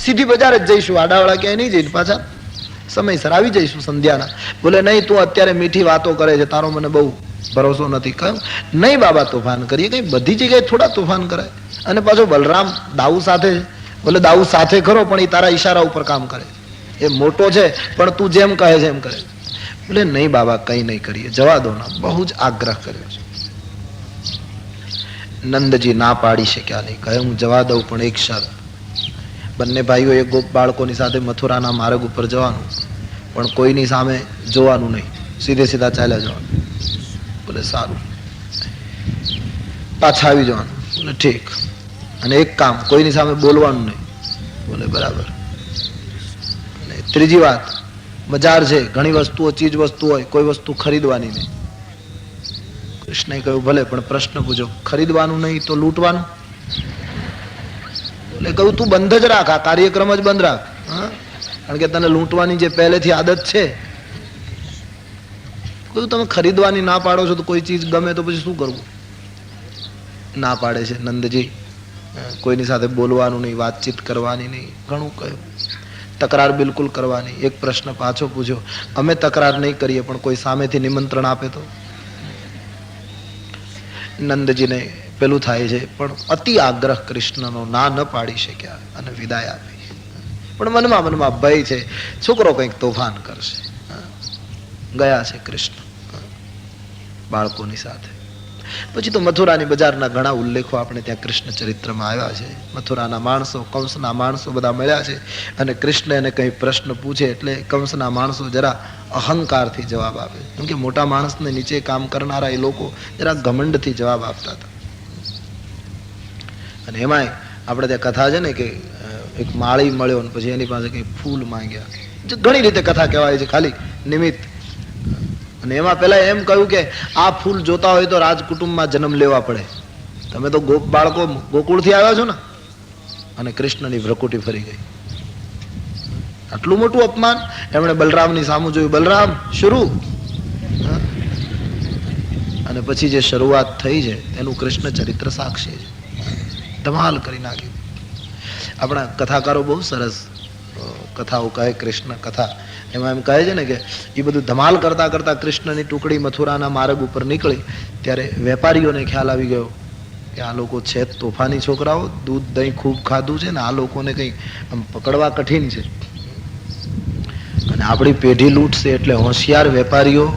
સીધી બજાર જ જઈશું, આડાવાળા ક્યાંય નહીં જઈને પાછા સમયસર આવી જઈશું સંધ્યાના. બોલે નહીં, તું અત્યારે મીઠી વાતો કરે છે, તારો મને બહુ ભરોસો નથી. કહ્યું નહીં બાબા, તોફાન કરીએ. કઈ બધી જગ્યાએ થોડા તોફાન કરાય. અને પાછો બલરામ દાઉ સાથે, બોલે દાઉ સાથે ખરો પણ એ તારા ઈશારા ઉપર કામ કરે, એ મોટો છે પણ તું જેમ કહે છે એમ કરે. બોલે નહીં બાબા, કઈ નહીં કરીએ, જવા દો ના. બહુ જ આગ્રહ કર્યો છે. નંદજી ના પાડી શક્યા નહીં. કહે હું જવા દઉં પણ એક શરત, બંને ભાઈઓએ ગોપ બાળકોની સાથે મથુરાના માર્ગ ઉપર જવાનું, પણ કોઈની સામે જોવાનું નહીં, સીધે સીધા ચાલ્યા જવાનું. બોલે સારું. પાછા આવી જવાનું. બોલે ઠીક. અને એક કામ, કોઈની સામે બોલવાનું નહીં. બોલે બરાબર. અને ત્રીજી વાત, બજાર છે, ઘણી વસ્તુઓ, ચીજ વસ્તુ હોય, કોઈ વસ્તુ ખરીદવાની નહીં. કૃષ્ણએ કહ્યું ભલે, પણ પ્રશ્ન પૂછો, ખરીદવાનું નહીં તો લૂંટવાનું? એટલે કહ્યું તું બંધ જ રાખ, આ કાર્યક્રમ જ બંધ રાખ. કારણ કે તને લૂંટવાની જે પહેલેથી આદત છે. કહ્યું તમે ખરીદવાની ના પાડો છો તો કોઈ ચીજ ગમે તો પછી શું કરવું? ના પાડે છે નંદજી, કોઈની સાથે બોલવાનું નહીં, વાતચીત કરવાની નહીં, ઘણું કહ્યું. તકરાર બિલકુલ કરવાની. એક પ્રશ્ન પાછો પૂછ્યો, અમે તકરાર નહીં કરીએ પણ કોઈ સામેથી નિમંત્રણ આપે તો? નંદજીને પેલું થાય છે, પણ અતિ આગ્રહ કૃષ્ણનો ના ન પાડી શક્યા અને વિદાય આપી. પણ મનમાં મનમાં ભય છે, છોકરો કંઈક તોફાન કરશે. ગયા છે કૃષ્ણ બાળકોની સાથે. પછી તો મથુરાની બજારના ઘણા ઉલ્લેખો આપણે ત્યાં કૃષ્ણ ચરિત્રમાં આવ્યા છે. મથુરાના માણસો, કંસના માણસો બધા મળ્યા છે અને કૃષ્ણ એને કંઈ પ્રશ્ન પૂછે એટલે કંસના માણસો જરા અહંકારથી જવાબ આપે. કેમ કે મોટા માણસને નીચે કામ કરનારા એ લોકો જરા ઘમંડથી જવાબ આપતા હતા. અને એમાંય આપણે ત્યાં કથા છે ને કે એક માળી મળ્યો ને પછી એની પાસે કંઈ ફૂલ માંગ્યા. ઘણી રીતે કથા કહેવાય છે, ખાલી નિમિત્ત. અને એમાં પેલા એમ કહ્યું કે આ ફૂલ જોતા હોય તો રાજકુટુંબમાં જન્મ લેવા પડે. તમે તો ગોપ બાળકો ગોકુળથી આવ્યા છો ને. અને કૃષ્ણની ભ્રકુટી ફરી ગઈ. આટલું મોટું અપમાન. એમણે બલરામની સામું જોયું, બલરામ શરૂ. અને પછી જે શરૂઆત થઈ છે એનું કૃષ્ણ ચરિત્ર સાક્ષી છે. ધમાલ કરી નાખી. આપણા કથાકારો બહુ સરસ કથાઓ કહે, કૃષ્ણ કથા. એમાં એમ કહે છે ને કે એ બધું ધમાલ કરતા કરતા કૃષ્ણની ટુકડી મથુરાના માર્ગ ઉપર નીકળી ત્યારે વેપારીઓને ખ્યાલ આવી ગયો કે આ લોકો છે તોફાની છોકરાઓ, દૂધ દહીં ખૂબ ખાધું છે ને આ લોકોને કંઈ આમ પકડવા કઠિન છે. અને આપણી પેઢી લૂંટશે એટલે હોશિયાર વેપારીઓ,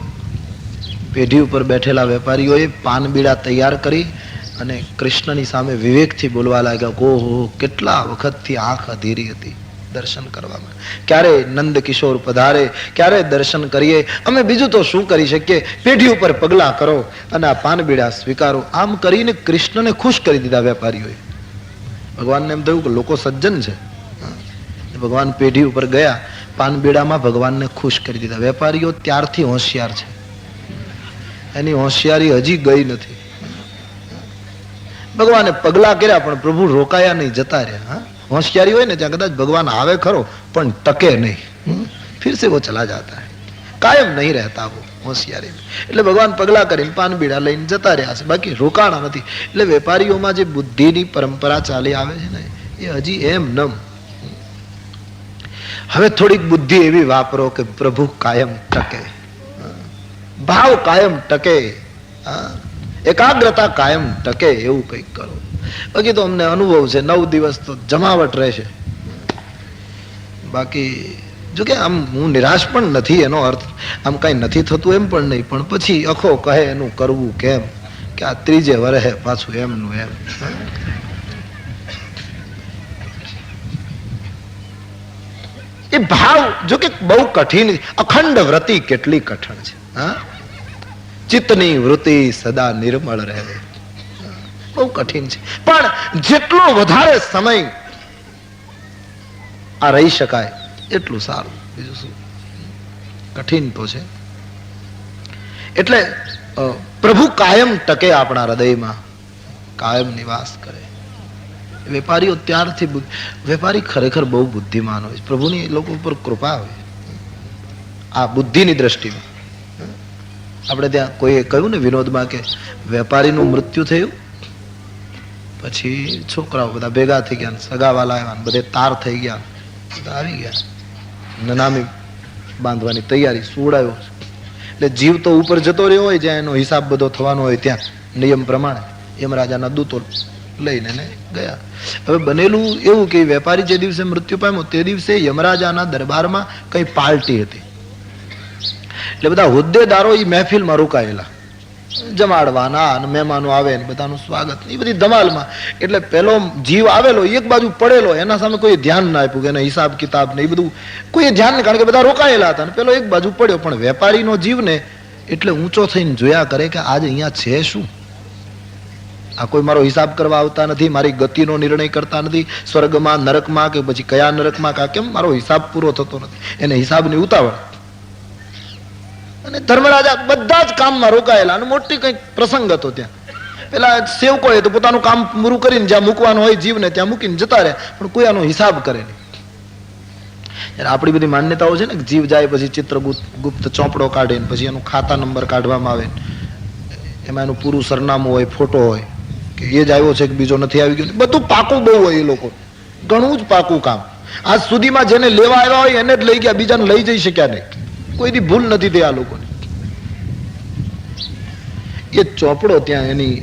પેઢી ઉપર બેઠેલા વેપારીઓએ પાન બીડા તૈયાર કરી અને કૃષ્ણની સામે વિવેકથી બોલવા લાગ્યા. ઓહો, કેટલા વખતથી આંખ અધીરી હતી દર્શન કરવામાં. ક્યારે નંદ કિશોર પધારે, ક્યારે દર્શન કરીએ, અમે બીજું તો શું કરી શકીએ, પેઢી ઉપર પગલા કરો અને આ પાનબીડા સ્વીકારો. આમ કરીને કૃષ્ણને ખુશ કરી દીધા વેપારીઓએ. ભગવાનને એમ થયું કે લોકો સજ્જન છે. ભગવાન પેઢી ઉપર ગયા, પાનબીડામાં ભગવાનને ખુશ કરી દીધા. વેપારીઓ ત્યારથી હોશિયાર છે, એની હોશિયારી હજી ગઈ નથી. ભગવાને પગલા કર્યા પણ પ્રભુ રોકાયા નહીં, જતા રહ્યા. હોશિયારી હોય ને ત્યાં કદાચ ભગવાન આવે ખરો પણ ટકે નહીં, ફિર સે વો ચલા જાતા હૈ, કાયમ નહીં રહેતા વો હોશિયારી. એટલે ભગવાન પગલા કરીને પાનબીડા લઈને જતા રહ્યા છે, બાકી રોકાણા નથી. એટલે વેપારીઓમાં જે બુદ્ધિની પરંપરા ચાલી આવે છે ને એ હજી એમ નમ. હવે થોડીક બુદ્ધિ એવી વાપરો કે પ્રભુ કાયમ ટકે, ભાવ કાયમ ટકે, એકાગ્રતા કાયમ ટકે, એવું કંઈક કરો. બાકી તો અમને અનુભવ છે 9 દિવસ તો જમાવટ રહેશે. બાકી જોકે આમ હું નિરાશ પણ નથી, એનો અર્થ આમ કઈ નથી થતું એમ પણ નહીં, પણ પછી અખો કહે એનું કરવું કેમ, કે આ ત્રીજે વરહે પાછું એમનું એમ. એ ભાવ જોકે બહુ કઠિન. અખંડ વ્રતિ કેટલી કઠણ છે. ચિત્તની વૃત્તિ સદા નિર્મળ રહે, બહુ કઠિન છે. પણ જેટલો વધારે સમય આ રહી શકાય એટલું સારું. બીજું શું, કઠિન તો છે. એટલે પ્રભુ કાયમ ટકે આપણા હૃદયમાં, કાયમ નિવાસ કરે. વેપારીઓ ત્યારથી, વેપારી ખરેખર બહુ બુદ્ધિમાન હોય, પ્રભુની લોકો ઉપર કૃપા હોય આ બુદ્ધિની દ્રષ્ટિમાં. આપણે ત્યાં કોઈએ કહ્યું ને વિનોદમાં કે વેપારીનું મૃત્યુ થયું પછી છોકરાઓ બધા ભેગા થઈ ગયા, સગાવાલા આવ્યા, બધે તાર થઈ ગયા, આવી ગયા, નનામી બાંધવાની તૈયારી, સુવડાવ્યો. એટલે જીવ તો ઉપર જતો રહ્યો હોય જ્યાં એનો હિસાબ બધો થવાનો હોય ત્યાં નિયમ પ્રમાણે યમરાજાના દૂતો લઈને ગયા. હવે બનેલું એવું કે વેપારી જે દિવસે મૃત્યુ પામ્યો તે દિવસે યમરાજાના દરબારમાં કઈ પાર્ટી હતી. એટલે બધા હોદ્દેદારો એ મહેફિલમાં રોકાયેલા, જમાડવાના અને મહેમાનો આવે ને બધાનું સ્વાગત એ બધી ધમાલમાં. એટલે પેલો જીવ આવેલો એક બાજુ પડેલો, એના સામે કોઈ ધ્યાન ના આપ્યું કે એના હિસાબ કિતાબ ને એ બધું કોઈ ધ્યાન નહીં, કારણ કે બધા રોકાયેલા હતા. પેલો એક બાજુ પડ્યો. પણ વેપારીનો જીવ ને એટલે ઊંચો થઈને જોયા કરે કે આજ અહીંયા છે શું? આ કોઈ મારો હિસાબ કરવા આવતા નથી, મારી ગતિનો નિર્ણય કરતા નથી, સ્વર્ગમાં નરકમાં કે પછી કયા નરકમાં કા કેમ મારો હિસાબ પૂરો થતો નથી. એને હિસાબની ઉતાવળ. અને ધર્મરાજા બધા જ કામમાં રોકાયેલા અને મોટી કંઈક પ્રસંગ હતો ત્યાં. પેલા સેવકો એ તો પોતાનું કામ પૂરું કરીને જ્યાં મૂકવાનું હોય જીવને ત્યાં મૂકીને જતા રહે, પણ કોઈ આનો હિસાબ કરે નહીં. આપણી બધી માન્યતાઓ છે ને, જીવ જાય પછી ચિત્રગુપ્ત ચોપડો કાઢે, પછી એનું ખાતા નંબર કાઢવામાં આવે, એમાં એનું પૂરું સરનામું હોય, ફોટો હોય કે એ જ આવ્યો છે કે બીજો નથી આવી ગયો. બધું પાકું બહુ હોય, એ લોકો ઘણું જ પાકું કામ. આજ સુધીમાં જેને લેવા આવ્યા હોય એને જ લઈ ગયા, બીજાને લઈ જઈ શક્યા નહીં. કોઈની ભૂલ નથી થઈ આ લોકોને. એ ચોપડો ત્યાં એની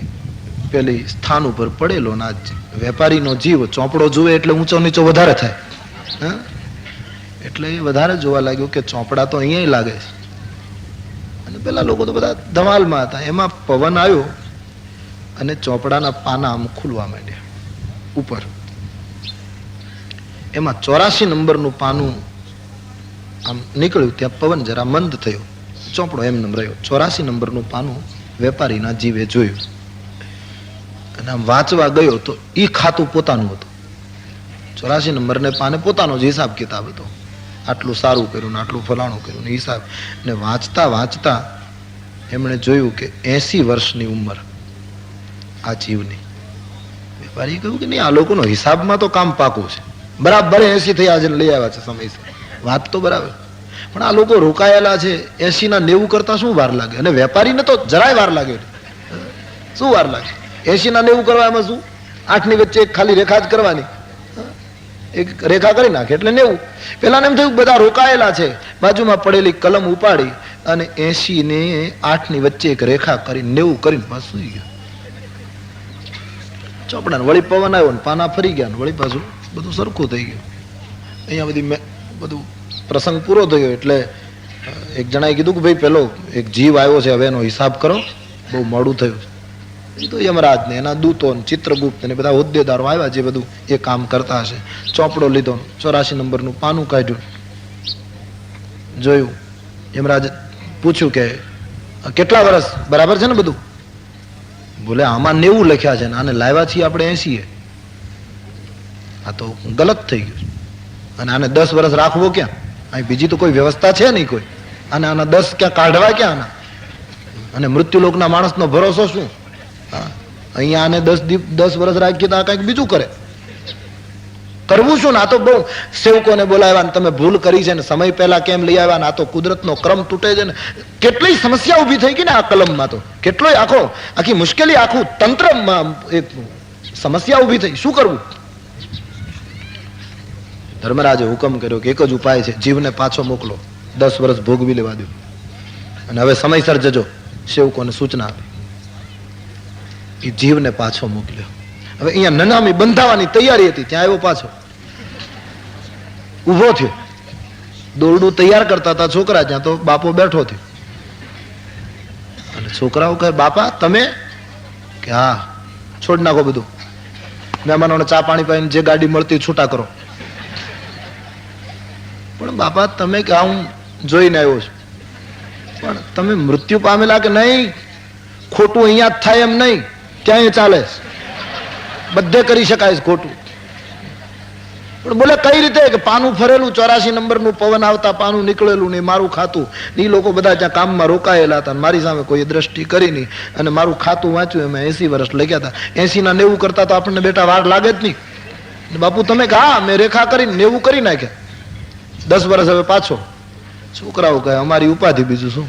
પેલી સ્થાન ઉપર પડેલો, ના વેપારીનો જીવ ચોપડો જુએ એટલે ઊંચો નીચો વધારે થાય. એટલે એ વધારે જોવા લાગ્યું કે ચોપડા તો અહીંયા લાગે છે. અને પેલા લોકો તો બધા ધમાલમાં હતા. એમાં પવન આવ્યો અને ચોપડાના પાના આમ ખુલવા માંડ્યા ઉપર. એમાં 84 નંબરનું પાનું આમ નીકળ્યું. ત્યાં પવન જરા મંદ થયો, ચોપડો એમને રહ્યો. 84 નંબરનું પાનું વેપારીના જીવે જોયું અને આમ વાંચવા ગયો તો એ ખાતું પોતાનું હતું. 84 નંબરને પાને પોતાનો જ હિસાબ કિતાબ હતો. આટલું સારું કર્યું ને આટલું ફલાણું કર્યું ને હિસાબ. ને વાંચતા વાંચતા એમણે જોયું કે 80 વર્ષની ઉંમર આ જીવની. વેપારીએ કહ્યું કે નહીં, આ લોકોનો હિસાબમાં તો કામ પાકું છે, બરાબર 80 થઈ આજે લઈ આવ્યા છે સમયસર, વાત તો બરાબર. પણ આ લોકો રોકાયેલા છે 80 ના 90 કરતા શું વાર લાગે? અને વેપારીને તો જરાય વાર લાગે. શું વાર લાગે? 80 ના 90 કરવા એમાં શું? 8 ની વચ્ચે એક ખાલી રેખા જ કરવાની, એક રેખા કરી નાખે એટલે 90. પેલા એમ થયું બધા રોકાયેલા છે, બાજુમાં પડેલી કલમ ઉપાડી અને 80 ને 8 ની વચ્ચે એક રેખા કરી 90 કરીને પાછું સુઈ ગયો. ચોપડા વળી પવન આવ્યો ને પાના ફરી ગયા ને વળી પાછું બધું સરખું થઈ ગયું. અહીંયા બધી બધું પ્રસંગ પૂરો થયો. એટલે એક જણાએ કીધું કે ભાઈ પેલો એક જીવ આવ્યો છે, હવે એનો હિસાબ કરો, બહુ મોડું થયું. એ તો યમરાજ ને એના દૂતો ને ચિત્રગુપ્ત ને બધા હોદ્દેદારો આવ્યા જે બધું એ કામ કરતા હશે. ચોપડો લીધો, 84 નંબરનું પાનું કાઢ્યું, જોયું. યમરાજ પૂછ્યું કે કેટલા વર્ષ? બરાબર છે ને બધું? બોલે આમાં 90 લખ્યા છે ને આને લાવ્યા છીએ આપણે 80. આ તો ગલત થઈ ગયું. અને આને 10 વર્ષ રાખવો ક્યાં? અહીં બીજી તો કોઈ વ્યવસ્થા છે નહીં કોઈ. અને આના 10 ક્યાં કાઢવા ક્યાં આના? અને મૃત્યુલોકના માણસનો ભરોસો શું? અહીંયા આને 10 વર્ષ રાખીએ તો આ કંઈક બીજું કરે. કરવું શું ને? આ તો બહુ સેવકોને બોલાવ્યા, તમે ભૂલ કરી છે ને સમય પહેલા કેમ લઈ આવ્યા ને આ તો કુદરતનો ક્રમ તૂટે છે ને. કેટલી સમસ્યા ઉભી થઈ ગઈ ને આ કલમમાં તો, કેટલોય આખી મુશ્કેલી, આખું તંત્રમાં એક સમસ્યા ઉભી થઈ. શું કરવું? ધર્મરાજે હુકમ કર્યો કે એક જ ઉપાય છે, જીવને પાછો મોકલો, 10 વર્ષ ભોગવી લેવા દો અને હવે સમયસર જજો. સેવકોને સૂચના આપી, એ જીવને પાછો મોકલ્યો. હવે અહીંયા નનામી બંધાવાની તૈયારી હતી, ત્યાં આવ્યો પાછો, ઉભો થયો. દોરડું તૈયાર કરતા હતા છોકરા, ત્યાં તો બાપો બેઠો થયો. અને છોકરાઓ કહે બાપા તમે? કે હા, છોડ નાખો બધું, મહેમાનોને ચા પાણી પાઈને જે ગાડી મળતી છૂટા કરો. પણ બાપા તમે કે હું જોઈને આવ્યો છું, પણ તમે મૃત્યુ પામેલા કે નહીં? ખોટું અહીંયા જ થાય એમ નહીં, ક્યાંય ચાલે, બધે કરી શકાય ખોટું. પણ બોલે કઈ રીતે? કે પાનું ફરેલું, 84 નંબરનું પવન આવતા પાનું નીકળેલું ને મારું ખાતું. એ લોકો બધા ત્યાં કામમાં રોકાયેલા હતા, મારી સામે કોઈ દ્રષ્ટિ કરી નહીં અને મારું ખાતું વાંચ્યું. એમાં 80 વર્ષ લખ્યા હતા. 80 ના 90 કરતા તો આપણને બેટા વાર લાગે જ નહીં. બાપુ તમે કે હા, મેં રેખા કરીને 90 કરી નાખ્યા, 10 વર્ષ હવે પાછો. છોકરાઓ કહે અમારી ઉપાધિ, બીજું શું?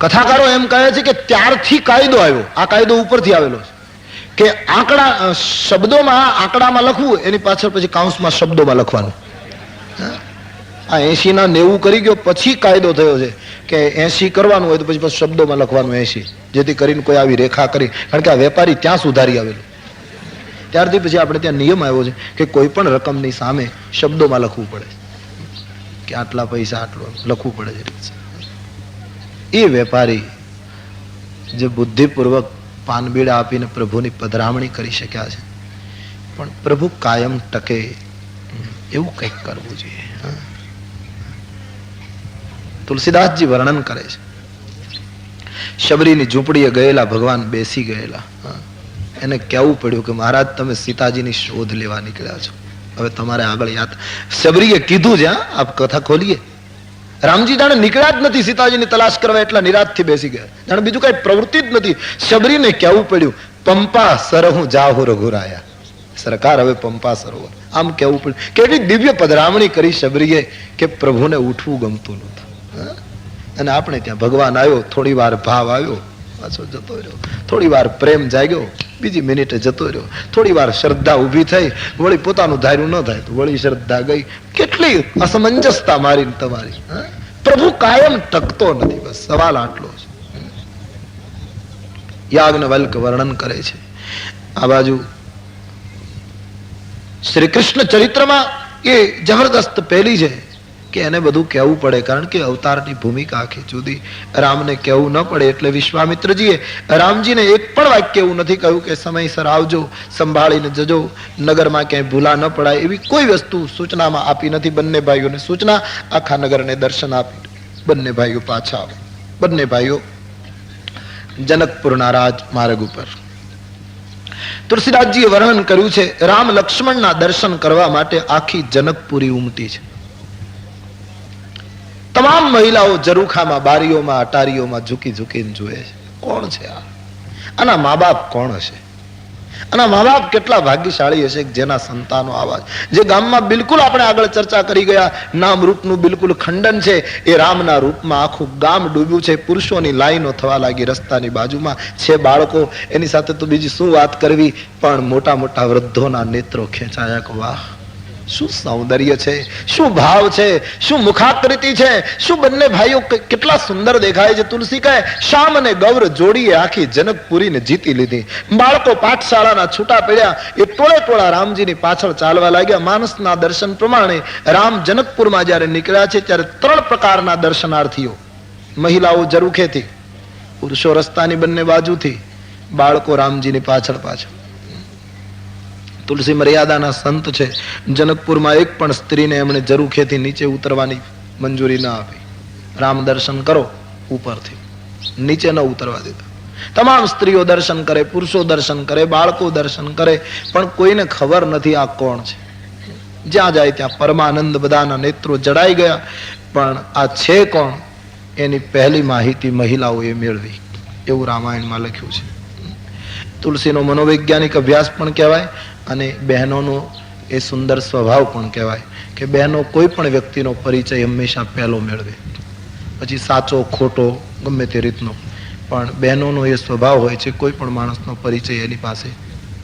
કથાકારો એમ કહે છે કે ત્યારથી કાયદો આવ્યો. આ કાયદો ઉપરથી આવેલો છે. કે આંકડા શબ્દોમાં આંકડામાં લખવું, એની પાછળ પછી કાઉન્સમાં શબ્દોમાં લખવાનું. આ 80 ના 90 કરી ગયો પછી કાયદો થયો છે કે 80 કરવાનું હોય તો પછી શબ્દોમાં લખવાનું 80, જેથી કરીને કોઈ આવી રેખા કરી. કારણ કે આ વેપારી ત્યાં સુધારી આવેલું, ત્યારથી પછી આપણે ત્યાં નિયમ આવ્યો છે કે કોઈ પણ રકમની સામે શબ્દોમાં લખવું પડે, કે આટલા પૈસા આટલું લખવું પડે છે. એ વેપારી જે બુદ્ધિપૂર્વક પાનબીડા આપીને પ્રભુની પધરામણી કરી શક્યા છે, પણ પ્રભુ કાયમ ટકે એવું કંઈક કરવું જોઈએ. તુલસીદાસજી વર્ણન કરે છે, શબરીની ઝૂંપડીએ ગયેલા ભગવાન બેસી ગયેલા. એને કહેવું પડ્યું કે મહારાજ તમે સીતાજીની શોધ લેવા નીકળ્યા છો, હવે તમારે આગળ યાદ. શબરીએ કીધું છે, આપ કથા ખોલીએ, રામજી જાણે નીકળ્યા જ નથી સીતાજીની તલાશ કરવા, એટલા નિરાશથી બેસી ગયા, જાણે બીજું કઈ પ્રવૃત્તિ જ નથી. શબરીને કહેવું પડ્યું પંપા સરહું જાહુ રઘુરાયા, સરકાર હવે પંપા સરોવર. આમ કહેવું પડ્યું. કેવી દિવ્ય પધરામણી કરી શબરીએ કે પ્રભુને ઉઠવું ગમતું નહોતું. અને આપણે ત્યાં ભગવાન આવ્યો, થોડી વાર ભાવ આવ્યો, પાછો જતો રહ્યો, થોડી વાર પ્રેમ જાગ્યો, બીજી મિનિટે જતો રહ્યો, થોડી વાર શ્રદ્ધા ઊભી થઈ, વળી પોતાનું ધાર્યું ન થાય તો વળી શ્રદ્ધા ગઈ. કેટલી અસમંજસતા મારી તમારી. પ્રભુ કાયમ ટકતો નથી, બસ સવાલ આટલો છે. યાજ્ઞવલ્ક વર્ણન કરે છે. આ બાજુ શ્રી કૃષ્ણ ચરિત્રમાં એ જબરદસ્ત પહેલી છે કે એને બધું કહેવું પડે, કારણ કે અવતારની ભૂમિકા આખી જુદી. રામને કહેવું ન પડે એટલે વિશ્વામિત્રજીએ રામજીને એક પણ વાક્ય એવું નથી કહ્યું કે સમયસર આવજો, સંભાળીને જજો, નગરમાં ક્યાંય ભૂલા ન પડાય, એવી કોઈ વસ્તુ સૂચનામાં આપી નથી. બંને ભાઈઓને સૂચના, આખા નગરને દર્શન આપી બંને ભાઈઓ પાછા આવે. બંને ભાઈઓ જનકપુરના રાજમાર્ગ ઉપર. તુલસીદાસજીએ વર્ણન કર્યું છે, રામ લક્ષ્મણના દર્શન કરવા માટે આખી જનકપુરી ઉમટી છે. તમામ મહિલાઓ ઝરૂખામાં, બારીઓમાં, અટારીઓમાં ઝૂકી ઝૂકીને જુએ છે. કોણ છે આ? આના મા બાપ કોણ હશે? આના મા બાપ કેટલા ભાગ્યશાળી હશે જેના સંતાનો આવા, જે ગામમાં બિલકુલ આપણે આગળ ચર્ચા કરી ગયા, નામ રૂપનું બિલકુલ ખંડન છે. એ રામના રૂપમાં આખું ગામ ડૂબ્યું છે. પુરુષોની લાઈનો થવા લાગી રસ્તાની બાજુમાં, છે બાળકો, એની સાથે તો બીજી શું વાત કરવી. પણ મોટા મોટા વૃદ્ધોના નેત્રો ખેંચાયા કે વાહ, શું સૌંદર્ય છે, શું ભાવ છે, શું મુખાકૃતિ છે, શું બંને ભાઈઓ કેટલા સુંદર દેખાય છે. તુલસી કહે શ્યામ અને ગૌર જોડીએ આખી જનકપુરીને જીતી લીધી. બાળકો પાઠશાળાના છૂટા પડ્યા, એ ટોળે ટોળા રામજીની પાછળ ચાલવા લાગ્યા. માનસના દર્શન પ્રમાણે રામ જનકપુરમાં જયારે નીકળ્યા છે ત્યારે 3 પ્રકારના દર્શનાર્થીઓ. મહિલાઓ ઝરૂખેથી, પુરુષો રસ્તાની બંને બાજુથી, બાળકો રામજીની પાછળ પાછળ. તુલસી મર્યાદાના સંત છે. જનકપુરમાં એક પણ સ્ત્રીને એમણે ઝરૂખેથી નીચે ઉતરવાની મંજૂરી ના આપી. રામ દર્શન કરો ઉપરથી, નીચે ન ઉતરવા દેતા. તમામ સ્ત્રીઓ દર્શન કરે, પુરુષો દર્શન કરે, બાળકો દર્શન કરે, પણ કોઈને ખબર નથી આ કોણ છે. જ્યાં જાય ત્યાં પરમાનંદ, બધાના નેત્રો જડાઈ ગયા. પણ આ છે કોણ એની પહેલી માહિતી મહિલાઓએ મેળવી, એવું રામાયણમાં લખ્યું છે. તુલસીનો મનોવૈજ્ઞાનિક અભ્યાસ પણ કહેવાય અને બહેનોનો એ સુંદર સ્વભાવ પણ કહેવાય કે બહેનો કોઈ પણ વ્યક્તિનો પરિચય હંમેશા પહેલો મેળવે, પછી સાચો ખોટો ગમે તે રીતનો, પણ બહેનોનો એ સ્વભાવ હોય છે કોઈ પણ માણસનો પરિચય એની પાસે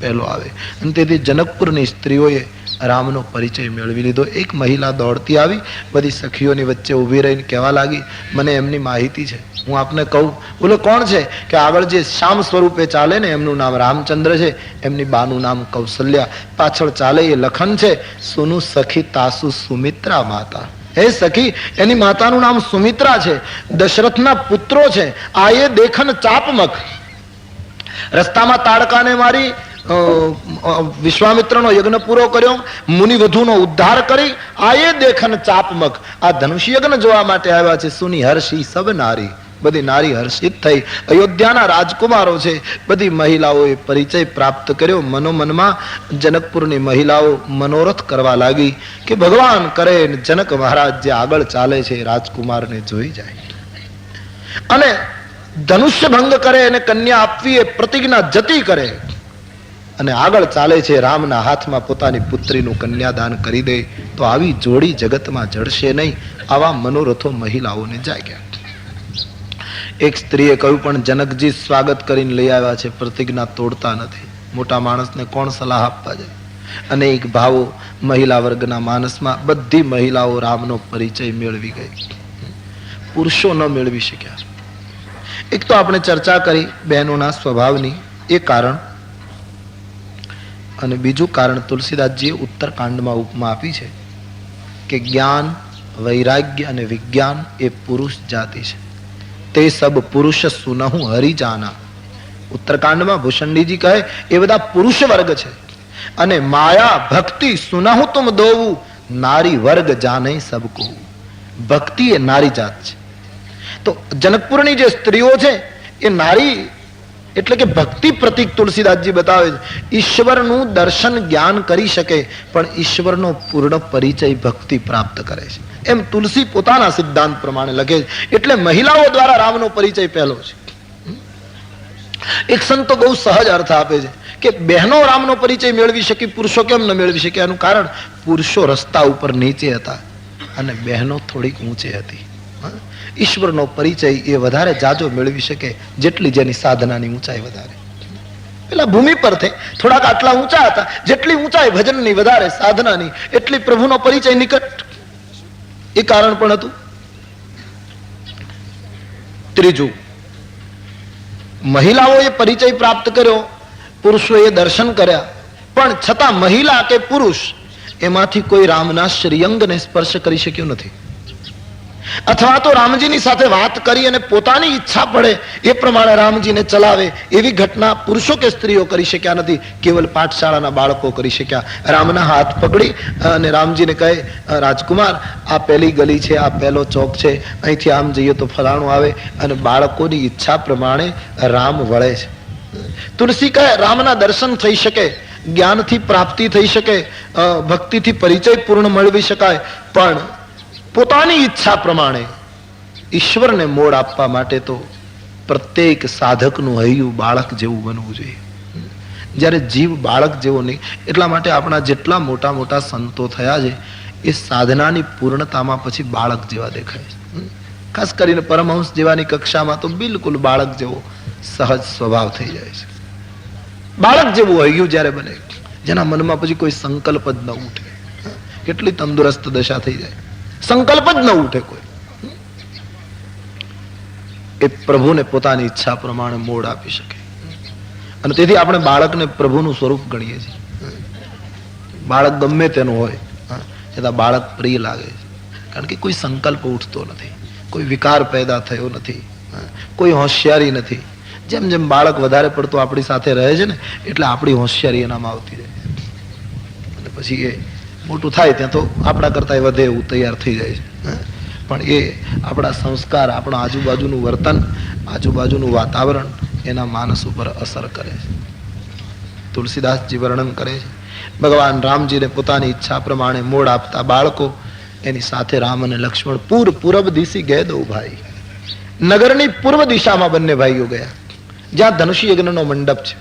પહેલો આવે. અને તેથી જનકપુરની સ્ત્રીઓએ રામનો પરિચય મેળવી લીધો. એક મહિલા દોડતી આવી, બધી સખીઓની વચ્ચે ઊભી રહીને કહેવા લાગી, મને એમની માહિતી છે, હું આપને કહું. બોલો કોણ છે? કે આગળ જે શ્યામ સ્વરૂપે ચાલે ને એમનું નામ રામચંદ્ર છે, એમની બાનું નામ કૌશલ્યા, પાછળ ચાલે એ લખન છે. સુનું સખી તાસુ સુમિત્રા માતા. હે સખી, એની માતાનું નામ સુમિત્રા છે, દશરથના પુત્રો છે. આ એ દેખન ચાપમક, રસ્તામાં તાડકાને મારી વિશ્વામિત્રનો યજ્ઞ પૂરો કર્યો, મુનિ વધુનો ઉદ્ધાર કરી, આ એ દેખન ચાપમક, આ ધનુષ યજ્ઞ જોવા માટે આવ્યા છે. સુની હર્ષી સબ નારી, બધી નારી હર્ષિત થઈ. અયોધ્યાના રાજકુમારો છે. બધી મહિલાઓએ પરિચય પ્રાપ્ત કર્યો. મનોમનમાં જનકપુરની મહિલાઓ મનોરથ કરવા લાગી કે ભગવાન કરે જનક મહારાજ જે આગળ ચાલે છે રાજકુમારને જોઈ જાય, અને ધનુષ્ય ભંગ કરે અને કન્યા આપવી એ પ્રતિજ્ઞા જતી કરે, અને આગળ ચાલે છે રામના હાથમાં પોતાની પુત્રીનું કન્યાદાન કરી દે, તો આવી જોડી જગતમાં જડશે નહીં. આવા મનોરથો મહિલાઓને જાગ્યા. એક સ્ત્રીએ કહ્યું, પણ જનકજી સ્વાગત કરીને લઈ આવ્યા છે, પ્રતિજ્ઞા તોડતા નથી. મોટા માણસને કોણ સલાહ આપવા જાય? અનેક ભાવો મહિલા વર્ગના માનસમાં. બધી મહિલાઓ રામનો પરિચય મેળવી ગઈ, પુરુષો ન મેળવી શક્યા. એક તો આપણે ચર્ચા કરી બહેનોના સ્વભાવની, એ કારણ. અને બીજું કારણ તુલસીદાસજીએ ઉત્તરકાંડમાં ઉપમા આપી છે કે જ્ઞાન, વૈરાગ્ય અને વિજ્ઞાન એ પુરુષ જાતિ છે. તે સબ પુરુષ સુનહુ હરિ જાના. ઉત્તરકાંડમાં ભૂષણજીજી કહે એ બધા પુરુષ વર્ગ છે. અને માયા ભક્તિ સુનહુ તુમ દોવું નારી વર્ગ જાને સબકો. ભક્તિ એ નારી જાત છે. તો જનકપુરની જે સ્ત્રીઓ છે એ નારી એટલે કે ભક્તિ પ્રતીક તુલસીદાસજી બતાવે છે. ઈશ્વરનું દર્શન જ્ઞાન કરી શકે પણ ઈશ્વરનો પૂર્ણ પરિચય ભક્તિ પ્રાપ્ત કરે છે, એમ તુલસી પોતાના સિદ્ધાંત પ્રમાણે લખે છે. એટલે મહિલાઓ દ્વારા રામનો પરિચય પહેલો છે. એક સંતો બહુ સહજ અર્થ આપે છે કે બહેનો રામનો પરિચય મેળવી શકી, પુરુષો કેમ ન મેળવી શકે? એનું કારણ પુરુષો રસ્તા ઉપર નીચે હતા અને બહેનો થોડીક ઊંચે હતી. ઈશ્વરનો પરિચય એ વધારે જાજો મેળવી શકે જેટલી જેની સાધનાની ઊંચાઈ વધારે. પેલા ભૂમિ પર થોડાક આટલા ઊંચા હતા, જેટલી ઊંચાઈ ભજનની વધારે, સાધનાની એટલી પ્રભુનો પરિચય નિકટ. એ કારણ પણ હતું. ત્રીજું, મહિલાઓએ પરિચય પ્રાપ્ત કર્યો, પુરુષોએ દર્શન કર્યા, પણ છતાં મહિલા કે પુરુષ એમાંથી કોઈ રામના શ્રીઅંગને સ્પર્શ કરી શક્યું નથી. અથવા તો રામજીની સાથે વાત કરી અને પોતાની ઈચ્છા પડે એ પ્રમાણે રામજીને ચલાવે એવી ઘટના પુરુષો કે સ્ત્રીઓ કરી શક્યા નથી. કેવલ પાઠશાળાના બાળકો કરી શક્યા. રામના હાથ પકડી અને રામજીને કહે, રાજકુમાર આ પહેલી ગલી છે, આ પહેલો ચોક છે, અહીંથી આમ જઈએ તો ફલાણું આવે. અને બાળકોની ઈચ્છા પ્રમાણે રામ વળે છે. તુલસી કહે રામના દર્શન થઈ શકે, જ્ઞાનથી પ્રાપ્તિ થઈ શકે, ભક્તિથી પરિચય પૂર્ણ મેળવી શકાય, પણ પોતાની ઈચ્છા પ્રમાણે ઈશ્વરને મોડ આપવા માટે તો પ્રત્યેક સાધકનું હૈયું બાળક જેવું બનવું જોઈએ. જ્યારે જીવ બાળક જેવો નહીં. એટલા માટે આપણા જેટલા મોટા મોટા સંતો થયા છે એ સાધનાની પૂર્ણતામાં પછી બાળક જેવા દેખાય છે. ખાસ કરીને પરમહંસ જેવાની કક્ષામાં તો બિલકુલ બાળક જેવો સહજ સ્વભાવ થઈ જાય છે. બાળક જેવું હૈયું જ્યારે બને, જેના મનમાં પછી કોઈ સંકલ્પ જ ન ઉઠે. કેટલી તંદુરસ્ત દશા થઈ જાય, સંકલ્પ જ ન ઉઠે કોઈ. એ પ્રભુને પોતાની ઈચ્છા પ્રમાણે મોડ આપી શકે. અને તેથી આપણે બાળકને પ્રભુનું સ્વરૂપ ગણીએ છીએ. બાળક ગમે તેનું હોય છતાં બાળક પ્રિય લાગે છે, કારણ કે કોઈ સંકલ્પ ઉઠતો નથી, કોઈ વિકાર પેદા થયો નથી, કોઈ હોશિયારી નથી. જેમ જેમ બાળક વધારે પડતો આપણી સાથે રહે છે ને એટલે આપણી હોશિયારી એનામાં આવતી રહે છે. અને પછી એ મોટું થાય ત્યાં તો આપણા કરતા વધે એવું તૈયાર થઈ જાય છે. પણ એ આપણા સંસ્કાર, આપણા આજુબાજુનું વર્તન, આજુબાજુનું વાતાવરણ એના માનસ ઉપર અસર કરે છે. તુલસીદાસજી વર્ણન કરે છે ભગવાન રામજીને પોતાની ઈચ્છા પ્રમાણે મોડ આપતા બાળકો, એની સાથે રામ અને લક્ષ્મણ પૂરબ દિશી ગયા દો ભાઈ. નગરની પૂર્વ દિશામાં બંને ભાઈઓ ગયા, જ્યાં ધનુષી યજ્ઞનો મંડપ છે.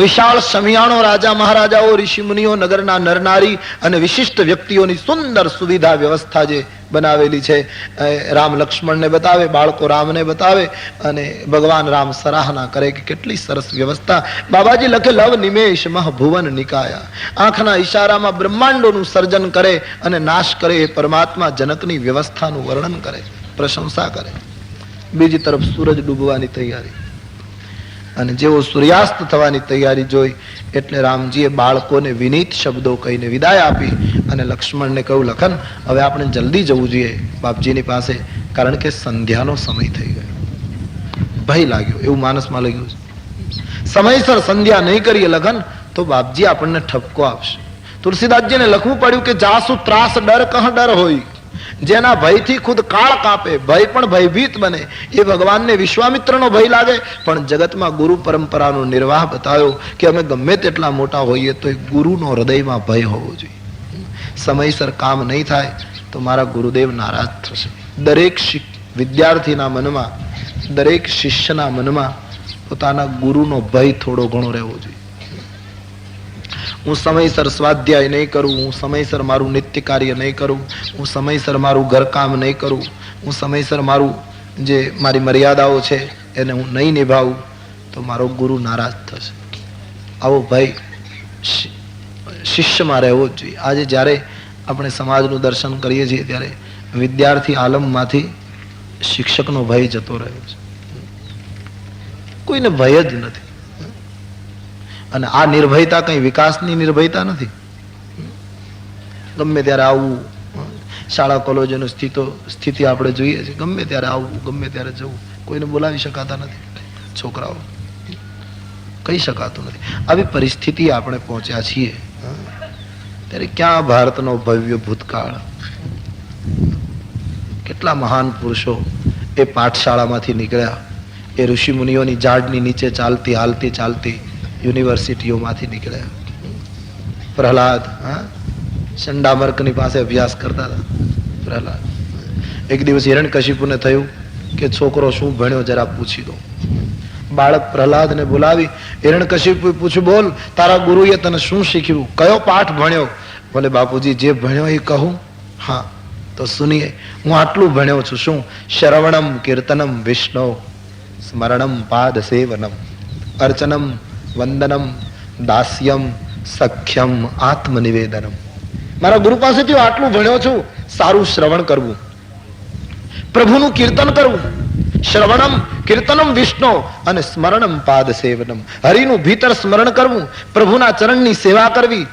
વિશાળ સમિયાણો, રાજા મહારાજાઓ, ઋષિ મુનિઓ, નગરના નરનારી અને વિશિષ્ટ વ્યક્તિઓની સુંદર સુવિધા વ્યવસ્થા જે બનાવેલી છે રામ લક્ષ્મણને બતાવે, બાળકો રામને બતાવે અને ભગવાન રામ સરાહના કરે કે કેટલી સરસ વ્યવસ્થા. બાબાજી લખે લવ નિમેષ મહ ભુવન નિકાયા. આંખના ઈશારામાં બ્રહ્માંડોનું સર્જન કરે અને નાશ કરે એ પરમાત્મા જનકની વ્યવસ્થાનું વર્ણન કરે, પ્રશંસા કરે. બીજી તરફ સૂરજ ડૂબવાની તૈયારી, અને જેવો સૂર્યાસ્ત થવાની તૈયારી જોઈ એટલે રામજીએ બાળકોને વિનીત શબ્દો કહીને વિદાય આપી અને લક્ષ્મણને કહ્યું, લખન હવે આપણે જલ્દી જવું જોઈએ બાપજીની પાસે, કારણ કે સંધ્યાનો સમય થઈ ગયો. ભય લાગ્યો, એવું માનસમાં લાગ્યું. સમયસર સંધ્યા નહીં કરીએ લખન તો બાપજી આપણને ઠપકો આપશે. તુલસીદાસજીને લખવું પડ્યું કે જાસુ ત્રાસ ડર કહ ડર હોય. જેના ભયથી ખુદ કાળ કાપે, ભય પણ ભયભીત બને. એ ભગવાનને વિશ્વામિત્રનો ભય લાગે, પણ જગતમાં ગુરુ પરંપરાનો નિર્વાહ બતાવ્યો કે અમે ગમે તેટલા મોટા હોઈએ તો ગુરુનો હૃદયમાં ભય હોવો જોઈએ. સમયસર કામ નહીં થાય તો મારા ગુરુદેવ નારાજ થશે. દરેક વિદ્યાર્થીના મનમાં, દરેક શિષ્યના મનમાં પોતાના ગુરુનો ભય થોડો ઘણો રહેવો જોઈએ. હું સમયસર સ્વાધ્યાય નહીં કરું, હું સમયસર મારું નિત્ય કાર્ય નહીં કરું, હું સમયસર મારું ઘરકામ નહીં કરું, હું સમયસર મારું જે મારી મર્યાદાઓ છે એને હું નહીં નિભાવું તો મારો ગુરુ નારાજ થશે. આવો ભાઈ શિષ્યમાં રહેવો જ જોઈએ. આજે જ્યારે આપણે સમાજનું દર્શન કરીએ છીએ ત્યારે વિદ્યાર્થી આલમમાંથી શિક્ષકનો ભય જતો રહ્યો છે. કોઈને ભય જ નથી. અને આ નિર્ભયતા કઈ વિકાસની નિર્ભયતા નથી. ગમે ત્યારે આવવું, શાળા કોલેજોની સ્થિતિ આપણે જોઈએ છીએ, ગમે ત્યારે આવવું, ગમે ત્યારે જવું, કોઈને બોલાવી શકાતા નથી. છોકરાઓ કહી શકાતું નથી. આવી પરિસ્થિતિ આપણે પહોંચ્યા છીએ ત્યારે ક્યાં ભારતનો ભવ્ય ભૂતકાળ, કેટલા મહાન પુરુષો એ પાઠશાળામાંથી નીકળ્યા, એ ઋષિ મુનિઓની ઝાડની નીચે ચાલતી હાલતી ચાલતી યુનિવર્સિટીઓમાંથી નીકળ્યા. પ્રહલાદ ચંડામર્કની પાસે અભ્યાસ કરતા હતા. પ્રહલાદ એક દિવસ હિરણ્યકશિપુને થયું કે છોકરો શું ભણ્યો જરા પૂછી દો. બાળક પ્રહલાદને બોલાવી હિરણ્યકશિપુ પૂછ્યું, બોલ તારા ગુરુએ તને શું શીખ્યું, કયો પાઠ ભણ્યો? બોલે બાપુજી જે ભણ્યો એ કહું. હા તો સુનીએ, હું આટલું ભણ્યો છું. શું? શ્રવણમ કીર્તનમ વિષ્ણુ સ્મરણમ પાદ સેવનમ અર્ચનમ વંદનમ દાસ્યમ સખ્યમ આત્મનિવેદનમ. મારા ગુરુ પાસેથી હું આટલું ભણ્યો છું. સારું શ્રવણ કરવું, પ્રભુનું કીર્તન કરવું, શ્રવણમ કીર્તનમ વિષ્ણુ અને સ્મરણમ પાદ સેવનમ, હરિનું ભીતર સ્મરણ કરવું, પ્રભુના ચરણની સેવા કરવી,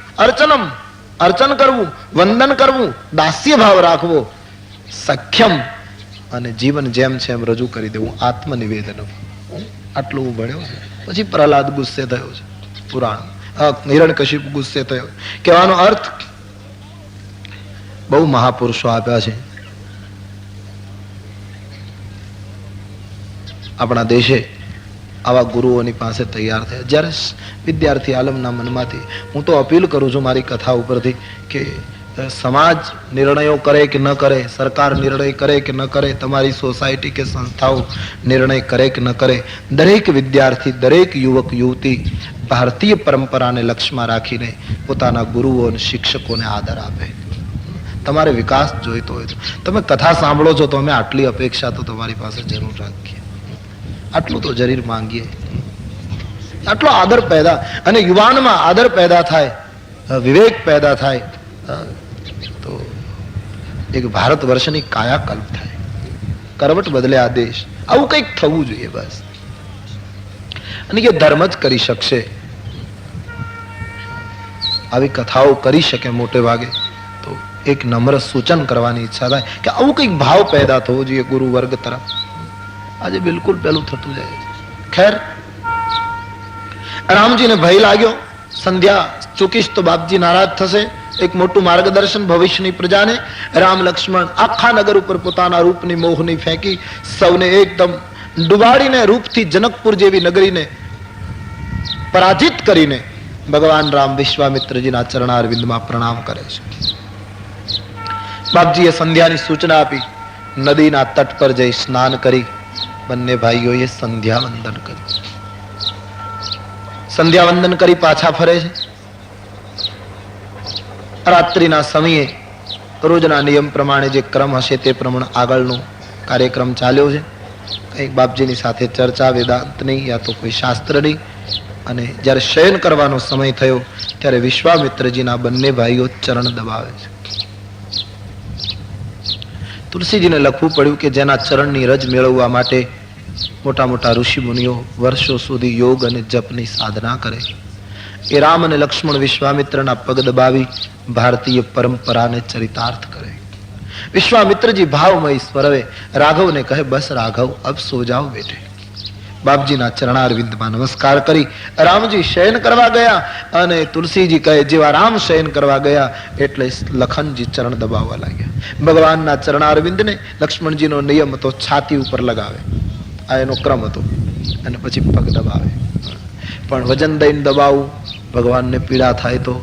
અર્ચન કરવું, વંદન કરવું, દાસ્ય ભાવ રાખવો, સખ્યમ અને જીવન જેમ છે એમ રજૂ કરી દેવું, આત્મનિવેદનમ. આટલું હું ભણ્યો છે. પછી પ્રહલાદ ગુસ્સે થયો છે. પુરાણ હિરણ્યકશિપ ગુસ્સે થયો. કહેવાનો અર્થ બહુ મહાપુરુષો આપ્યા છે આપણા દેશે, આવા ગુરુઓની પાસે તૈયાર થયા. જ્યારે વિદ્યાર્થી આલમના મનમાંથી હું તો અપીલ કરું છું મારી કથા ઉપરથી કે સમાજ નિર્ણયો કરે કે ન કરે, સરકાર નિર્ણય કરે કે ન કરે, તમારી સોસાયટી કે સંસ્થાઓ નિર્ણય કરે કે ન કરે, દરેક વિદ્યાર્થી, દરેક યુવક યુવતી ભારતીય પરંપરાને લક્ષ્યમાં રાખીને પોતાના ગુરુઓ અને શિક્ષકોને આદર આપે. તમારે વિકાસ જોઈતો હોય તો તમે કથા સાંભળો છો તો અમે આટલી અપેક્ષા તો તમારી પાસે જરૂર રાખીએ, આટલું તો જરૂર માંગીએ. આટલો આદર પેદા, અને યુવાનમાં આદર પેદા થાય, વિવેક પેદા થાય તો એક ભારત વર્ષની કાયાકલ્પ થાય, કરવટ બદલે આ દેશ. આવું કંઈક થવું જોઈએ બસ. અને એ ધર્મ જ કરી શકશે, આવી કથાઓ કરી શકે મોટે ભાગે. તો એક નમ્ર સૂચન કરવાની ઈચ્છા થાય કે આવું કંઈક ભાવ પેદા થવો જોઈએ ગુરુ વર્ગ તરફ. આજે બિલકુલ પેલું થતું જાય છે. ખેર, રામજીને ભય લાગ્યો, સંધ્યા ચૂકીશ તો બાપજી નારાજ થશે. એક મોટું માર્ગદર્શન ભવિષ્યની પ્રજાને. રામ લક્ષ્મણ આખા નગર ઉપર પોતાના રૂપની મોહની ફેંકી સૌને એકદમ ડુબાડીને રૂપથી જનકપુર જેવી નગરીને પરાજિત કરીને ભગવાન રામ વિશ્વામિત્રજીના ચરણારવિંદમાં પ્રણામ કરે છે. બાપજીએ સંધ્યાની સૂચના આપી. નદીના તટ પર જઈ સ્નાન કરી બંને ભાઈઓએ સંધ્યા વંદન કર્યું. સંધ્યા વંદન કરી પાછા ફરે છે. રાત્રિના સમયે રોજના નિયમ પ્રમાણે જે ક્રમ હશે તે પ્રમાણે આગળનો કાર્યક્રમ ચાલ્યો છે. કંઈક બાપજીની સાથે ચર્ચા વેદાંતની યા તો કોઈ શાસ્ત્રની. અને જ્યારે શયન કરવાનો સમય થયો ત્યારે વિશ્વામિત્રજીના બંને ભાઈઓ ચરણ દબાવે છે. તુલસીજીને લખવું પડ્યું કે જેના ચરણની રજ મેળવવા માટે મોટા મોટા ઋષિ મુનિઓ વર્ષો સુધી યોગ અને જપની સાધના કરે, એ રામ અને લક્ષ્મણ વિશ્વામિત્રના પગ દબાવી ભારતીય પરંપરાને ચરિતાર્થ કરે. વિશ્વામિત્રજી ભાવમય સ્વરવે રાઘવને કહે, બસ રાઘવ અબ સો જાઓ બેટે. બાપજીના ચરણારવિંદમાં નમસ્કાર કરી રામજી શયન કરવા ગયા. અને તુલસીજી કહે, જેવા રામ શયન કરવા ગયા એટલે લખનજી ચરણ દબાવવા લાગ્યા. ભગવાનના ચરણારવિંદને લક્ષ્મણજીનો નિયમ હતો છાતી ઉપર લગાવે, આ એનો ક્રમ હતો, અને પછી પગ દબાવે. પણ વજન દઈને દબાવવું, ભગવાનને પીડા થાય તો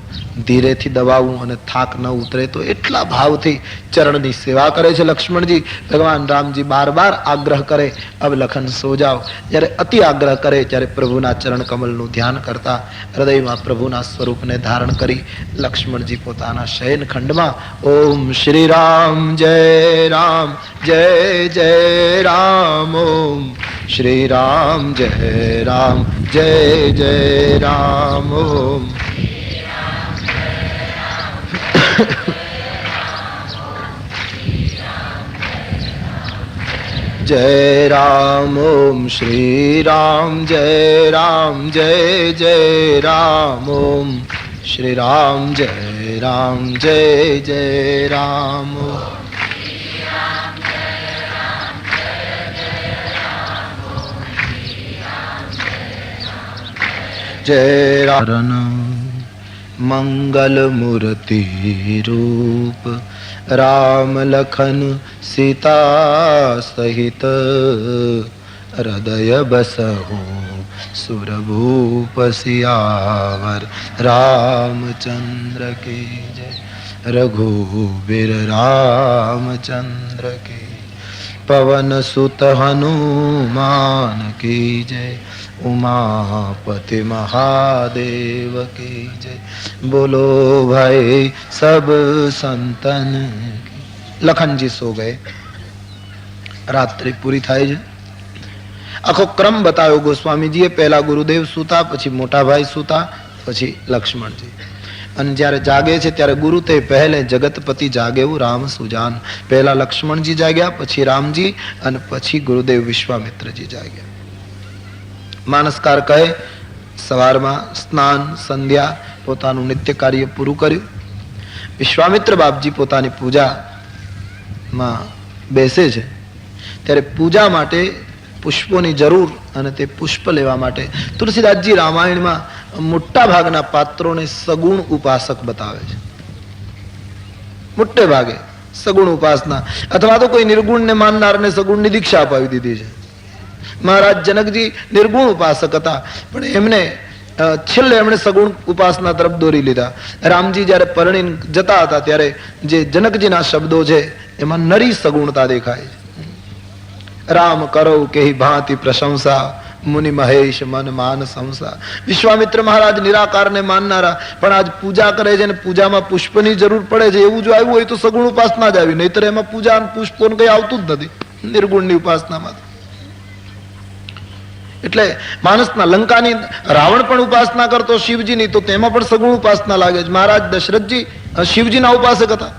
ધીરેથી દબાવવું અને થાક ન ઉતરે તો એટલા ભાવથી ચરણની સેવા કરે છે લક્ષ્મણજી. ભગવાન રામજી બાર બાર આગ્રહ કરે, અબ લખન સો જાઓ. જ્યારે અતિ આગ્રહ કરે ત્યારે પ્રભુના ચરણ કમલનું ધ્યાન કરતા હૃદયમાં પ્રભુના સ્વરૂપને ધારણ કરી લક્ષ્મણજી પોતાના શયન ખંડમાં ઓમ શ્રી રામ જય રામ જય જય રામ, ઓમ શ્રી રામ જય રામ જય જય રામ, ઓમ જય રામ, ઓમ શ્રી રામ જય રામ જય જય રામ, ઓમ શ્રી રામ જય રામ જય જય રામ, જય રામ મંગલ મૂર્તિ રૂપ રામ લખન સીતા સહિત હૃદય બસહુ સુરભૂપ સિયાવર રામચંદ્ર કી જય, રઘુવીર રામચંદ્ર કી, પવન સુત હનુમાન કી જય, उमापति महादेव की जय, बोलो भाई सब संतन की. લખનજી સો ગયે. રાત્રિ પૂરી થાય છે. આખો ક્રમ બતાવ્યો ગોસ્વામીજીએ. પહેલા ગુરુદેવ સૂતા, પછી મોટા ભાઈ સૂતા, પછી લક્ષ્મણજી. અને જ્યારે જાગે છે ત્યારે ગુરુ તે પહેલે જગતપતિ જાગેવું રામ સુજાન. પહેલા લક્ષ્મણજી જાગ્યા, પછી રામજી, અને પછી ગુરુદેવ વિશ્વામિત્રજી જાગ્યા. માનસકાર કહે સવારમાં સ્નાન સંધ્યા પોતાનું નિત્ય કાર્ય પૂરું કર્યું. વિશ્વામિત્ર બાપજી પોતાની પૂજામાં બેસે છે ત્યારે પૂજા માટે પુષ્પોની જરૂર, અને તે પુષ્પ લેવા માટે તુલસીદાસજી રામાયણમાં મોટા ભાગના પાત્રોને સગુણ ઉપાસક બતાવે છે. મોટે ભાગે સગુણ ઉપાસના, અથવા તો કોઈ નિર્ગુણને માનનારને સગુણની દીક્ષા અપાવી દીધી છે. મહારાજ જનકજી નિર્ગુણ ઉપાસક હતા, પણ એમને છેલ્લે એમણે સગુણ ઉપાસના તરફ દોરી લીધા. રામજી જયારે પરણી જતા હતા ત્યારે જે જનકજીના શબ્દો છે એમાં નરી સગુણતા દેખાય છે. રામ કરો કેહી ભાંતિ પ્રશંસા, મુનિ મહેશ મન માન સંસા. વિશ્વામિત્ર મહારાજ નિરાકારને માનનારા, પણ આજ પૂજા કરે છે અને પૂજામાં પુષ્પની જરૂર પડે છે. એવું જો આવ્યું હોય તો સગુણ ઉપાસના જ આવી, નહીતર એમાં પૂજા પુષ્પોને કઈ આવતું જ નથી નિર્ગુણની ઉપાસનામાં. એટલે માણસના લંકાની રાવણ પણ ઉપાસના કરતો શિવજીની, તો તેમાં પણ સગુણ ઉપાસના લાગે છે. મહારાજ દશરથજી શિવજીના ઉપાસક હતા.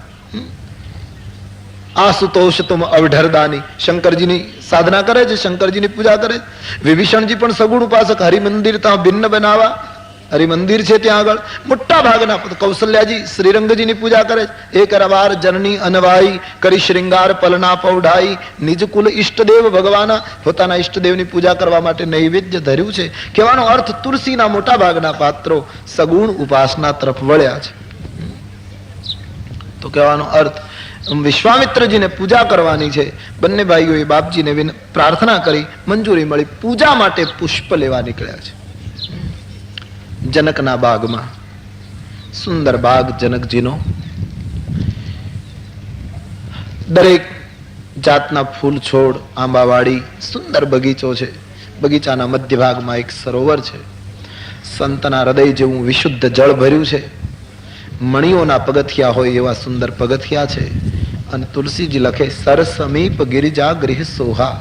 આશુતોષ તુમ અવઢરદાની, શંકરજીની સાધના કરે છે, શંકરજીની પૂજા કરે છે. વિભીષણજી પણ સગુણ ઉપાસક. હરિમંદિર ત્યાં ભિન્ન બનાવા, હરિમંદિર છે ત્યાં આગળ મોટા ભાગના. કૌશલ્યાજી શ્રીરંગજીની પૂજા કરે છે. એક રવાર જનની અનવાઈ, કરી શ્રૃંગાર પલના પૌઢાઈ, નિજ કુલ ઈષ્ટદેવ ભગવાના. પોતાના ઈષ્ટદેવની પૂજા કરવા માટે નૈવેદ્ય ધર્યું છે. કહેવાનો અર્થ તુલસીના મોટા ભાગના પાત્રો સગુણ ઉપાસના તરફ વળ્યા છે. તો કહેવાનો અર્થ વિશ્વામિત્રજીને પૂજા કરવાની છે. બંને ભાઈઓએ બાપજીને પ્રાર્થના કરી, મંજૂરી મળી. પૂજા માટે પુષ્પ લેવા નીકળ્યા છે. જનકના બાગમાં, સુંદર બાગ જનકજીનો, દરેક જાતના ફૂલ છોડ, આંબાવાડી, સુંદર બગીચો છે. બગીચાના મધ્ય ભાગમાં એક સરોવર છે. સંતના હૃદય જેવું વિશુદ્ધ જળ ભર્યું છે. મણીઓના પગથિયા હોય એવા સુંદર પગથિયા છે. અને તુલસીજી લખે સર સમીપ ગિરિજા ગૃહ સોહા.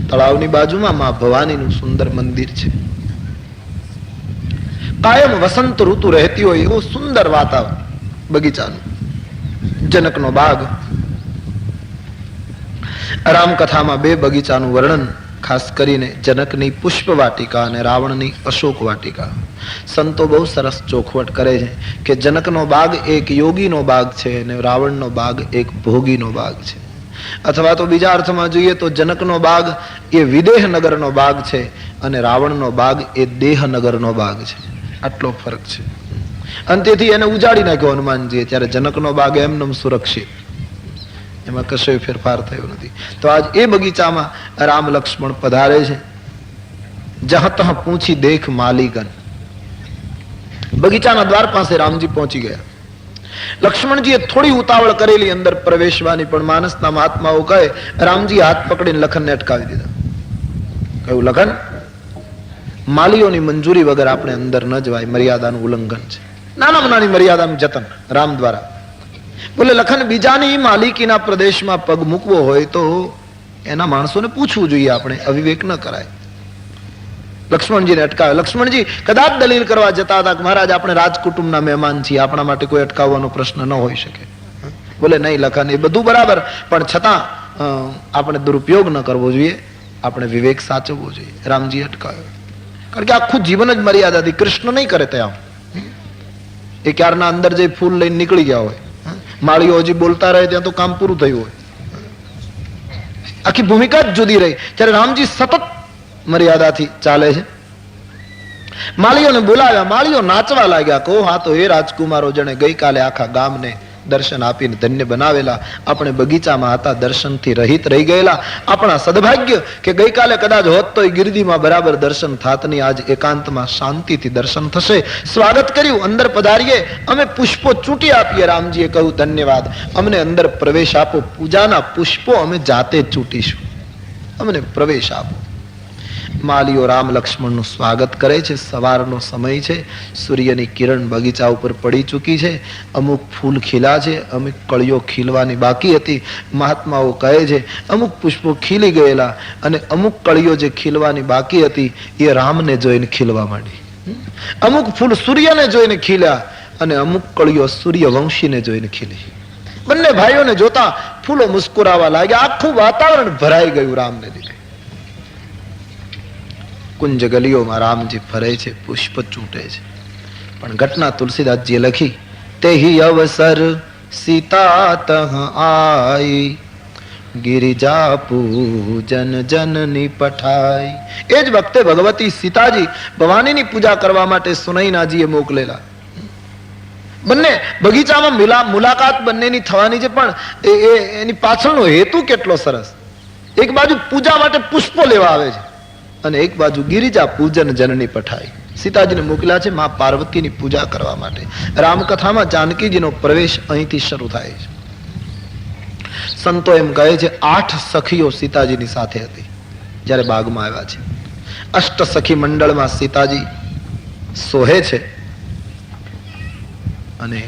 તળાવની બાજુમાં માં ભવાનીનું સુંદર મંદિર છે. કાયમ વસંત ઋતુ રહેતી હોય એવું સુંદર વાતાવરણ બગીચાનું. જનકનો બાગ. રામકથામાં બે બગીચાનું વર્ણન, ખાસ કરીને જનકની પુષ્પ વાટિકા અને રાવણની અશોક વાટિકા. સંતો બહુ સરસ ચોખવટ કરે છે કે જનકનો બાગ એક યોગીનો બાગ છે અને રાવણનો બાગ એક ભોગીનો બાગ છે. અથવા તો બીજા અર્થમાં જોઈએ તો જનકનો બાગ એ વિદેહ નગરનો બાગ છે અને રાવણનો બાગ એ દેહનગરનો બાગ છે. આટલો ફરક છે. અને તેથી એને ઉજાડી નાખ્યો હનુમાનજીએ. ત્યારે જનકનો બાગ એમનેમ સુરક્ષિત, એમાં કશો ફેરફાર થયો નથી. તો આજ એ બગીચામાં રામ લક્ષ્મણ પધારે છે. જહ તહ પૂછી દેખ માલીગન. બગીચાના દ્વાર પાસે રામજી પહોંચી ગયા. લક્ષ્મણજીએ થોડી ઉતાવળ કરેલી અંદર પ્રવેશવાની, પણ માનસના મહાત્માઓ કહે, રામજી હાથ પકડીને લખનને અટકાવી દીધા. કહ્યું, લખન, માલીઓની મંજૂરી વગર આપણે અંદર ન જવાય, મર્યાદાનું ઉલ્લંઘન છે. નાનામાં નાની મર્યાદાનું જતન રામ દ્વારા. બોલે, લખન, બીજાની માલિકીના પ્રદેશમાં પગ મૂકવો હોય તો એના માણસોને પૂછવું જોઈએ, આપણે અવિવેક ન કરાય. લક્ષ્મણજીને અટકાવે. લક્ષ્મણજી કદાચ દલીલ કરવા જતા હતા કે મહારાજ, આપણે રાજકુટુંબના મહેમાન છીએ, આપણા માટે કોઈ અટકાવવાનો પ્રશ્ન ન હોઈ શકે. બોલે, નહીં લખન, એ બધું બરાબર, પણ છતાં આપણે દુરુપયોગ ન કરવો જોઈએ, આપણે વિવેક સાચવવો જોઈએ. રામજી અટકાવ્યો, કારણ કે આખું જીવન જ મર્યાદાથી. કૃષ્ણ નહીં કરે ત્યાં, એ ક્યારના અંદર જે ફૂલ લઈને નીકળી ગયા હોય, માળીઓ હજી બોલતા રહે ત્યાં તો કામ પૂરું થયું હોય. આખી ભૂમિકા જ જુદી રહી. ત્યારે રામજી સતત મર્યાદાથી ચાલે છે. માળીઓને બોલાવ્યા, માળીઓ નાચવા લાગ્યા. કહો, હા તો એ રાજકુમારો જણે ગઈકાલે આખા ગામને દર્શન આપીને ધન્ય બનાવેલા, આપણે બગીચામાં હતા, દર્શનથી રહિત રહી ગયેલા. આપણા સદભાગ્ય કે ગઈકાલે કદાચ હોત તો ગિરદીમાં બરાબર દર્શન થાત નહીં, આજ એકાંતમાં શાંતિથી દર્શન થશે. સ્વાગત કર્યું, અંદર પધારીએ, અમે પુષ્પો ચૂંટી આપીએ. રામજીએ કહ્યું, ધન્યવાદ, અમને અંદર પ્રવેશ આપો, પૂજાના પુષ્પો અમે જાતે ચૂંટીશું, અમને પ્રવેશ આપો. માલીઓ રામ લક્ષ્મણનું સ્વાગત કરે છે. સવારનો સમય છે, સૂર્યની કિરણ બગીચા ઉપર પડી ચૂકી છે. અમુક ફૂલ ખીલા છે, અમુક કળીઓ ખીલવાની બાકી હતી. મહાત્માઓ કહે છે અમુક પુષ્પો ખીલી ગયેલા અને અમુક કળીઓ જે ખીલવાની બાકી હતી એ રામને જોઈને ખીલવા માંડી. અમુક ફૂલ સૂર્યને જોઈને ખીલ્યા અને અમુક કળીઓ સૂર્યવંશીને જોઈને ખીલી. બંને ભાઈઓને જોતા ફૂલો મુસ્કુરાવા લાગ્યા. આખું વાતાવરણ ભરાઈ ગયું રામને લીધે. કુંજ ગલીઓમાં રામજી ફરે છે, પુષ્પ ચૂંટે છે. પણ ઘટના તુલસીદાસજીએ લખી, તેહી અવસર સીતા તહ આઈ, ગિરિજા પૂજન જનની પઠાઈ. એ જ વખતે ભગવતી સીતાજી ભવાનીની પૂજા કરવા માટે સુનૈનાજીએ મોકલેલા. બંને બગીચામાં મુલાકાત બંનેની થવાની છે, પણ એની પાછળનો હેતુ કેટલો સરસ. એક બાજુ પૂજા માટે પુષ્પો લેવા આવે છે અને એક બાજુ ગિરિજા પૂજન જનની પઠાઈ. સીતાજીને મોકલ્યા છે મા પાર્વતીની પૂજા કરવા માટે. રામકથામાં જાનકીજીનો પ્રવેશ અહીંથી શરૂ થાય છે. સંતો એમ કહે છે 8 સખીઓ સીતાજીની સાથે હતી જ્યારે બાગમાં આવ્યા છે. અષ્ટ સખી મંડળમાં સીતાજી સોહે છે અને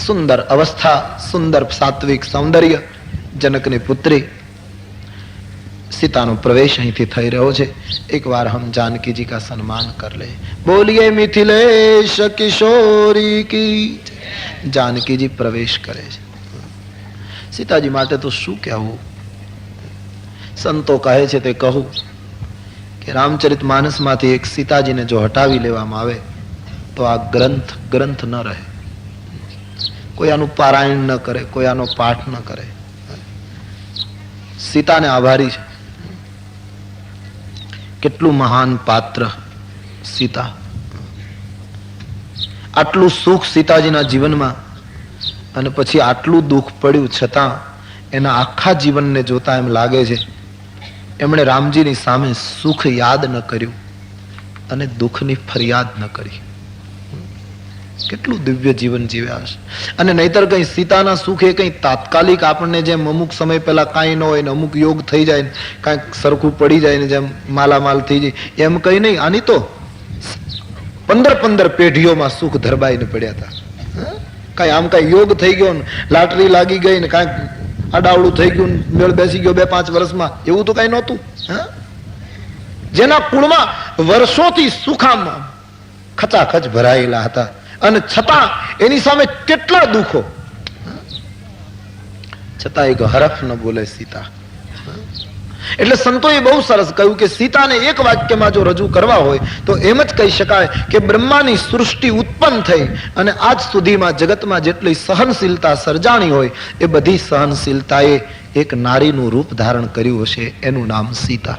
સુંદર અવસ્થા, સુંદર સાત્વિક સૌંદર્ય, જનકની પુત્રી सीता नो प्रवेश अहीं थी थई रह्यो छे. एक बार हम जानकी जी का सम्मान कर ले. बोलिए मिथिलेश किशोरी की. जानकी जी प्रवेश करे छे. सीताजी माटे तो शुं कहेवुं. संतो कहे छे ते कहूं कि रामचरित मानस मांथी एक सीताजी ने जो हटावी लेवामां आवे तो आ ग्रंथ न रहे. कोई आनु पारायण न करे, कोई आनो पाठ न करे. सीता ने आभारी छे. કેટલું મહાન પાત્ર સીતા. આટલું સુખ સીતાજીના જીવનમાં અને પછી આટલું દુઃખ પડ્યું છતાં એના આખા જીવનને જોતા એમ લાગે છે એમણે રામજીની સામે સુખ યાદ ન કર્યું અને દુઃખની ફરિયાદ ન કરી. કેટલું દિવ્ય જીવન જીવ્યા હશે. અને નહીતર કઈ સીતાના સુખ એ કઈ તાત્કાલિક આપણને જેમ અમુક સમય પહેલા કાંઈ ન હોય ને અમુક યોગ થઈ જાય ને કાંઈક સરખું પડી જાય ને જેમ માલામાલ થઈ જાય એમ કઈ નહીં. આની તો 15 પેઢીઓમાં સુખ ધરબાઈને પડ્યા હતા. કઈ આમ કઈ યોગ થઈ ગયો ને લાટરી લાગી ગઈ ને કાંઈક આડાવડું થઈ ગયું, મેળ બેસી ગયો 2-5 વર્ષમાં, એવું તો કઈ નહોતું. જેના કુળમાં વર્ષોથી સુખામાં ખચાખચ ભરાયેલા હતા અને છતાં એની સામે કેટલા દુઃખો, છતાં એક હરફ ન બોલે સીતા. એટલે સંતોએ બહુ સરસ કહ્યું કે સીતાને એક વાક્યમાં જો રજૂ કરવા હોય તો એમ જ કહી શકાય કે બ્રહ્માની સૃષ્ટિ ઉત્પન્ન થઈ અને આજ સુધીમાં જગતમાં જેટલી સહનશીલતા સર્જાણી હોય એ બધી સહનશીલતાએ એક નારીનું રૂપ ધારણ કર્યું હશે. એનું નામ સીતા.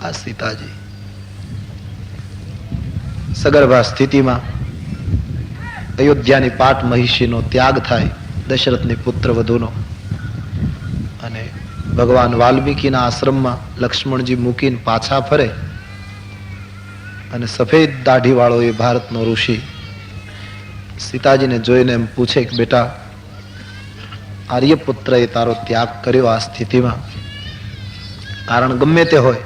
આ સીતાજી સગર્ભા સ્થિતિમાં અયોધ્યાની પાટ મહિષીનો ત્યાગ થાય, દશરથની પુત્ર વધુનો, અને ભગવાન વાલ્મીકીના આશ્રમમાં લક્ષ્મણજી મૂકીને પાછા ફરે અને સફેદ દાઢી વાળો એ ભારતનો ઋષિ સીતાજીને જોઈને એમ પૂછે કે બેટા, આર્યપુત્રએ તારો ત્યાગ કર્યો આ સ્થિતિમાં, કારણ ગમે તે હોય,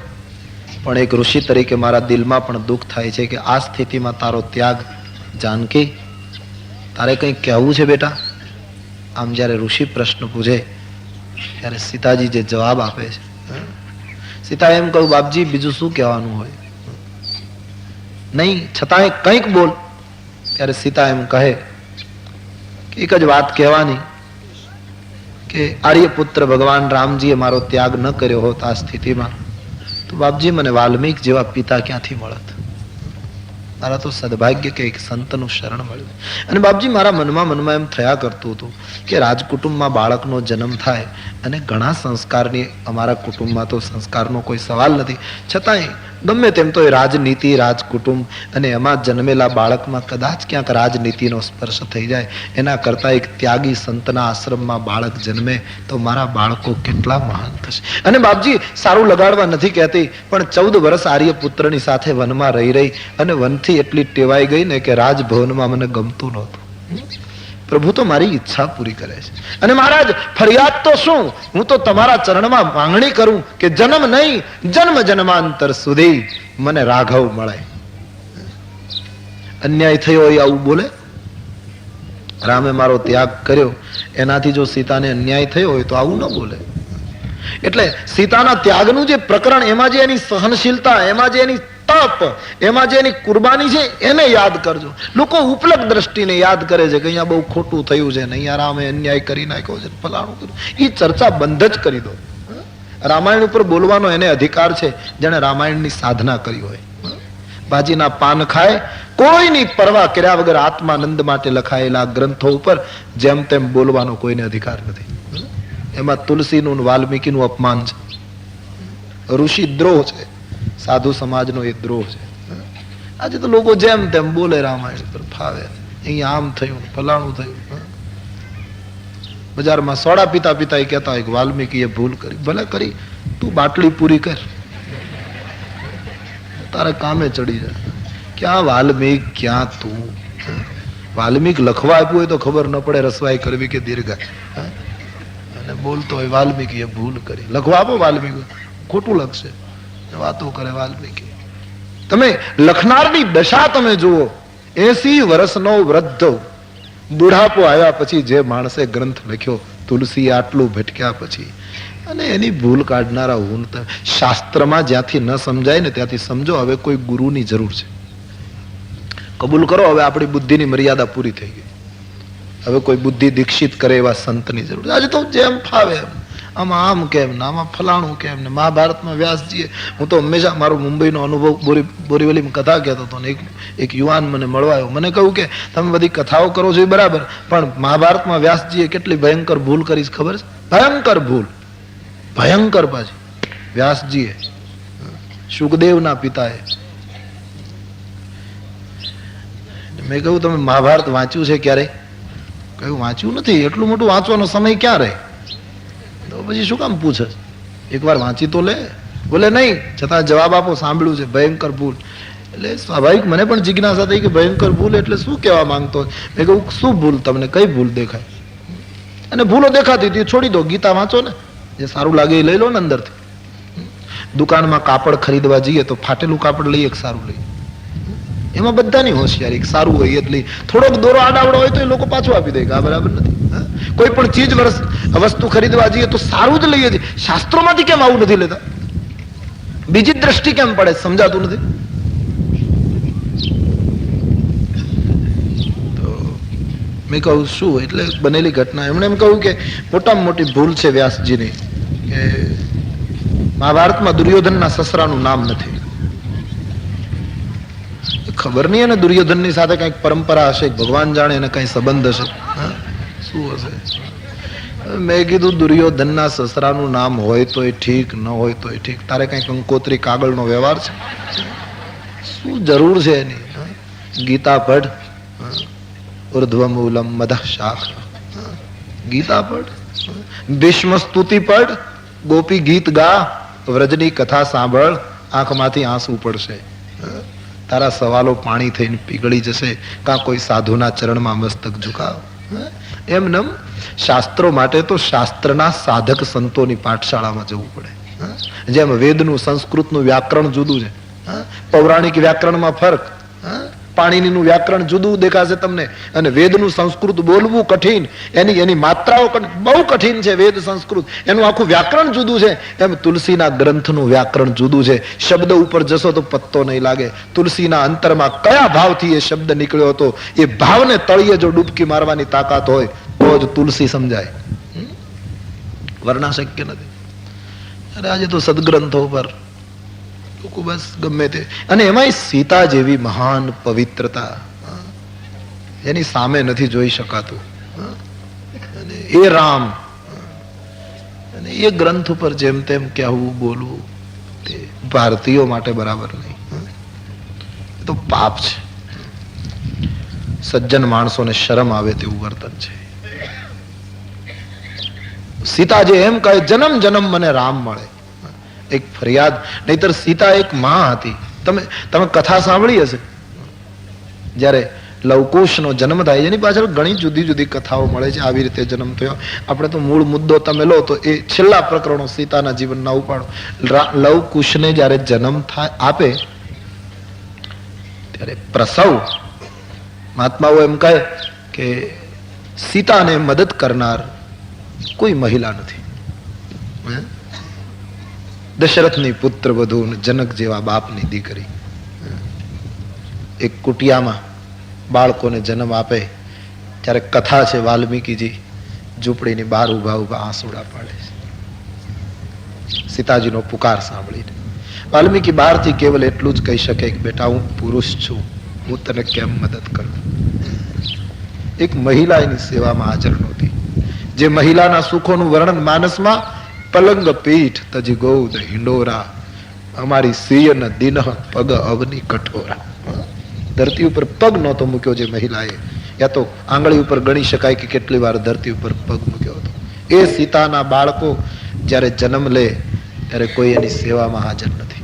પણ એક ઋષિ તરીકે મારા દિલમાં પણ દુઃખ થાય છે કે આ સ્થિતિમાં તારો ત્યાગ. જાનકી, તારે કંઈ કહેવું છે બેટા? આમ જ્યારે ઋષિ પ્રશ્ન પૂછે ત્યારે સીતાજી જે જવાબ આપે છે, સીતા એમ કહ્યું, બાપજી બીજું શું કહેવાનું હોય, નહીં છતાંય કંઈક બોલ. ત્યારે સીતા એમ કહે કે એક જ વાત કહેવાની કે આર્યપુત્ર ભગવાન રામજીએ મારો ત્યાગ ન કર્યો હોત આ સ્થિતિમાં તો બાપજી મને વાલ્મીક જેવા પિતા ક્યાંથી મળત. મારા તો સદભાગ્ય કે એક સંતનું શરણ મળ્યું. અને બાપજી મારા મનમાં એમ થયા કરતું હતું કે રાજકુટુંબમાં બાળકનો જન્મ થાય અને ઘણા સંસ્કારની, અમારા કુટુંબમાં તો સંસ્કારનો કોઈ સવાલ નથી, છતાંય ગમે તેમ તો એ રાજનીતિ, રાજકુટુંબ અને એમાં જન્મેલા બાળકમાં કદાચ ક્યાંક રાજનીતિનો સ્પર્શ થઈ જાય, એના કરતાં એક ત્યાગી સંતના આશ્રમમાં બાળક જન્મે તો મારા બાળકો કેટલા મહાન થશે. અને બાપજી સારું લગાડવા નથી કહેતી, પણ 14 વર્ષ આર્યપુત્રની સાથે વનમાં રહી અને વનથી એટલી ટેવાઈ ગઈ ને કે રાજભવનમાં મને ગમતું નહોતું. પ્રભુ તો મારી ઈચ્છા પૂરી કરે છે. અને મહારાજ ફરિયાદ તો શું, હું તો તમારા ચરણમાં માંગણી કરું કે જન્મ નહીં, જન્મ જન્માંતર સુધી મને રાઘવ મળે. અન્યાય થયો હોય આવું બોલે? રામે મારો ત્યાગ કર્યો એનાથી જો સીતાને અન્યાય થયો હોય તો આવું ન બોલે. એટલે સીતાના ત્યાગનું જે પ્રકરણ, એમાં જે એની સહનશીલતા, એમાં જે એની તપ, એમાં જે એની કુરબાની છે એને યાદ કરજો. લોકો ઉપલબ્ધ દ્રષ્ટિને યાદ કરે છે કે અહીંયા બહુ ખોટું થયું છે ને અહીંયા રામે અન્યાય કરી નાખ્યો છે, ફલાણું કર્યું. એ ચર્ચા બંધ જ કરી દો. રામાયણ ઉપર બોલવાનો એને અધિકાર છે જેણે રામાયણની સાધના કરી હોય. ભાજીના પાન ખાય, કોઈની પરવા કર્યા વગર આત્માનંદ માટે લખાયેલા ગ્રંથો ઉપર જેમ તેમ બોલવાનો કોઈને અધિકાર નથી. એમાં તુલસીનું, વાલ્મીકીનું અપમાન છે, ઋષિ દ્રોહ છે, સાધુ સમાજનો એ દ્રોહ છે. આજે તો લોકો જેમ તેમ બોલે રામાયણ પર ફાવે, અહીંયા આમ થયું, ફલાણું થયું. બજારમાં સોડા પીતા પીતા કહેતા હોય કે વાલ્મીકીએ ભૂલ કરી. ભલે કરી, તું બાટલી પૂરી કર, તારે કામે ચડી જાય. ક્યાં વાલ્મીક, ક્યાં તું? વાલ્મીક લખવા આપ્યું હોય તો ખબર ન પડે રસવાઈ કરવી કે દીર્ઘા, અને બોલતો હોય વાલ્મીકીએ ભૂલ કરી. લખવા આપો વાલ્મીક, ખોટું લખશે, વાતો કરે વાલ્મીકી. તમે લખનારની દશા તમે જુઓ. 80 વર્ષનો વૃદ્ધ બુઢાપો આવ્યા પછી જે માણસે ગ્રંથ લખ્યો, તુલસી આટલું ભટક્યા પછી, અને એની ભૂલ કાઢનારા હું. શાસ્ત્રમાં જ્યાંથી ન સમજાય ને ત્યાંથી સમજો. હવે કોઈ ગુરુની જરૂર છે, કબૂલ કરો. હવે આપણી બુદ્ધિની મર્યાદા પૂરી થઈ ગઈ. હવે કોઈ બુદ્ધિ દીક્ષિત કરે એવા સંતની જરૂર. આજે તો જેમ ફાવે આમાં આમ કેમ ને આમાં ફલાણું કેમ ને. મહાભારતમાં વ્યાસજીએ, હું તો હંમેશા મારો મુંબઈનો અનુભવ બોરીવલીમાં કથા કહેતો હતો ને એક યુવાન મને મળવા આવ્યો. મને કહ્યું કે તમે બધી કથાઓ કરો છો એ બરાબર, પણ મહાભારતમાં વ્યાસજીએ કેટલી ભયંકર ભૂલ કરી ખબર છે? ભયંકર ભૂલ, ભયંકર. પાછી વ્યાસજીએ, સુખદેવના પિતાએ. મેં કહ્યું તમે મહાભારત વાંચ્યું છે ક્યારે? કહ્યું વાંચ્યું નથી, એટલું મોટું વાંચવાનો સમય ક્યાં રહે? તો પછી શું કામ પૂછે? એકવાર વાંચી તો લે. બોલે નહીં, છતાં જવાબ આપો, સાંભળ્યું છે ભયંકર ભૂલ. એટલે સ્વાભાવિક મને પણ જિજ્ઞાસા થઈ કે ભયંકર ભૂલ એટલે શું કહેવા માંગતો? મેં કહ્યું શું ભૂલ, તમને કઈ ભૂલ દેખાય? અને ભૂલો દેખાતી હતી છોડી દો, ગીતા વાંચો ને, જે સારું લાગે એ લઈ લો ને અંદરથી. દુકાનમાં કાપડ ખરીદવા જઈએ તો ફાટેલું કાપડ લઈએ કે સારું લઈએ? એમાં બધાની હોશિયારી, સારું હોય એટલે થોડોક દોરો આડાવડો હોય તો એ લોકો પાછું આપી દે કે આ બરાબર નથી. કોઈ પણ ચીજ વસ્તુ ખરીદવા જઈએ તો સારું જ લઈએ છીએ. શાસ્ત્રોમાંથી કેમ આવું નથી લેતા? બીજી દ્રષ્ટિ કેમ પડે સમજાતું નથી. તો મેં કહું શું એટલે બનેલી ઘટના. એમણે એમ કહ્યું કે મોટામાં મોટી ભૂલ છે વ્યાસજીની કે મહાભારતમાં દુર્યોધનના સસરાનું નામ નથી. ખબર નહીં, અને દુર્યોધનની સાથે કઈક પરંપરા હશે, ભગવાન જાણે, એને કઈ સંબંધ હશે, શું હશે? મેં કીધું દુર્યોધનના સસરાનું નામ હોય તો એ ઠીક, ન હોય તો એ ઠીક. તારે કઈ કંકોત્રી કાગળનો વ્યવહાર છે? શું જરૂર છે એની? ગીતા પઢ, ઉર્ધ્વમૂલમ મદઃ શાખ. ગીતા પઢ, ભીષ્મ સ્તુતિ પઢ, ગોપી ગીત ગા, વ્રજની કથા સાંભળ, આંખમાંથી આંસુ પડશે. તારા સવાલો પાણી થઈને પીગળી જશે, કાં કોઈ સાધુના ચરણમાં મસ્તક ઝુકાવ. એમનેમ શાસ્ત્રો માટે તો શાસ્ત્રના સાધક સંતોની પાઠશાળામાં જવું પડે. જેમ વેદનું સંસ્કૃતનું વ્યાકરણ જુદું છે, પૌરાણિક વ્યાકરણમાં ફરક, પાણીનીનું વ્યાકરણ જુદું દેખાશે તમને, અને વેદનું સંસ્કૃત બોલવું કઠિન, એની માત્રાઓ બહુ કઠિન છે. વેદ સંસ્કૃત એનું આખું વ્યાકરણ જુદું છે. એમ તુલસીના ગ્રંથનું વ્યાકરણ જુદું છે. શબ્દ ઉપર જશો તો પત્તો નહીં લાગે. તુલસીના અંતરમાં કયા ભાવથી એ શબ્દ નીકળ્યો હતો, એ ભાવને તળિયે જો ડૂબકી મારવાની તાકાત હોય તો જ તુલસી સમજાય, વરના શક્ય નથી. અને આજે તો સદગ્રંથો પર બસ ગમે તે, અને એમાંય સીતા જેવી મહાન પવિત્રતા એની સામે નથી જોઈ શકાતું. અને એ રામ, અને એ ગ્રંથ ઉપર જેમ તેમ કહેવું બોલવું તે ભારતીયો માટે બરાબર નહીં, એ તો પાપ છે. સજ્જન માણસોને શરમ આવે તેવું વર્તન છે. સીતાજી એમ કહે, જન્મ જન્મ મને રામ મળે. એક ફરિયાદ, નહીતર સીતા એક માં હતી. તમે કથા સાંભળી હશે, જ્યારે લવકુશનો જન્મ થાય, એની પાછળ ઘણી જુદી જુદી કથાઓ મળે છે. આવી રીતે જન્મ થયો. આપણે તો મૂળ મુદ્દો તમે લો તો એ છેલ્લા પ્રકરણો સીતાના જીવનના ઉપાડો. લવકુશને જ્યારે જન્મ આપે ત્યારે પ્રસવ, મહાત્માઓ એમ કહે કે સીતાને મદદ કરનાર કોઈ મહિલા નથી. દશરથની પુત્ર વધુ, જનક જેવા બાપની દીકરી એક કુટિયામાં બાળકોને જન્મ આપે. ત્યારે કથા છે, વાલ્મીકીજી ઝૂંપડીની બહાર ઉભા ઉભા આંસુડા પાડે છે સીતાજીનો પુકાર સાંભળીને. વાલ્મીકી બહારથી કેવલ એટલું જ કહી શકે કે બેટા હું પુરુષ છું, હું તને કેમ મદદ કરું. એક મહિલા એની સેવામાં હાજર નહોતી. જે મહિલાના સુખોનું વર્ણન માનસમાં, પલંગ પીઠ તજી ગૌદ હિંડોરા, અમારી સિયન દિન પગ અવની કઠોરા. ધરતી ઉપર પગ નહોતો મૂક્યો જે મહિલાએ, યા તો આંગળી ઉપર ગણી શકાય કે કેટલી વાર ધરતી ઉપર પગ મૂક્યો હતો. એ સીતાના બાળકો જ્યારે જન્મ લે ત્યારે કોઈ એની સેવામાં હાજર નથી.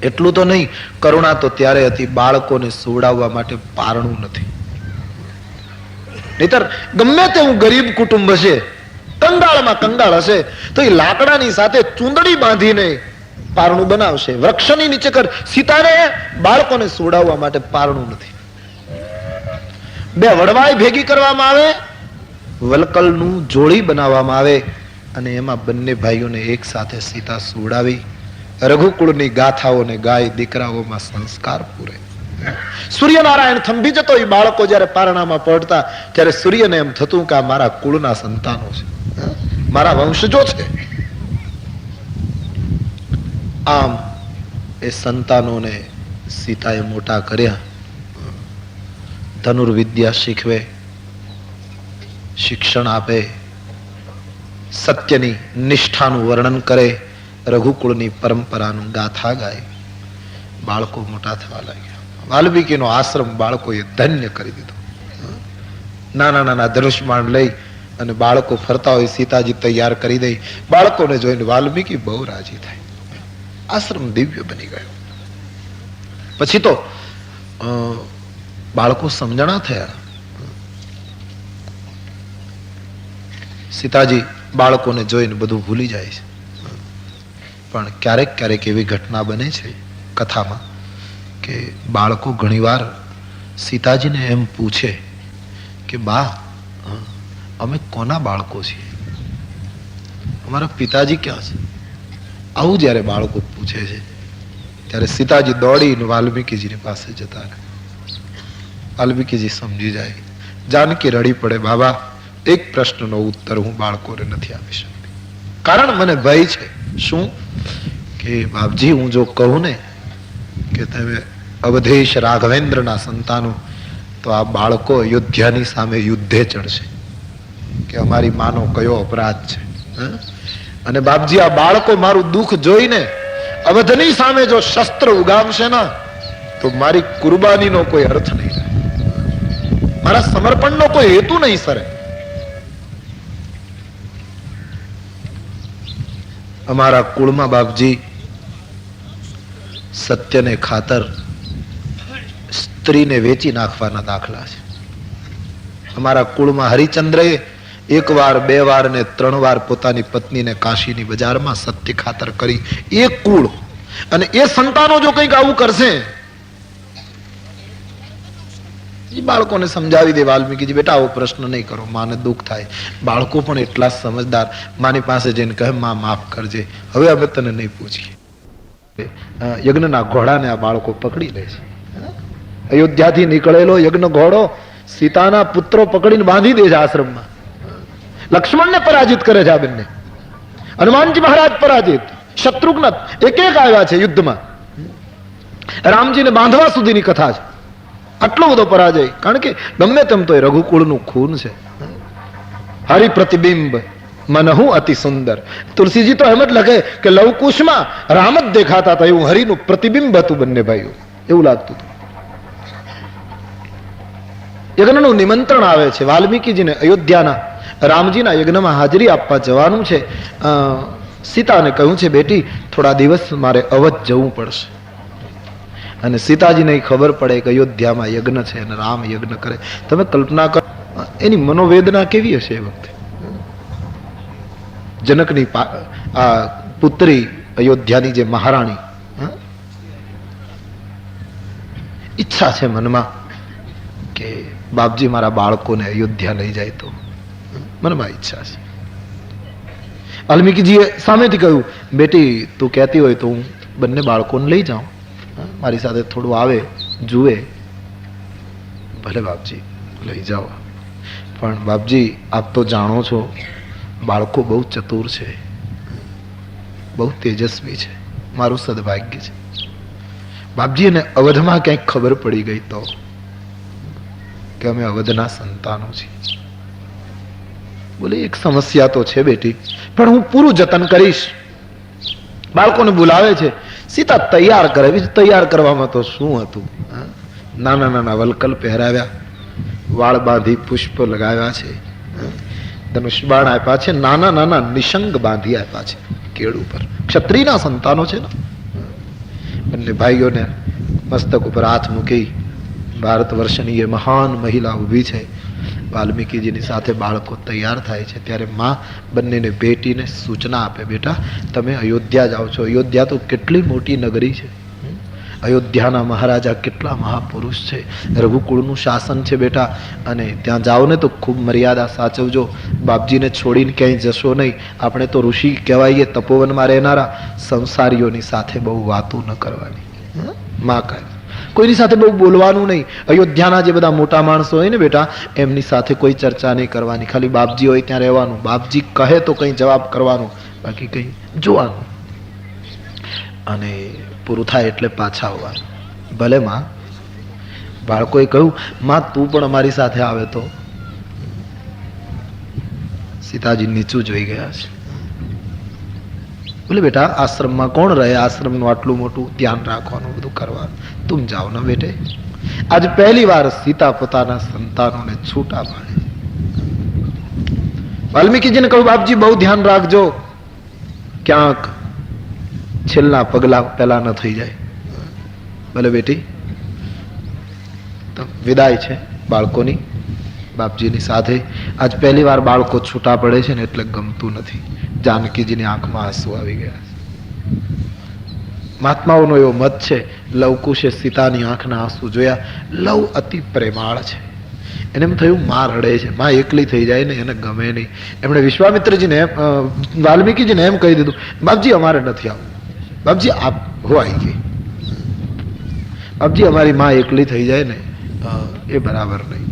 એટલું તો નહીં, કરુણા તો ત્યારે હતી, બાળકોને સુવડાવવા માટે પારણું નથી. નહીતર ગમે તેવું ગરીબ કુટુંબ હશે, કંગાળમાં કંગાળ હશે, તો એ લાકડાની સાથે ચૂંદડી બાંધીને પારણું બનાવશે. વૃક્ષની નીચે કર. સીતાને બાળકોને સુવડાવવા માટે પારણું નથી. બે વડવાઈ ભેગી કરવામાં આવે, વલકલનું જોડી બનાવવામાં આવે, અને એમાં બંને ભાઈઓને એક સાથે સીતા સુવડાવી રઘુકુળની ગાથાઓને ગાય દીકરાઓમાં સંસ્કાર પૂરે. સૂર્યનારાયણ થંભી જતો એ બાળકો જયારે પારણામાં પડતા ત્યારે સૂર્યને એમ થતું કે આ મારા કુળના સંતાનો છે, મારા વંશજો છે. આમ એ સંતાનોને સીતાએ મોટા કર્યા. ધનુર્વિદ્યા શીખવે, શિક્ષણ આપે, સત્યની નિષ્ઠાનું વર્ણન કરે, રઘુકુળની પરંપરાનું ગાથા ગાય. બાળકો મોટા થવા લાગ્યા. વાલ્મીકીનો આશ્રમ બાળકોએ ધન્ય કરી દીધો. નાના નાના ધનુષ્માન લઈ અને બાળકો ફરતા હોય, સીતાજી તૈયાર કરી દે. બાળકોને જોઈને વાલ્મીકી બહુ રાજી થાય. આશ્રમ દિવ્ય બની ગયો. પછી તો બાળકો સમજણા થયા. સીતાજી બાળકોને જોઈને બધું ભૂલી જાય છે. પણ ક્યારેક ક્યારેક એવી ઘટના બને છે કથામાં કે બાળકો ઘણીવાર સીતાજીને એમ પૂછે કે બા, અમે કોના બાળકો છીએ, અમારા પિતાજી ક્યાં છે? આવું જ્યારે બાળકો પૂછે છે ત્યારે સીતાજી દોડીને વાલ્મીકીજીની પાસે જતા રહે. વાલ્મીકીજી સમજી જાય. જાનકી રડી પડે, બાબા એક પ્રશ્નનો ઉત્તર હું બાળકોને નથી આપી શકતી, કારણ મને ભય છે. શું? કે બાપજી, હું જો કહું ને કે તમે અવધેશ રાઘવેન્દ્રના સંતાનો, તો આ બાળકો અયોધ્યાની સામે યુદ્ધે ચડશે કે અમારી માનો કયો અપરાધ છે. અને બાપજી, આ બાળકો મારું દુઃખ જોઈને અવધની સામે જો શસ્ત્ર ઉગામશે ને તો મારી કુરબાનીનો કોઈ અર્થ નહીં રહે, મારા સમર્પણનો કોઈ હેતુ નહીં સરે. અમારા કુળમાં બાપજી સત્યને ખાતર સ્ત્રીને વેચી નાખવાના દાખલા છે. અમારા કુળમાં હરિચંદ્રએ 1 વાર 2 વાર ને 3 વાર પોતાની પત્નીને કાશીની બજારમાં સત્ય ખાતર કરી. એક કુળ, અને એ સંતાનો જો કંઈક આવું કરશે, એ બાળકોને સમજાવી દે વાલ્મીકીજી, બેટા આવો પ્રશ્ન નહીં કરો, માને દુઃખ થાય. બાળકો પણ એટલા સમજદાર, માની પાસે જઈને કહે, માં માફ કરજે, હવે અમે તને નહીં પૂછીએ. યજ્ઞના ઘોડાને આ બાળકો પકડી લે છે. અયોધ્યાથી નીકળેલો યજ્ઞ ઘોડો સીતાના પુત્રો પકડીને બાંધી દે છે આશ્રમમાં. લક્ષ્મણને પરાજિત કરે છે આ બંને. હનુમાનજી મહારાજ પરાજિત, શત્રુઘ્ન એક આવ્યા છે યુદ્ધમાં. રામજીને બાંધવા સુધીની કથા છે. આટલો બધો પરાજય, કારણ કે ગમે તેમ તો એ રઘુકુળનું ખૂન છે. હરિ પ્રતિબિંબ મનહુ અતિ સુંદર. તુલસીજી તો એમ જ લખે કે લવકુશમાં રામ જ દેખાતા હતા, એવું હરિનું પ્રતિબિંબ હતું બંને ભાઈઓ, એવું લાગતું હતું. યજ્ઞનું નિમંત્રણ આવે છે વાલ્મીકીજીને. અયોધ્યાના રામજીના યજ્ઞમાં હાજરી આપવા જવાનું છે. સીતાને કહ્યું છે, બેટી થોડા દિવસ મારે અવધ જવું પડશે. અને સીતાજીને ખબર પડે કે અયોધ્યામાં યજ્ઞ છે અને રામ યજ્ઞ કરે. તમે કલ્પના કરો એની મનોવેદના કેવી હશે એ વખતે. જનકની આ પુત્રી અયોધ્યાની જે મહારાણી, ઈચ્છા છે મનમાં કે બાપજી મારા બાળકોને અયોધ્યા લઈ જાય તો, મનમાં ઈચ્છા છે. વાલ્મીકીજીએ સામેથી કહ્યું, બેટી તું કહેતી હોય તો હું બંને બાળકોને લઈ જાઉં, મારી સાથે થોડું આવે જુએ. ભલે બાપજી લઈ જાઓ, પણ બાપજી આપ તો જાણો છો બાળકો બહુ ચતુર છે, બહુ તેજસ્વી છે, મારું સદભાગ્ય છે. બાપજી એને અવધમાં ક્યાંક ખબર પડી ગઈ તો કે અમે અવધના સંતાનો છીએ. બોલે એક સમસ્યા તો છે બેટી, પણ હું પૂરું જતન કરીશ. બાળકોને બોલાવે છે, સીતા તૈયાર કરે. બીજું તૈયાર કરવામાં તો શું હતું, નાના નાના વલકલ પહેરાવ્યા, વાળ બાંધી પુષ્પ લગાવ્યા છે, ધનુષ બાણ આપ્યા છે, નાના નાના નિશંગ બાંધી આપ્યા છે કેળ ઉપર. ક્ષત્રિયના સંતાનો છે ને. બંને ભાઈઓને મસ્તક ઉપર હાથ મૂકી ભારત વર્ષની એ મહાન મહિલા ઊભી છે. વાલ્મીકીજીની સાથે બાળકો તૈયાર થાય છે ત્યારે માં બંનેને ભેટીને સૂચના આપે, બેટા તમે અયોધ્યા જાઓ છો. અયોધ્યા તો કેટલી મોટી નગરી છે. અયોધ્યાના મહારાજા કેટલા મહાપુરુષ છે, રઘુકુળનું શાસન છે બેટા, અને ત્યાં જાઓ ને તો ખૂબ મર્યાદા સાચવજો. બાપજીને છોડીને ક્યાંય જશો નહીં. આપણે તો ઋષિ કહેવાઈએ, તપોવનમાં રહેનારા. સંસારીઓની સાથે બહુ વાતો ન કરવાની. માં કહે કોઈની સાથે બહુ બોલવાનું નહીં. અયોધ્યાના જે બધા મોટા માણસો હોય ને બેટા, એમની સાથે કોઈ ચર્ચા નહીં કરવાની. ખાલી બાપજી હોય ત્યાં રહેવાનું. બાપજી કહે તો કંઈ જવાબ કરવાનો, બાકી કંઈ જોવાનું. અને પૂરું થાય એટલે પાછા આવવાનું. ભલે માં. બાળકોએ કહ્યું, માં તું પણ અમારી સાથે આવે તો. સીતાજી નીચું જોઈ ગયા છે. બોલે બેટા આશ્રમમાં કોણ રહે, આશ્રમનું આટલું મોટું ધ્યાન રાખવાનું, બધું કરવાનું, તું જાઓ ને બેટે. આજ પહેલી વાર સીતા પોતાના સંતાનોને છૂટા પાડે. વાલ્મીકીજીને કહ્યું, બાપજી બહુ ધ્યાન રાખજો, ક્યાંક છેલ્લા પગલા પેલા ન થઈ જાય. ભલે બેટી. તો વિદાય છે બાળકોની બાપજીની સાથે. આજ પહેલી વાર બાળકો છૂટા પડે છે ને એટલે ગમતું નથી. જાનકીજીની આંખમાં આંસુ આવી ગયા. મહાત્માઓનો એવો મત છે, લવકુશે સીતાની આંખના આંસુ જોયા. લવ અતિ પ્રેમાળ છે. એને એમ થયું માં રડે છે, માં એકલી થઈ જાય ને એને ગમે નહીં. એમણે વિશ્વામિત્રજીને વાલ્મીકીજીને એમ કહી દીધું, બાપજી અમારે નથી આવવું. બાપજી આપ હો આવી ગઈ. બાપજી અમારી માં એકલી થઈ જાય ને એ બરાબર નહીં.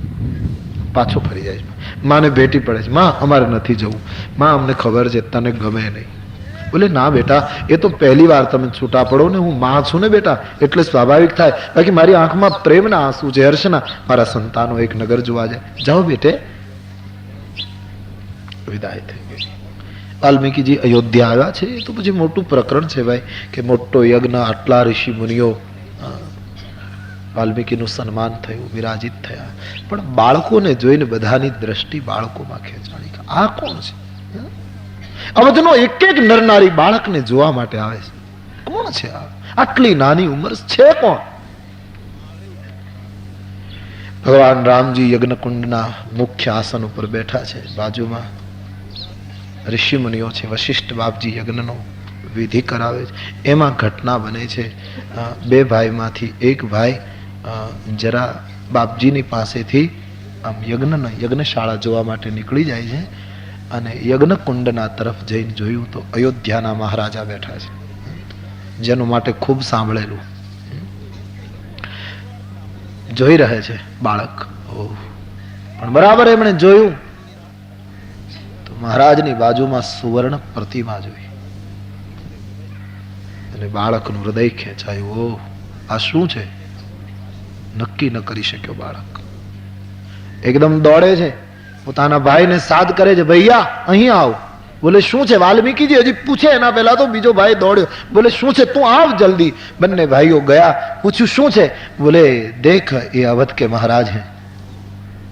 પાછો ફરી જાય. માને ભેટી પડે છે, માં અમારે નથી જવું. માં અમને ખબર છે તને ગમે નહીં. બોલે ના બેટા, એ તો પહેલી વાર તમે છૂટા પડો ને, હું માં છું ને બેટા, એટલે સ્વાભાવિક થાય. બાકી મારી આંખમાં પ્રેમના આંસુ છે, હર્ષના. મારા સંતાનો એક નગર જોવા જાય. જાઓ બેટે. વિદાય થઈ ગઈ. વાલ્મીકીજી અયોધ્યા આવ્યા છે. એ તો પછી મોટું પ્રકરણ છે ભાઈ, કે મોટો યજ્ઞ, આટલા ઋષિ મુનિઓ, વાલ્મીકીનું સન્માન થયું, વિરાજિત થયા. પણ બાળકોને જોઈને બધાની દ્રષ્ટિ બાળકોમાં ખેંચાણી. આ કોણ છે? અવધનો એક એક નરનારી બાળકને જોવા માટે આવે છે. કોણ છે આ? આટલી નાની ઉંમર છે કોણ? ભગવાન રામજી યજ્ઞકુંડના મુખ્ય આસન ઉપર બેઠા છે. બાજુમાં ઋષિ મુનિઓ છે. વશિષ્ઠ બાપજી યજ્ઞનો વિધિ કરાવે છે. એમાં ઘટના બને છે, બે ભાઈમાંથી એક ભાઈ જરા બાપજીની પાસેથી આમ યજ્ઞશાળા જોવા માટે નીકળી જાય છે અને યજ્ઞકુંડના તરફ જઈને જોયું તો અયોધ્યાના મહારાજા બેઠા છે, જેનું માટે ખૂબ સાંભળેલું. જોઈ રહે છે બાળક. પણ બરાબર એમણે જોયું તો મહારાજની બાજુમાં સુવર્ણ પ્રતિમા જોઈ અને બાળકનું હૃદય ખેંચાયું. ઓહ, આ શું છે? નક્કી ન કરી શક્યો બાળક. એકદમ દોડે છે, પોતાના ભાઈને સાદ કરે છે, ભૈયા અહીં આવ. બોલે શું છે? વાલ્મીકીજી હજી પૂછે એના પહેલા તો બીજો ભાઈ દોડ્યો. બોલે શું છે? તું આવ જલ્દી. બંને ભાઈઓ ગયા. પૂછ્યું શું છે? બોલે દેખ એ અવધ કે મહારાજ હે.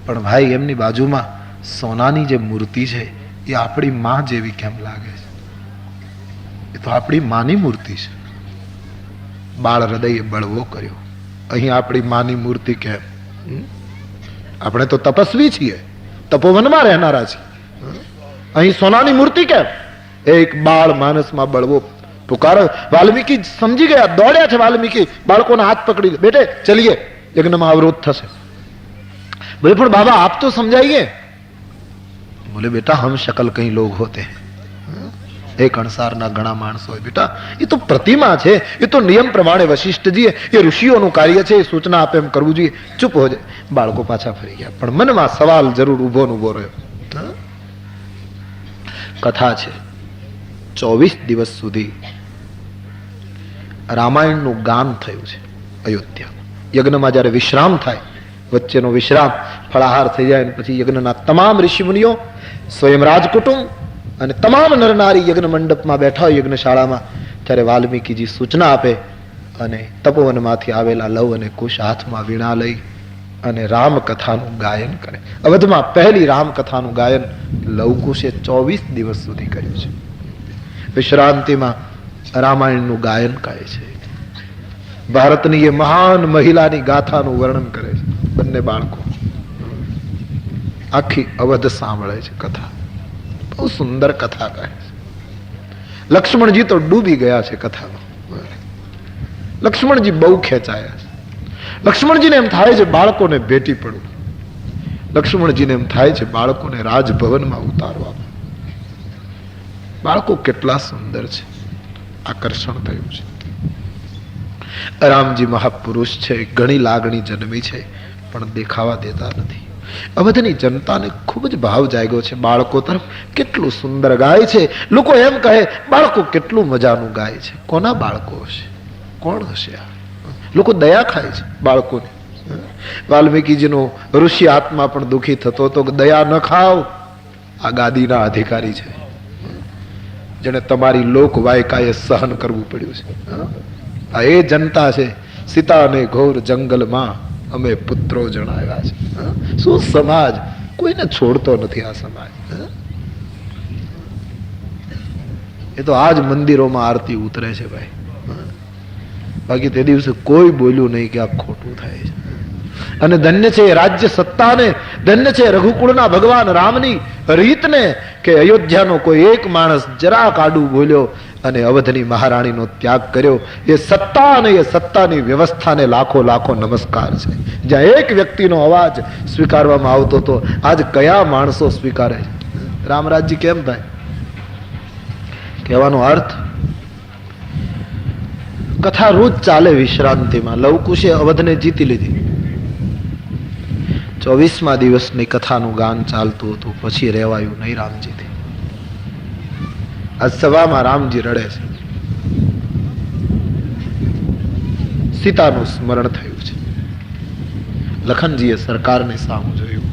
પણ ભાઈ એમની બાજુમાં સોનાની જે મૂર્તિ છે એ આપણી માં જેવી કેમ લાગે છે? એ તો આપણી માની મૂર્તિ છે. બાળ હૃદયે બળવો કર્યો. અહીં આપણી માની મૂર્તિ કેમ? આપણે તો તપસ્વી છીએ, તપોવનમાં રહેનારા છીએ. અહીં સોનાની મૂર્તિ કેમ? એક બાળ માનસમાં બળવો પુકારો. વાલ્મીકી સમજી ગયા, દોડ્યા છે વાલ્મીકી, બાળકોના હાથ પકડી લે. બેટે ચલીએ, યજ્ઞમાં અવરોધ થશે. બોલે પણ બાબા આપ તો સમજાइए. બોલે બેટા હમ શકલ કઈ લોગ હોતે हैं. એક અણસારના ઘણા માણસો હોય. બેટા એ તો પ્રતિમા છે, એ તો નિયમ પ્રમાણે વશિષ્ઠજી એ ઋષિઓનું કાર્ય છે, એ સૂચના આપે એમ કરવું જોઈએ. ચૂપ હો જાય. બાળકો પાછા ફરી ગયા. પણ મનમાં સવાલ જરૂર ઉભો રહ્યો. કથા છે 24 દિવસ સુધી રામાયણનું ગાન થયું છે અયોધ્યામાં. યજ્ઞમાં જયારે વિશ્રામ થાય, વચ્ચેનો વિશ્રામ, ફળાહાર થઈ જાય પછી યજ્ઞના તમામ ઋષિ મુનિઓ, સ્વયં રાજકુટુંબ અને તમામ નરનારી યજ્ઞ મંડપમાં બેઠા હોય યજ્ઞશાળામાં, ત્યારે વાલ્મીકીજી સૂચના આપે અને તપોવનમાંથી આવેલા લવ અને કુશ હાથમાં વીણા લઈ અને રામકથાનું ગાયન કરે. અવધમાં પહેલી રામકથાનું ગાયન લવકુશે 24 દિવસ સુધી કર્યું છે. વિશ્રાંતિમાં રામાયણનું ગાયન કહે છે. ભારતની એ મહાન મહિલાની ગાથાનું વર્ણન કરે છે. બંને બાળકો આખી અવધ સાંભળે છે કથા. બહુ સુંદર કથા કહે છે. લક્ષ્મણજી તો ડૂબી ગયા છે કથામાં. લક્ષ્મણજી બહુ ખેંચાયા છે. લક્ષ્મણજીને એમ થાય છે બાળકોને ભેટી પડવું. લક્ષ્મણજીને એમ થાય છે બાળકોને રાજભવનમાં ઉતારવા. બાળકો કેટલા સુંદર છે, આકર્ષણ થયું છે. રામજી મહાપુરુષ છે, ઘણી લાગણી જન્મી છે, પણ દેખાવા દેતા નથી. અવધની જનતાને ખૂબ જ ભાવ જાગ્યો છે બાળકો તરફ. કેટલું સુંદર ગાય છે. લોકો એમ કહે બાળકો કેટલું મજાનું ગાય છે. કોના બાળકો હશે? કોણ હશે આ? લોકો દયા ખાય છે બાળકોને. વાલ્મીકીજીનો ઋષિ આત્મા પણ દુઃખી થતો હતો કે દયા ન ખાવ. આ ગાદીના અધિકારી છે, જેને તમારી લોકવાયકાએ સહન કરવું પડ્યું છે. આ એ જનતા છે. સીતાને ઘોર જંગલમાં અમે પુત્રો જણાવ્યા છે. શું સમાજ કોઈને છોડતો નથી આ સમાજ. એ તો આજ મંદિરોમાં આરતી ઉતરે છે ભાઈ. બાકી તે દિવસે કોઈ બોલ્યું નહીં કે આ ખોટું થાય છે. અને ધન્ય છે રાજ્ય સત્તાને, ધન્ય છે રઘુકુળના ભગવાન રામની રીતને કે અયોધ્યાનો કોઈ એક માણસ જરા કાડું બોલ્યો અને અવધની મહારાણીનો ત્યાગ કર્યો. એ સત્તા અને એ સત્તાની વ્યવસ્થાને લાખો લાખો નમસ્કાર છે. જ્યાં એક વ્યક્તિનો અવાજ સ્વીકારવામાં આવતો હતો, આજ કયા માણસો સ્વીકારે છે? રામરાજ્ય કેમ થાય? કહેવાનો અર્થ, કથા રોજ ચાલે વિશ્રાંતિમાં. લવકુશે અવધને જીતી લીધી. 24મા દિવસની કથાનું ગાન ચાલતું હતું. પછી રહેવાયું નહીં રામજીથી. આજ સભામાં રામજી રડે છે. સીતાનું સ્મરણ થયું છે. લખનજીએ સરકારને સામું જોયું.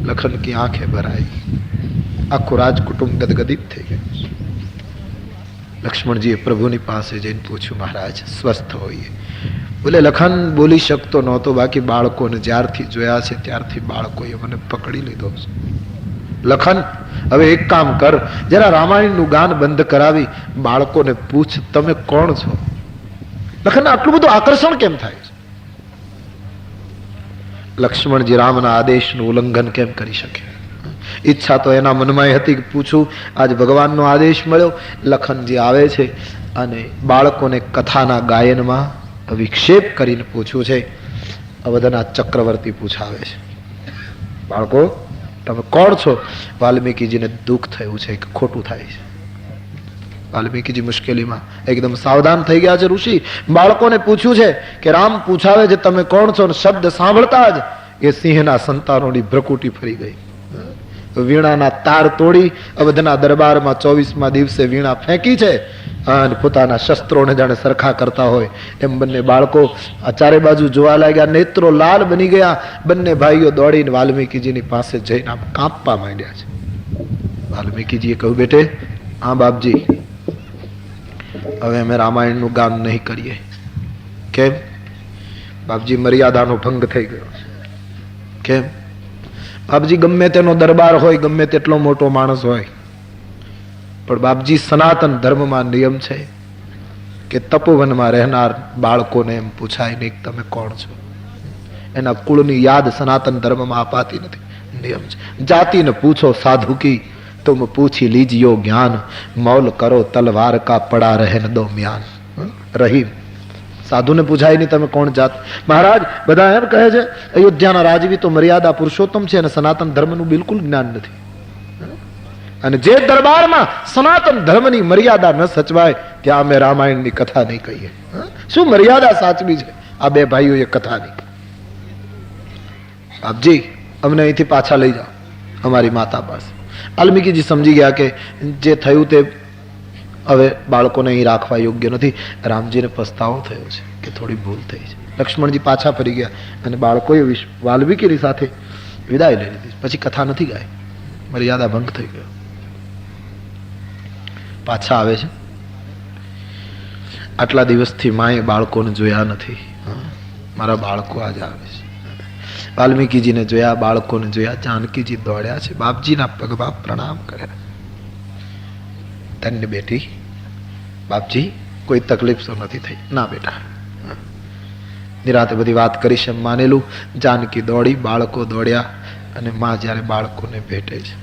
લખન કી આંખે ભરાઈ. આખું રાજકુટુંબ ગદગદિત થઈ ગયું. લક્ષ્મણજીએ પ્રભુની પાસે જઈને પૂછ્યું, મહારાજ સ્વસ્થ હોઈએ. બોલે લખન બોલી શકતો નહોતો, બાકી બાળકોને જ્યારથી જોયા છે ત્યારથી બાળકોએ મને પકડી લીધો છે. લખન હવે એક કામ કર, જરા રામાયણનું ગાન બંધ કરાવી બાળકોને પૂછ તમે કોણ છો. લખનને આટલું બધું આકર્ષણ કેમ થાય છે? લક્ષ્મણજી રામના આદેશનું ઉલ્લંઘન કેમ કરી શકે? ઈચ્છા તો એના મનમાં હતી કે પૂછું, આજ ભગવાનનો આદેશ મળ્યો. લખનજી આવે છે અને બાળકોને કથાના ગાયનમાં વિક્ષેપ કરીને પૂછ્યું છે. અવધના ચક્રવર્તી પૂછાવે છે, બાળકો તમે કોણ છો? વાલ્મીકીજીને દુઃખ થયું છે કે ખોટું થાય છે. વાલ્મીકીજી મુશ્કેલીમાં એકદમ સાવધાન થઈ ગયા છે. ઋષિ બાળકોને પૂછ્યું છે કે રામ પૂછાવે છે તમે કોણ છો? શબ્દ સાંભળતા જ એ સિંહના સંતાનોની ભ્રકુટી ફરી ગઈ. વીણાના તાર તોડી અવધના દરબારમાં 24મા દિવસે વીણા ફેંકી છે અને પોતાના શસ્ત્રોને જાણે સરખા કરતા હોય એમ બંને બાળકો આ ચારે બાજુ જોવા લાગ્યા. નેત્રો લાલ બની ગયા. બંને ભાઈઓ દોડીને વાલ્મીકીજીની પાસે જઈને આમ કાંપવા માંડ્યા છે. વાલ્મીકીજીએ કહ્યું, બેટે હા બાપજી, હવે અમે રામાયણનું ગાન નહીં કરીએ. કેમ? બાપજી મર્યાદાનો ભંગ થઈ ગયો. કેમ? બાપજી ગમે તેનો દરબાર હોય, ગમે તેટલો મોટો માણસ હોય, પણ બાપજી સનાતન ધર્મમાં નિયમ છે કે તપોવનમાં રહેનાર બાળકોને એમ પૂછાય નહીં તમે કોણ છો. એના કુળની યાદ સનાતન ધર્મમાં અપાતી નથી. નિયમ છે. જાતિને પૂછો સાધુ કી, तुम पूछी लीजियो ज्ञान, मौल करो तलवार का पड़ा रहे न दो म्यान. રહીમ સાધુને પૂછાય નહીં તમે કોણ જાત. મહારાજ બધા એમ કહે છે અયોધ્યાના રાજવી તો મર્યાદા પુરુષોત્તમ છે અને સનાતન ધર્મનું બિલકુલ જ્ઞાન નથી. અને જે દરબારમાં સનાતન ધર્મની મર્યાદા ન સચવાય ત્યાં અમે રામાયણની કથા નહીં કહીએ. શું મર્યાદા સાચવી છે આ બે ભાઈઓએ કથાની? આપજી અમને અહીંથી પાછા લઈ જાઓ અમારી માતા પાસે. વાલ્મીકીજી સમજી ગયા કે જે થયું તે હવે બાળકોને અહીં રાખવા યોગ્ય નથી. રામજીને પસ્તાવો થયો છે કે થોડી ભૂલ થઈ છે. લક્ષ્મણજી પાછા ફરી ગયા અને બાળકોએ વાલ્મીકીની સાથે વિદાય લઈ લીધી. પછી કથા નથી ગાય, મર્યાદા ભંગ થઈ ગયો. પાછા આવે છે. આટલા દિવસથી માએ બાળકોને જોયા નથી. મારા બાળકો આજે આવે છે. વાલ્મીકીજીને જોયા, બાળકોને જોયા. જાનકીજી દોડ્યા છે, બાપજીના પગમાં પ્રણામ કર્યા. ધન્ય બેટી, બાપજી કોઈ તકલીફ તો નથી થઈ? ના બેટા. નિરાતે બધી વાત કરીશ એમ માનેલું. જાનકી દોડી, બાળકો દોડ્યા અને માં જ્યારે બાળકોને ભેટે છે.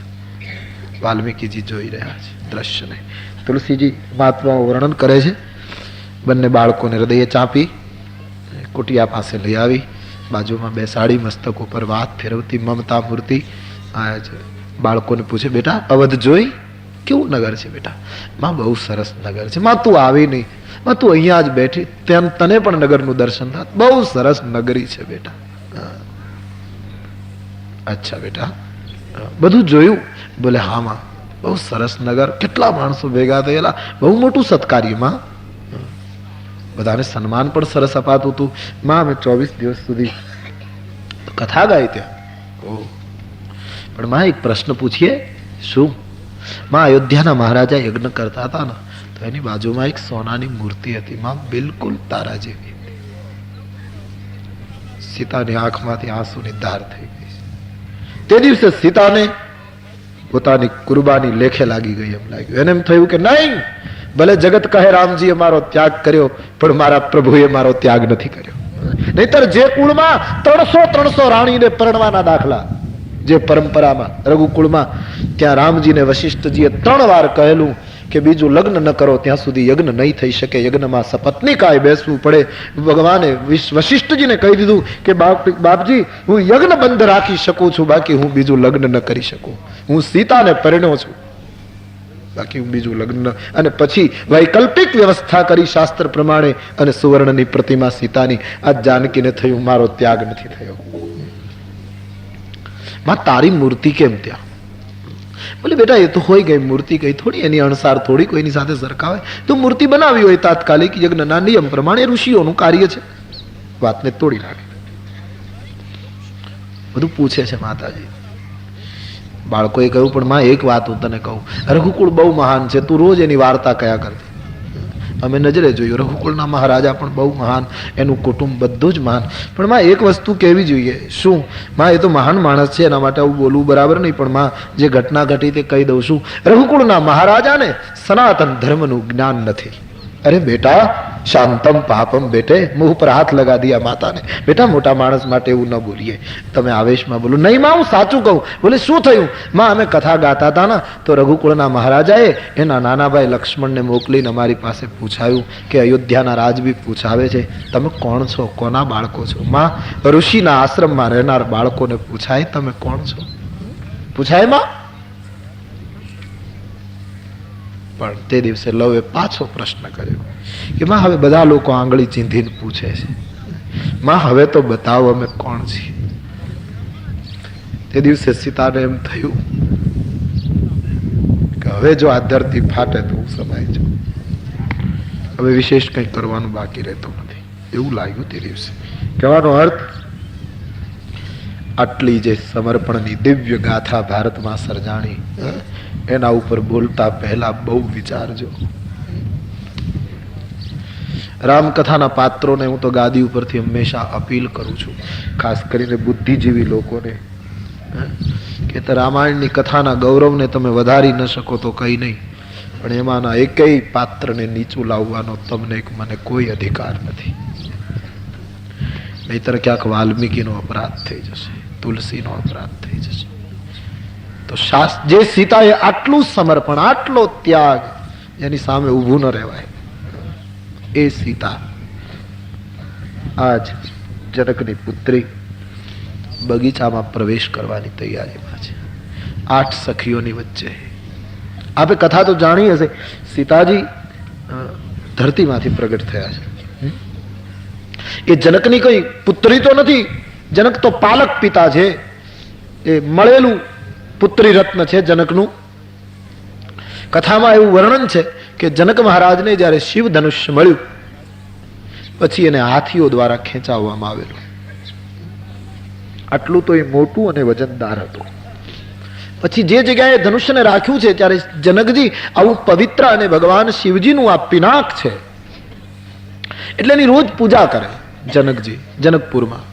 વાલ્મીકીજી જોઈ રહ્યા છે દ્રશ્યને. તુલસીજી મહાત્માઓ વર્ણન કરે છે. બંને બાળકોને હૃદયે ચાંપી કુટિયા પાસે લઈ આવી, બાજુમાં બેસાડી, મસ્તક ઉપર વાત ફેરવતી મમતા મૂર્તિ આયા છે. બાળકોને પૂછે, બેટા અવધ જોઈ? કેવું નગર છે બેટા? માં બહુ સરસ નગર છે. માં તું આવી નહીં, માં તું અહીંયા જ બેઠી, તેમ તને પણ નગરનું દર્શન થાત. બહુ સરસ નગરી છે બેટા. અચ્છા બેટા, બધું જોયું? બોલે હા માં, બહુ સરસ નગર, કેટલા માણસો ભેગા થયેલા, બહુ મોટું સત્કાર્ય માં. બધાને સન્માન પણ સરસ અપાતું હતું. માં અમે 24 દિવસ સુધી કથા ગાઈ ત્યાં. પણ માં એક પ્રશ્ન પૂછીએ? શું? માં અયોધ્યાના મહારાજા યજ્ઞ કરતા હતા ને, તો એની બાજુમાં એક સોનાની મૂર્તિ હતી માં, બિલકુલ તારા જેવી. સીતાની આંખમાંથી આંસુની ધાર થઈ ગઈ. તે દિવસે સીતાને પોતાની કુરબાની લેખે લાગી ગઈ એમ લાગ્યું. એને એમ થયું કે નહીં, ભલે જગત કહે રામજીએ મારો ત્યાગ કર્યો, પણ મારા પ્રભુએ મારો ત્યાગ નથી કર્યો. નહીતર જે કુળમાં 300 રાણીને પરણવાના દાખલા, જે પરંપરામાં રઘુકુળમાં, ત્યાં રામજીને વશિષ્ઠજીએ 3 વાર કહેલું કે બીજું લગ્ન ન કરો ત્યાં સુધી યજ્ઞ નહીં થઈ શકે, યજ્ઞમાં સપત્નિકાએ બેસવું પડે. ભગવાને વશિષ્ઠજીને કહી દીધું કે બાપજી હું યજ્ઞ બંધ રાખી શકું છું, બાકી હું બીજું લગ્ન ન કરી શકું. હું સીતાને પરણ્યો છું, બાકી હું બીજું લગ્ન. અને પછી વૈકલ્પિક વ્યવસ્થા કરી શાસ્ત્ર પ્રમાણે, અને સુવર્ણની પ્રતિમા સીતાની. આ જાનકીને થયું મારો ત્યાગ નથી થયો. માં તારી મૂર્તિ કેમ ત્યાં? બોલે બેટા એ તો હોય ગઈ મૂર્તિ, કઈ થોડી એની અણસાર થોડી કોઈની સાથે સરખાવે. તો મૂર્તિ બનાવી હોય તાત્કાલિક યજ્ઞના નિયમ પ્રમાણે, ઋષિઓનું કાર્ય છે. વાતને તોડી નાખે. બધું પૂછે છે માતાજી. બાળકોએ કહ્યું પણ માં એક વાત હું તને કહું, રઘુકુળ બહુ મહાન છે, તું રોજ એની વાર્તા કયા કરતી. અમે નજરે જોયું, રઘુકુળના મહારાજા પણ બહુ મહાન, એનું કુટુંબ બધું જ મહાન. પણ માં એક વસ્તુ કહેવી જોઈએ. શું? માં એ તો મહાન માણસ છે, એના માટે આવું બોલવું બરાબર નહીં, પણ માં જે ઘટના ઘટી તે કહી દઉં છું. રઘુકુળના મહારાજાને સનાતન ધર્મનું જ્ઞાન નથી. अरे बेटा शांतम पापम, बेटे मुंह पर हाथ लगा दिया माता ने। बेटा मोटा माणस માટે એવું ન બોલીએ, તમે આવેશમાં બોલો। નહીં માં, હું સાચું કહું। બોલે શું થયું? માં અમે કથા ગાતા હતા ને તો રઘુકુળના મહારાજાએ એના નાના ભાઈ લક્ષ્મણને મોકલીને અમારી પાસે પૂછાયું કે અયોધ્યાના રાજબી પૂછાવે છે તમે કોણ છો, કોના બાળકો છો? માં, ઋષિના આશ્રમમાં રહેનાર બાળકોને પૂછાય તમે કોણ છો? પૂછાય માં? પણ તે દિવસે લવે પાછો પ્રશ્ન કર્યો કે માં હવે બધા લોકો આંગળી ચીંધીને પૂછે છે, માં હવે તો બતાવો અમે કોણ છીએ? તે દિવસે સીતાને એમ થયું કે હવે જો આ ધરતી ફાટે તો હું સમાઈ જાઉં, હવે વિશેષ કંઈ કરવાનું બાકી રહેતું નથી, એવું લાગ્યું તે દિવસે। કહેવાનો અર્થ, આટલી જે સમર્પણની દિવ્ય ગાથા ભારતમાં સર્જાણી, એના ઉપર બોલતા પહેલા બહુ વિચારજો। રામકથાના પાત્રોને હું તો ગાદી ઉપરથી હંમેશા અપીલ કરું છું, ખાસ કરીને બુદ્ધિજીવી લોકોને, કે રામાયણની કથાના ગૌરવને તમે વધારી ન શકો તો કંઈ નહીં, પણ એમાંના એકેય પાત્રને નીચું લાવવાનો તમને મને કોઈ અધિકાર નથી, નહીતર ક્યાંક વાલ્મીકીનો અપરાધ થઈ જશે, તુલસીનો અપરાધ થઈ જશે। તો જે સીતાએ આટલું સમર્પણ, આટલો ત્યાગ, એની સામે ઊભું ન રહેવાય। એ સીતા આજ જનકની પુત્રી બગીચામાં પ્રવેશ કરવાની તૈયારીમાં છે, 8 સખીઓની વચ્ચે। આપે કથા તો જાણી હશે, સીતાજી ધરતીમાંથી પ્રગટ થયા છે। એ જનકની કઈ પુત્રી તો નથી, જનક તો પાલક પિતા છે, એ મળેલું પુત્રી રત્ન છે જનકનું। કથામાં એવું વર્ણન છે કે જનક મહારાજને જ્યારે શિવ ધનુષ્ય મળ્યું પછી એને હાથીઓ દ્વારા ખેંચાવવામાં આવેલું, આટલું તો એ મોટું અને વજનદાર હતું। પછી જે જગ્યાએ ધનુષ્યને રાખ્યું છે ત્યારે જનકજી આવું પવિત્ર અને ભગવાન શિવજીનું આ પિનાક છે એટલે એની રોજ પૂજા કરે જનકજી જનકપુરમાં।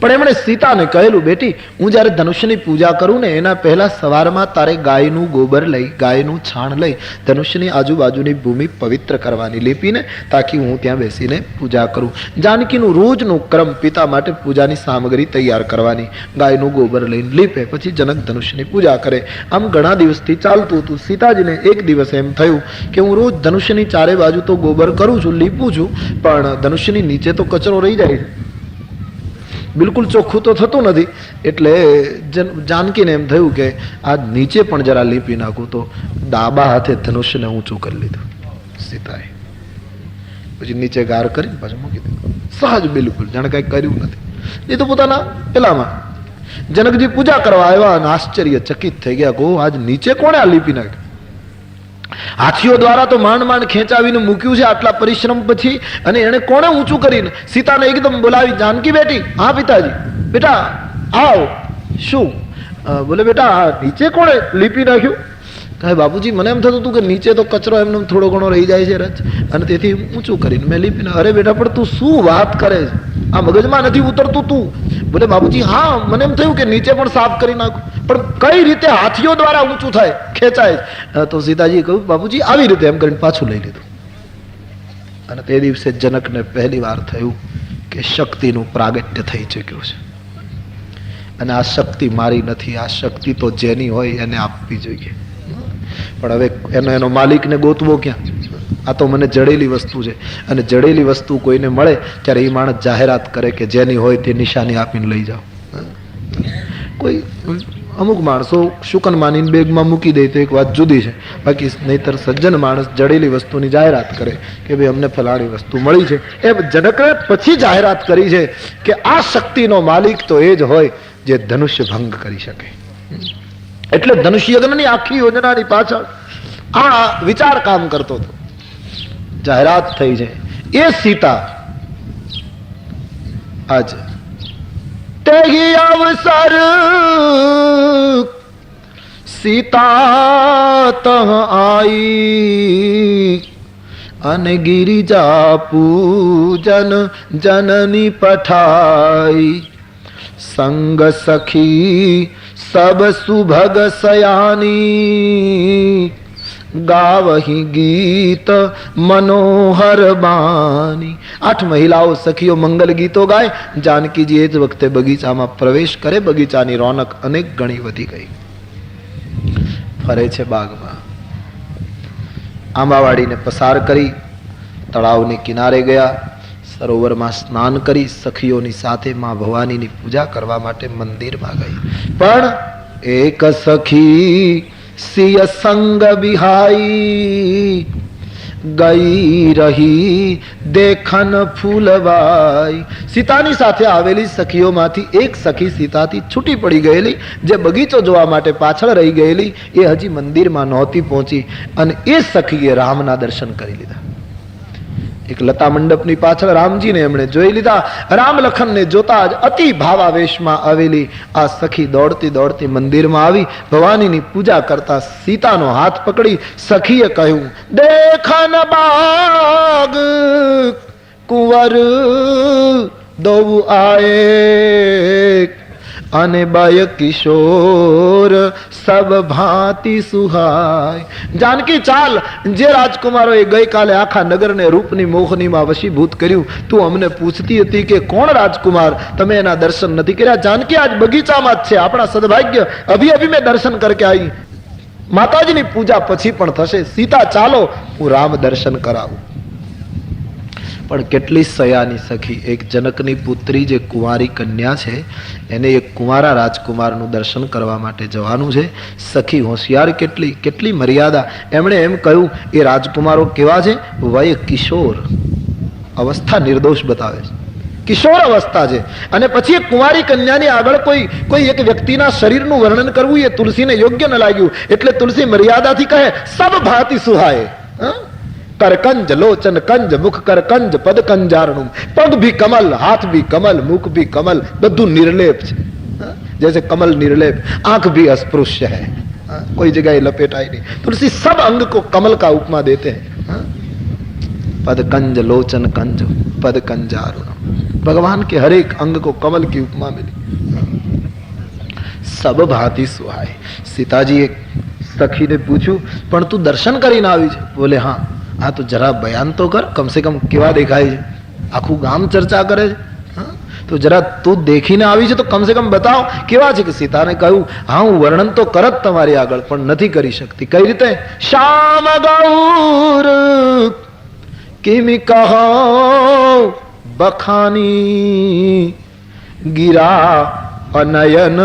પણ એમણે સીતાને કહેલું, બેટી હું જ્યારે ધનુષ્યની પૂજા કરું ને એના પહેલા સવારમાં તારે ગાયનું ગોબર લઈ, ગાયનું છાણ લઈ ધનુષ્યની આજુબાજુની ભૂમિ પવિત્ર કરવાની, લીપીને, તાકી હું ત્યાં બેસીને પૂજા કરું। જાનકીનું રોજનું ક્રમ, પિતા માટે પૂજાની સામગ્રી તૈયાર કરવાની, ગાયનું ગોબર લઈને લીપે, પછી જનક ધનુષ્યની પૂજા કરે। આમ ઘણા દિવસથી ચાલતું હતું। સીતાજીને એક દિવસ એમ થયું કે હું રોજ ધનુષ્યની ચારે બાજુ તો ગોબર કરું છું, લીપું છું, પણ ધનુષ્યની નીચે તો કચરો રહી જાય છે, બિલકુલ ચોખ્ખું તો થતું નથી। એટલે જાનકીને એમ થયું કે આ નીચે પણ જરા લીપી નાખું, તો ડાબા હાથે ધનુષ્યને ઊંચું કરી લીધું સીતાએ, પછી નીચે ગાર કરીને પાછું મૂકી દીધું, સહજ, બિલકુલ જાણે કઈ કર્યું નથી। એ તો પોતાના પેલામાં જનકજી પૂજા કરવા આવ્યા અને આશ્ચર્ય ચકિત થઈ ગયા, કહો આજ નીચે કોણે આ લીપી નાખ્યું? હાથીઓ દ્વારા તો માંડ માંડ ખેંચાવીને મૂક્યું છે આટલા પરિશ્રમ પછી, અને એને કોણે ઊંચું કરીને? સીતાને એકદમ બોલાવી, જાનકી બેટી, હા પિતાજી, બેટા આવ। શું? બોલે બેટા આ નીચે કોણે લીપી નાખ્યું? કહે બાપુજી મને એમ થતું હતું કે નીચે તો કચરો એમને થોડો ઘણો રહી જાય છે રચ, અને તેથી ઊંચું કરીને મેં લીપી નાખ્યું। અરે બેટા પણ તું શું વાત કરે છે, આ મગજમાં નથી ઉતરતું તું? બોલે બાપુજી હા મને એમ થયું કે નીચે પણ સાફ કરી નાખું, પણ કઈ રીતે હાથીઓ દ્વારા ઊંચું થાય, ખેંચાય? તો સીતાજી કહ્યું બાપુજી આવી રીતે, એમ કરીને પાછું લઈ લીધું। અને તે દિવસે જનકને પહેલી વાર થયું કે શક્તિનું પ્રાગટ્ય થઈ ચૂક્યું છે, અને આ શક્તિ મારી નથી, આ શક્તિ તો જેની હોય એને આપવી જોઈએ, પણ હવે એનો માલિકને ગોતવો ક્યાં? આ તો મને જડેલી વસ્તુ છે, અને જડેલી વસ્તુ કોઈને મળે ત્યારે એ માણસ જાહેરાત કરે કે જેની હોય તે નિશાની આપીને લઈ જાઓ। કોઈ અમુક માણસો શુકન માનીને બેગમાં મૂકી દે તો એક વાત જુદી છે, બાકી નહીતર સજ્જન માણસ જડેલી વસ્તુની જાહેરાત કરે કે ભાઈ અમને ફલાણી વસ્તુ મળી છે। એ જનકે પછી જાહેરાત કરી છે કે આ શક્તિનો માલિક તો એ જ હોય જે ધનુષ્ય ભંગ કરી શકે। એટલે ધનુષ્ય યજ્ઞની આખી યોજનાની પાછળ આ વિચાર કામ કરતો હતો। જાહેરાત થઈ છે, એ સીતા આજ તેગી અવસર સીતા તહ આઈ, અને ગિરિજા પૂજન જનની પઠાઈ, સંગ સખી સબ સુભગ સયાની, ગાવહી ગીત મનોહર બાની. 8 મહિલાઓ સખીઓ મંગલ ગીતો ગાય. જાનકીજી એ જ વખતે બગીચામાં પ્રવેશ કરે. બગીચાની રોનક અનેક ગણી વધી ગઈ. ફરે છે બાગમાં. આંબાવાડીને પસાર કરી તળાવને કિનારે ગયા. સરોવરમાં સ્નાન કરી સખીઓની સાથે માં ભવાનીની પૂજા કરવા માટે મંદિરમાં ગઈ. પણ એક સખી સિય સંગ બિહાઈ ગઈ રહી દેખન ફૂલવાઈ. સીતાની સાથે આવેલી સખીઓમાંથી એક સખી સીતાથી છૂટી પડી ગયેલી, જે બગીચો જોવા માટે પાછળ રહી ગયેલી, એ હજી મંદિરમાં નહોતી પહોંચી અને એ સખીએ રામના દર્શન કરી લીધા. એક લતા મંડપની પાછળ રામજીને એમણે જોઈ લીધા. રામ લખનને જોતા જ અતિ ભાવાવેશમાં આવેલી આ સખી દોડતી દોડતી મંદિરમાં આવી. ભવાનીની પૂજા કરતા સીતાનો હાથ પકડી સખીએ કહ્યું, દેખન બાગ કુંવર દૌ આયે અને બાય કિશોર સબ ભાંતિ સુહાય. જાનકી ચાલ, જે રાજકુમારોએ ગઈકાલે આખા નગરને રૂપની મોહનીમાં વશીભૂત કર્યું, તું અમને પૂછતી હતી કે કોણ રાજકુમાર, તમે એના દર્શન નથી કર્યા. જાનકી આજ બગીચામાં જ છે, આપણા સદભાગ્ય. અભી અભી મેં દર્શન કરકે આવી. માતાજીની પૂજા પછી પણ થશે. સીતા ચાલો, હું રામ દર્શન કરાવું. પણ કેટલી સયાની સખી, એક જનકની પુત્રી જે કુંવારી કન્યા છે, એને એક કુંવારા રાજકુમારનું દર્શન કરવા માટે જવાનું છે. સખી હોશિયાર કેટલી, કેટલી મર્યાદા. એમણે એમ કહ્યું, એ રાજકુમારો કેવા છે? વય કિશોર, અવસ્થા નિર્દોષ બતાવે છે, કિશોર અવસ્થા છે. અને પછી એક કુંવારી કન્યાની આગળ કોઈ એક વ્યક્તિના શરીરનું વર્ણન કરવું એ તુલસીને યોગ્ય ન લાગ્યું. એટલે તુલસી મર્યાદાથી કહે, સબ ભાંતિ સુહાય. કરકંજ લોચન કંજ મુખ કરકંજ પદ કંજારણું. પગ ભી કમલ, હાથ ભી કમલ, મુખ ભી કમલ, બધું નિર્લેપ છે. जैसे कमल निर्लेप, आंख भी अस्पृश्य है, कोई जगह लपेटाई नहीं. तुलसी सब अंग को कमल का उपमा देते हैं. पद कंज लोचन कंज पद कंजारुण. भगवान के हर एक अंग को कमल की उपमा मिली. सब भांति सुहाय. सीताजी एक सखी ने पूछू, पण तू दर्शन કરીને આવી છે? બોલે હા. હા તો જરા બયાન તો કર, કમ સે કમ કેવા દેખાય છે? આખું ગામ ચર્ચા કરે છે, તો જરા તું દેખીને આવી છે તો કમ સે કમ બતાવ કેવા છે. કે સીતાને કહ્યું, હા હું વર્ણન તો કરત તમારી આગળ, પણ નથી કરી શકતી. કઈ રીતે? શ્યામ ગૌર કિમિ કહો બખાની ગિરા અનયન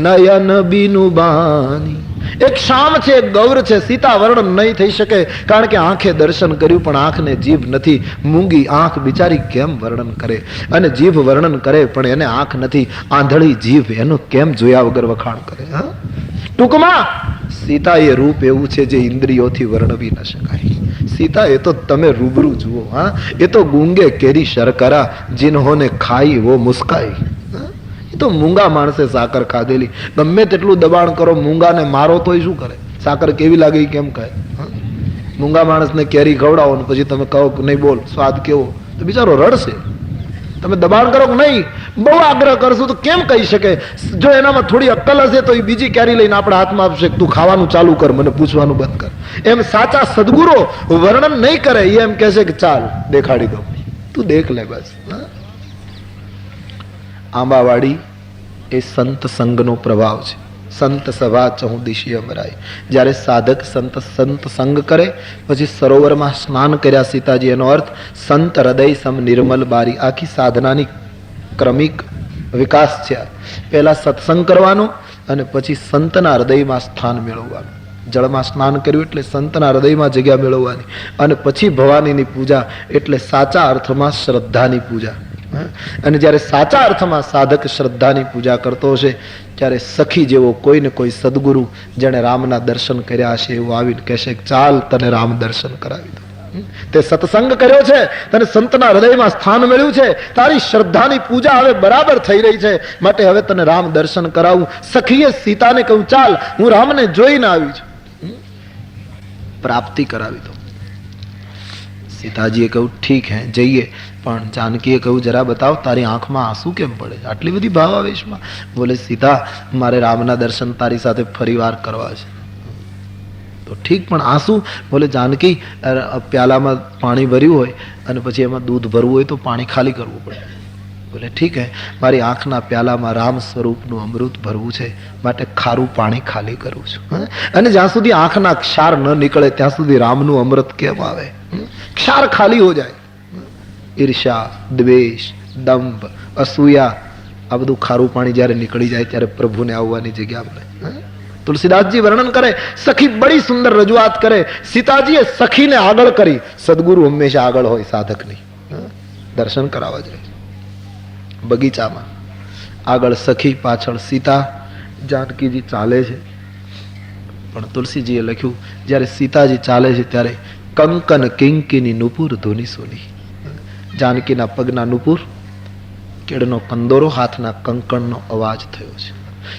નયન બિનુબાની. એક શામ છે, એક ગૌર છે. સીતા વર્ણન નહીં થઈ શકે, કારણ કે આંખે દર્શન કર્યું પણ આંખને જીભ નથી. મૂંગી આંખ બિચારી કેમ વર્ણન કરે? અને જીભ વર્ણન કરે પણ એને આંખ નથી. આંધળી જીભ એનું કેમ જોયા વગર વખાણ કરે? ટૂંકમાં સીતા એ રૂપ એવું છે જે ઇન્દ્રિયોથી વર્ણવી ન શકાય. સીતા એ તો તમે રૂબરૂ જુઓ. એ તો ગૂંગે કેરી શર્કરા જિન્હોને ખાઈ વો મુસ્કાઈ. તો મૂંગા માણસે સાકર ખાધેલી. ગમે તેટલું દબાણ કરો, મૂંગાને મારો તોય શું કરે? સાકર કેવી લાગે કેમ કહે? મૂંગા માણસને કેરી ખવડાવો ને પછી તમે કહો કે નહીં બોલ સ્વાદ કેવો, તો બિચારો રડશે. તમે દબાણ કરો કે નહીં, બહુ આગ્રહ કરશો તો કેમ કહી શકે? જો એનામાં થોડી અક્કલ હશે તો એ બીજી કેરી લઈને આપણા હાથમાં આપશે, તું ખાવાનું ચાલુ કર, મને પૂછવાનું બંધ કર. એમ સાચા સદગુરુ વર્ણન નહીં કરે, એમ કહેશે કે ચાલ દેખાડી દો, તું દેખ લે બસ. આંબાવાડી એ સંત સંગનો પ્રભાવ છે. સંત સભા ચહુ દિશી અમરાય. જ્યારે સાધક સંત સંગ કરે પછી સરોવરમાં સ્નાન કર્યા સીતાજી, એનો અર્થ સંત હૃદય સમ નિર્મલ બારી. આખી સાધનાની ક્રમિક વિકાસ છે. પહેલા સત્સંગ કરવાનો અને પછી સંતના હૃદયમાં સ્થાન મેળવવાનું. જળમાં સ્નાન કર્યું એટલે સંતના હૃદયમાં જગ્યા મેળવવાની. અને પછી ભવાનીની પૂજા એટલે સાચા અર્થમાં શ્રદ્ધાની પૂજા. અને જ્યારે સાચા અર્થમાં સાધક શ્રદ્ધાની પૂજા કરતો હશે ત્યારે સખી જેવો કોઈ ને કોઈ સદગુરુ જેણે રામના દર્શન કર્યા હશે એવું આવીને કહેશે, ચાલ તને રામ દર્શન કરાવી દો. તે સત્સંગ કર્યો છે, તને સંતના હૃદયમાં સ્થાન મળ્યું છે, તારી શ્રદ્ધાની પૂજા હવે બરાબર થઈ રહી છે, માટે હવે તને રામ દર્શન કરાવું. સખીએ સીતાને કહ્યું, ચાલ હું રામને જોઈને આવી છું, પ્રાપ્તિ કરાવી દો. સીતાજીએ કહ્યું ઠીક હે જઈએ. પણ જાનકીએ કહ્યું, જરા બતાવ તારી આંખમાં આંસુ કેમ પડે આટલી બધી ભાવાવેશમાં? બોલે, સીતા મારે રામના દર્શન તારી સાથે ફરીવાર કરવા છે. તો ઠીક, પણ આ શું? બોલે જાનકી પ્યાલામાં પાણી ભર્યું હોય અને પછી એમાં દૂધ ભરવું હોય તો પાણી ખાલી કરવું પડે. બોલે ઠીક હે, મારી આંખના પ્યાલામાં રામ સ્વરૂપનું અમૃત ભરવું છે, માટે ખારું પાણી ખાલી કરું છું. અને જ્યાં સુધી આંખના ક્ષાર ન નીકળે ત્યાં સુધી રામનું અમૃત કેમ આવે? ક્ષાર ખાલી હો જાય. ઈર્ષા, દ્વેષ, દંભ, અસૂયા, આ બધું ખારું પાણી જ્યારે નીકળી જાય ત્યારે પ્રભુને આવવાની જગ્યા મળે. તુલસીદાસજી વર્ણન કરે, સખી બડી સુંદર રજૂઆત કરે. સીતાજીએ સખીને આગળ કરી. સદગુરુ હંમેશા આગળ હોય સાધકની. દર્શન કરાવવા જાય. બગીચામાં આગળ સખી, પાછળ સીતા, જાનકીજી ચાલે છે. પણ તુલસીજીએ લખ્યું, જ્યારે સીતાજી ચાલે છે ત્યારે કંકન કિંકીની નુપુર ધૂની સુની. જાનકીના પગના નુપુર, કેડનો કંદોરો, હાથના કંકણનો અવાજ થયો છે.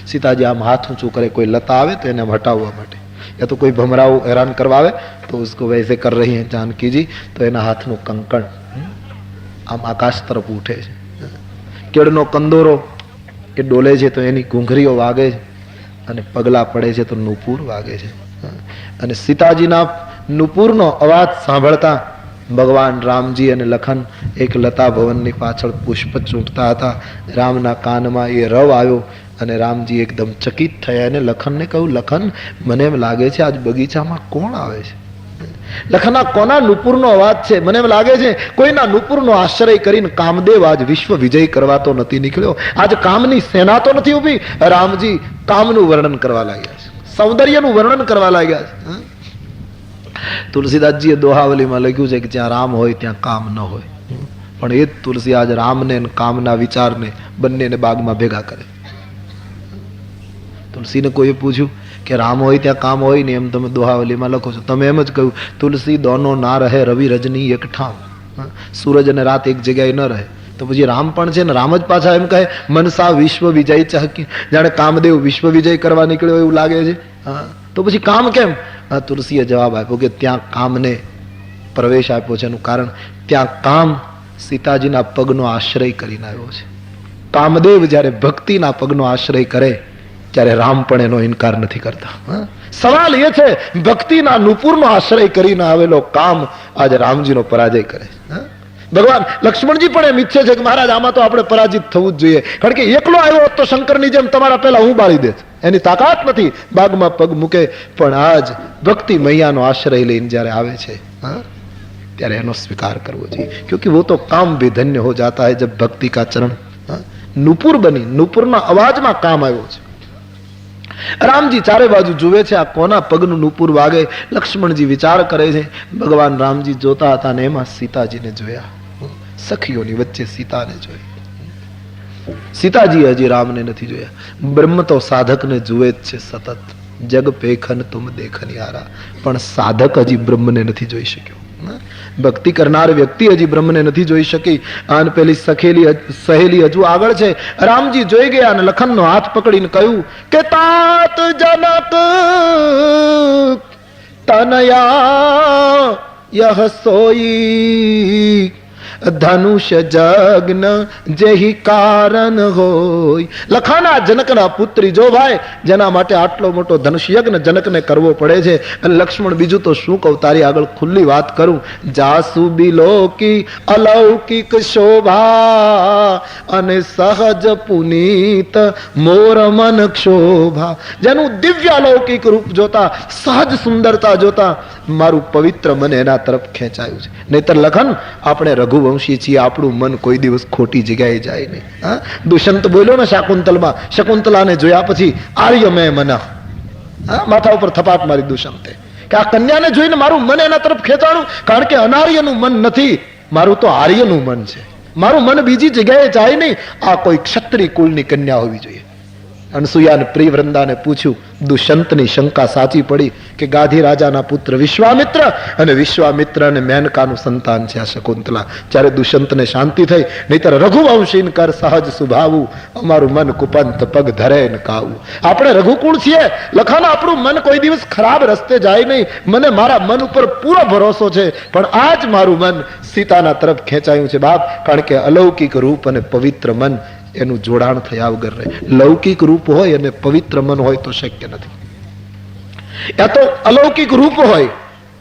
સીતાજી આમ હાથ ઊંચું કરે, કોઈ લતા આવે તો એને હટાવવા માટે, યા તો કોઈ ભમરાઓ હેરાન કરવા આવે તો उसको वैसे कर रही है जानकी जी, તો એના હાથનું કંકણ આમ આકાશ તરફ ઉઠે છે. કેડનો કંદોરો એ ડોલે છે તો એની ઘૂંઘરીઓ વાગે છે, અને પગલા પડે છે તો નુપુર વાગે છે. અને સીતાજીના નુપુરનો અવાજ સાંભળતા ભગવાન રામજી અને લખન એક લતા ભવનની પાછળ પુષ્પ ચૂંટતા હતા. રામના કાનમાં એ રવ આવ્યો અને રામજી એકદમ ચકિત થયા અને લખનને કહ્યું, લખન, મને એમ લાગે છે આજ બગીચામાં કોણ આવે છે? લખના કોના નુપુરનો અવાજ છે? મને એમ લાગે છે કોઈના નુપુરનો આશ્રય કરીને કામદેવ આજ વિશ્વ વિજય કરવા તો નથી નીકળ્યો, આજ કામની સેના તો નથી ઉભી. રામજી કામનું વર્ણન કરવા લાગ્યા છે, સૌંદર્યનું વર્ણન કરવા લાગ્યા છે. તુલસીદાસજીએ દોહાવલીમાં લખ્યું છે કે જ્યાં રામ હોય ત્યાં કામ ન હોય. પણ એ જ તુલસી આજ રામને અને કામના વિચારને બંનેને બાગમાં ભેગા કરે. તુલસીને કોઈએ પૂછ્યું કે રામ હોય ત્યાં કામ હોય ને, એમ તમે દોહાવલીમાં લખો છો. તમે એમ જ કહ્યું, તુલસી દોનો ના રહે રવિ રજની એક ઠામ. સૂરજ અને રાત એક જગ્યાએ ન રહે. તો પછી રામ પણ છે ને, રામ જ પાછા એમ કહે મનસા વિશ્વ વિજય ચહકી. જાણે કામદેવ વિશ્વ વિજય કરવા નીકળ્યો એવું લાગે છે. તો પછી કામ કેમ? તુલસીએ જવાબ આપ્યો કે ત્યાં કામને પ્રવેશ આપ્યો છે એનું કારણ ત્યાં કામ સીતાજીના પગનો આશ્રય કરીને આવ્યો છે. કામદેવ જ્યારે ભક્તિના પગનો આશ્રય કરે ત્યારે રામ પણ એનો ઇનકાર નથી કરતા. સવાલ એ છે, ભક્તિના નુપુરનો આશ્રય કરીને આવેલો કામ આજે રામજીનો પરાજય કરે. ભગવાન લક્ષ્મણજી પણ એમ ઈચ્છે છે કે મહારાજ આમાં તો આપણે પરાજિત થવું જ જોઈએ, કારણ કે એકલો આવ્યો તો શંકરની જેમ તમારા પહેલા હું બાળી દેત. એની તાકાત નથી, બાગમાં પગ મૂકે. પણ આજ ભક્તિ મૈયાનો આશ્રય લઈને જ્યારે આવે છે ત્યારે એનો સ્વીકાર કરવો જોઈએ, ક્યોંકि वो तो काम भी धन्य हो जाता है जब भक्ति का चरण नुपुर बनी. नुपुરના અવાજમાં કામ આવ્યો છે. રામજી ચારે બાજુ જુએ છે, આ કોના પગનું નુપુર વાગે? લક્ષ્મણજી વિચાર કરે છે. ભગવાન રામજી જોતા હતા ને એમાં સીતાજીને જોયા, સખીઓની વચ્ચે સીતાને જોઈ. સીતાજી હજી રામને નથી જોયા. બ્રહ્મ તો સાધકને જુએ જ છે સતત. જગ પેખન તુમ દેખનિયારા. પણ સાધક હજી બ્રહ્મને નથી જોઈ શક્યો. ભક્તિ કરનાર વ્યક્તિ હજી બ્રહ્મને નથી જોઈ શકી. અને પેલી સહેલી હજુ આગળ છે. રામજી જોઈ ગયા અને લખનનો હાથ પકડીને કહ્યું કે તાત જનક તનયા યહ સોઈ ધનુષ જગ્ન જેહી કારણ હોય. લખાના જનકના પુત્રી જો ભાઈ, જેના માટે આટલો મોટો ધનુષ યજ્ઞ જનકને કરવો પડે છે. અને લક્ષ્મણ બીજું તો શું કહું, તારી આગળ ખુલ્લી વાત કરું. જાસુ બિલોકી અલૌકિક શોભા અને સહજ પુનીત મોર મન ક્ષોભા. જેનું દિવ્ય અલૌકિક રૂપ જોતા, સહજ સુંદરતા જોતા મારું પવિત્ર મન એના તરફ ખેંચાયું છે. નહીતર લખન, આપણે રઘુવંશી છીએ, આપણું મન કોઈ દિવસ ખોટી જગ્યાએ જાય નહીં. દુષ્યંત બોલ્યો ને શાકુંતલમાં, શકુંતલાને જોયા પછી આર્ય મેં મના, માથા ઉપર થપાટ મારી દુષ્યંતે કે આ કન્યાને જોઈને મારું મન એના તરફ ખેંચાણું, કારણ કે અનાર્યનું મન નથી, મારું તો આર્યનું મન છે. મારું મન બીજી જગ્યાએ જાય નહીં. આ કોઈ ક્ષત્રિય કુળની કન્યા હોવી જોઈએ. અનસુયાને પ્રિયવૃંદાને પૂછ્યું, દુષ્યંતની શંકા સાચી પડી કે ગાધી રાજાના પુત્ર વિશ્વામિત્ર, અને વિશ્વામિત્ર અને મેનકાનું સંતાન છે આ શકુંતલા. ત્યારે દુષ્યંતને શાંતિ થઈ. નહીતર રઘુવંશીન કર સહજ સુભાવું, અમારું મન કુપંત પગ ધરે ને કાવું. આપણે રઘુકુળ છીએ લખાણ, આપણું મન કોઈ દિવસ ખરાબ રસ્તે જાય નહીં. મને મારા મન ઉપર પૂરો ભરોસો છે. પણ આજ મારું મન સીતાના તરફ ખેંચાયું છે બાપ, કારણ કે અલૌકિક રૂપ અને પવિત્ર મન એનું જોડાણ થયા વગર રહે. લૌકિક રૂપ હોય અને પવિત્ર મન હોય તો શક્ય નથી. યા તો અલૌકિક રૂપ હોય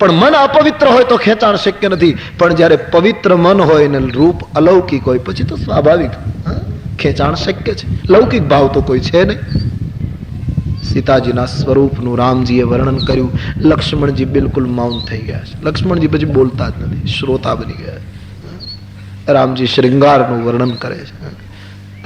પણ મન અપવિત્ર હોય તો ખેંચાણ શક્ય નથી, પણ જ્યારે પવિત્ર મન હોય ને રૂપ અલૌકિક હોય પછી તો સ્વાભાવિક ખેંચાણ શક્ય છે. લૌકિક ભાવ તો કોઈ છે નહીં. સીતાજીના સ્વરૂપનું રામજીએ વર્ણન કર્યું. લક્ષ્મણજી બિલકુલ મૌન થઈ ગયા છે. લક્ષ્મણજી પછી બોલતા જ નથી, શ્રોતા બની ગયા. રામજી શ્રૃંગારનું વર્ણન કરે છે.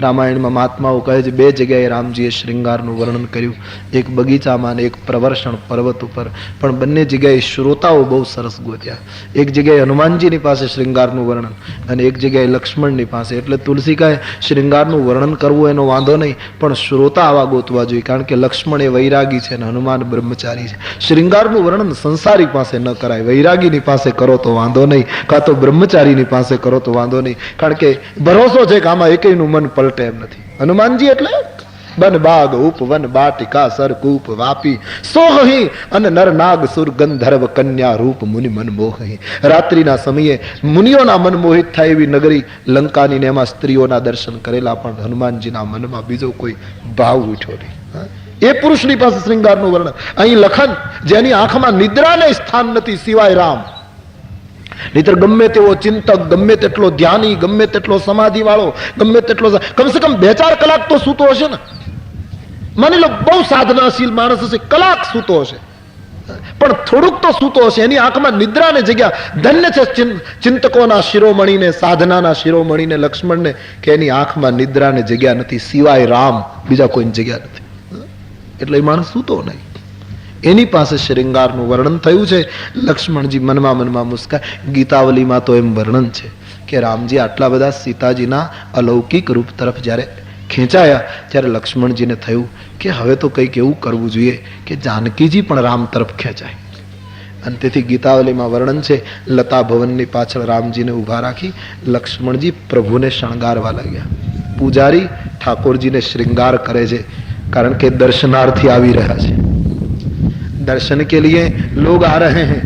રામાયણમાં મહાત્માઓ કહે છે બે જગ્યાએ રામજીએ શ્રૃંગારનું વર્ણન કર્યું, એક બગીચામાં અને એક પ્રવર્ષણ પર્વત ઉપર. પણ બંને જગ્યાએ શ્રોતાઓ બહુ સરસ ગોત્યા. એક જગ્યાએ હનુમાનજીની પાસે શ્રૃંગારનું વર્ણન અને એક જગ્યાએ લક્ષ્મણની પાસે. એટલે તુલસી કહે શ્રૃંગારનું વર્ણન કરવું એનો વાંધો નહીં, પણ શ્રોતા આવા ગોતવા જોઈએ, કારણ કે લક્ષ્મણ એ વૈરાગી છે અને હનુમાન બ્રહ્મચારી છે. શ્રૃંગારનું વર્ણન સંસારી પાસે ન કરાય. વૈરાગીની પાસે કરો તો વાંધો નહીં, કાં તો બ્રહ્મચારીની પાસે કરો તો વાંધો નહીં, કારણ કે ભરોસો છે કે આમાં એકયનું મન પલટે એમ નથી. હનુમાનજી એટલે બન બાગ ઉપ વન બાટિકા સરકૂપ વાપી સોહહી અને નર નાગ સુર ગંધર્વ કન્યા રૂપ મુનિ મન મોહહી. રાત્રિના સમયે મુનિઓના મન મોહિત થાય એવી નગરી લંકાની ને એમાં સ્ત્રીઓના દર્શન કરેલા, પણ હનુમાનજીના મનમાં બીજો કોઈ ભાવ ઉઠ્યો નહીં. એ પુરુષની પાસે શ્રૃંગારનું વર્ણન. અહીં લખન જેની આંખમાં નિદ્રાને સ્થાન નથી સિવાય રામ. નહીતર ગમે તેવો ચિંતક, ગમે તેટલો ધ્યાની, ગમે તેટલો સમાધિ વાળો, ગમે તેટલો કમસે કમ 2-4 કલાક તો સૂતો હશે ને. માની લો બહુ સાધનાશીલ માણસ હશે, કલાક સૂતો હશે, પણ થોડુંક તો સૂતો હશે. એની આંખમાં નિદ્રાને જગ્યા. ધન્ય છે ચિંતકોના શિરોમણીને, સાધનાના શિરોમણીને લક્ષ્મણને કે એની આંખમાં નિદ્રાને જગ્યા નથી સિવાય રામ, બીજા કોઈની જગ્યા નથી. એટલે એ માણસ સૂતો નહીં. એની પાસે શ્રૃંગારનું વર્ણન થયું છે. લક્ષ્મણજી મનમાં મુસ્કાય. ગીતાવલીમાં તો એમ વર્ણન છે કે રામજી આટલા બધા સીતાજીના અલૌકિક રૂપ તરફ જ્યારે ખેંચાયા ત્યારે લક્ષ્મણજીને થયું કે હવે તો કંઈક એવું કરવું જોઈએ કે જાનકીજી પણ રામ તરફ ખેંચાય. અને તેથી ગીતાવલીમાં વર્ણન છે, લતા ભવનની પાછળ રામજીને ઊભા રાખી લક્ષ્મણજી પ્રભુને શણગારવા લાગ્યા. પૂજારી ઠાકોરજીને શ્રૃંગાર કરે છે, કારણ કે દર્શનાર્થી આવી રહ્યા છે, दर्शन के लिए लोग आ रहे हैं.